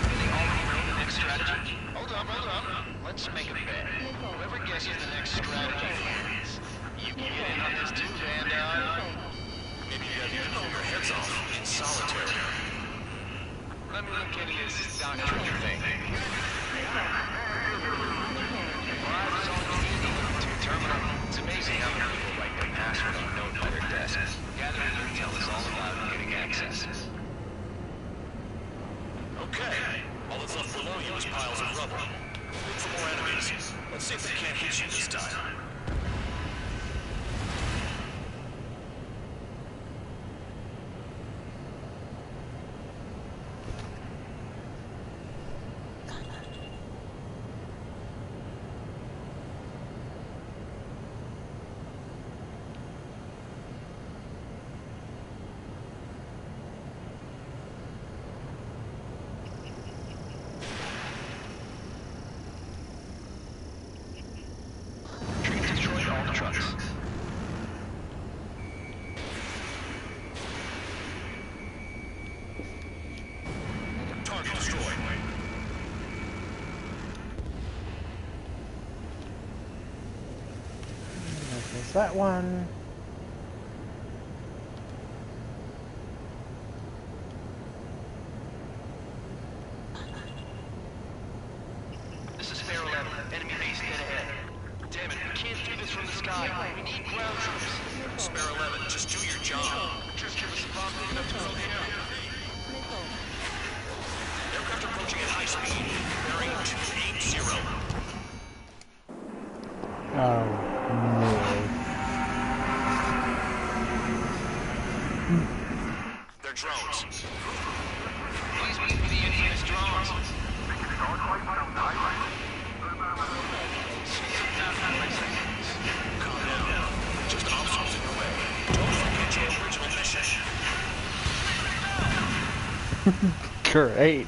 Do they already know the next strategy? Hold up. Let's make a bet. Whoever guesses the next strategy wins. You can get in on this too, Vandal. Maybe you guys even pull your heads off in solitary. Let me look into this doctrine thing. It's amazing how many people write their password on a note by their desks. Gathering intel is all about getting access. Okay. All that's left below you is piles of rubble. Look for more enemies. Let's see if they can't hit you this time. Target destroyed. There's that one. This is Fair 11. Enemy base dead ahead. Damn it, we can't do this from the sky. We need ground troops. Spare 11, just do your job. Just give us a bomb big enough to fill the air. Aircraft approaching at high speed. Bearing 280. Oh, no. They're drones. Please wait for the engineer's drones. Calm down. Just obstacles in the way. Don't forget your original mission. Great.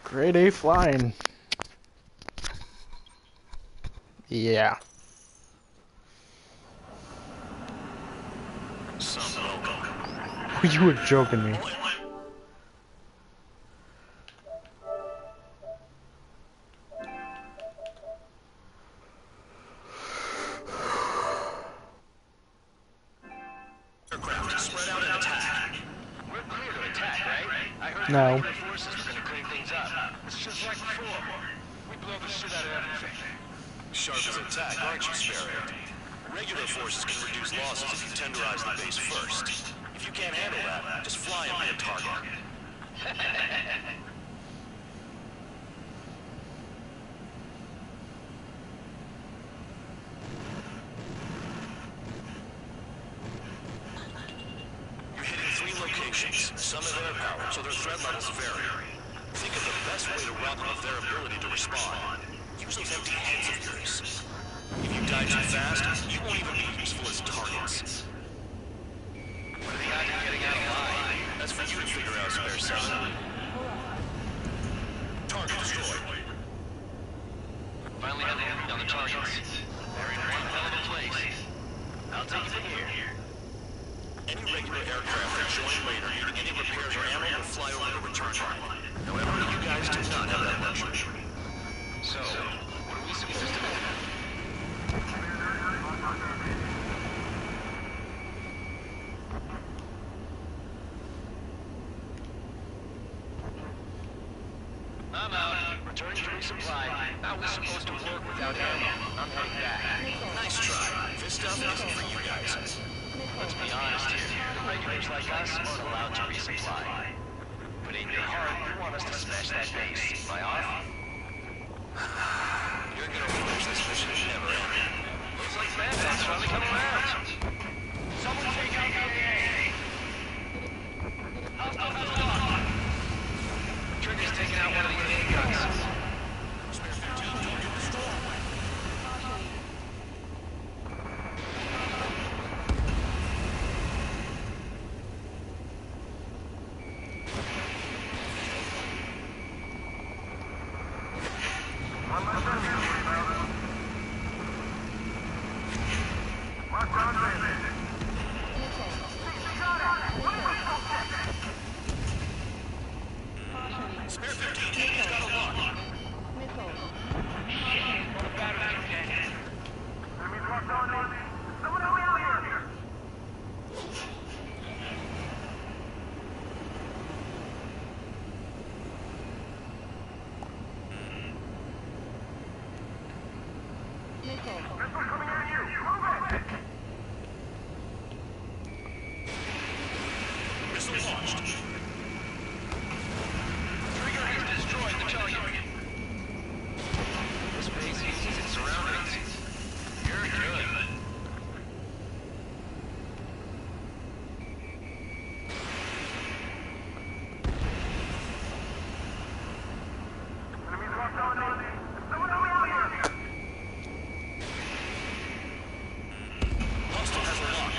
Grade A flying. Yeah. Some welcome. You were joking me. Aircraft, spread out and attack. We're clear to attack, right? I heard No. the regular forces were gonna clean things up. It's just like before. We blow the shit out of everything. Sharp as attack, aren't you, Sparrow? Regular forces can reduce losses if you tenderize the base first. If you can't handle that, just fly and be a target. You're hitting 3 locations. Some have air power, so their threat levels vary. Think of the best way to rob them of their ability to respond. Use those empty heads of yours. If you die too fast, you won't even be useful as targets. What are the odds of getting out alive? That's for you to figure out, Spare 7. Finally have a read on the targets. They're in one hell of a place. I'll take it from here. Any regular aircraft that join later needing any repairs or ammo will fly over the return line. However, you guys do not have that luxury. So, what are we supposed to do? I'm out. Returning to resupply. How are we supposed to work without ammo? I'm heading back. Nice try. This stuff isn't for you guys. Let's be honest here. The regulars like us aren't allowed to resupply. But in your heart, you want us to smash that base. Am I off? You're gonna wish this mission never ended. Looks like Madman's finally come around. Someone take out the AA. Hostile has a lock. Trigger's taking out one of the AA guns. Spare 15 to the storm. Spare 15, he's got a lock. Missile launched. Trigger has destroyed the target. This base uses its surroundings. You're good. Hostile has a lock.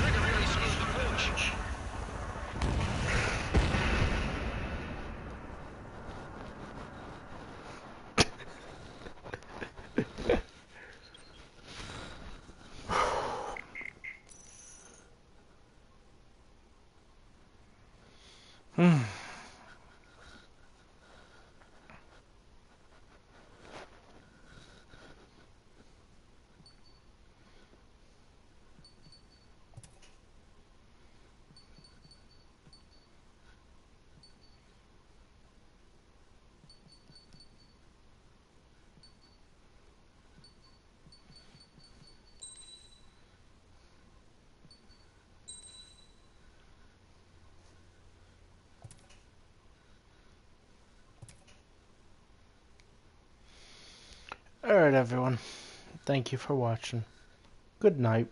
Trigger really screwed the pooch. Alright everyone, thank you for watching. Good night.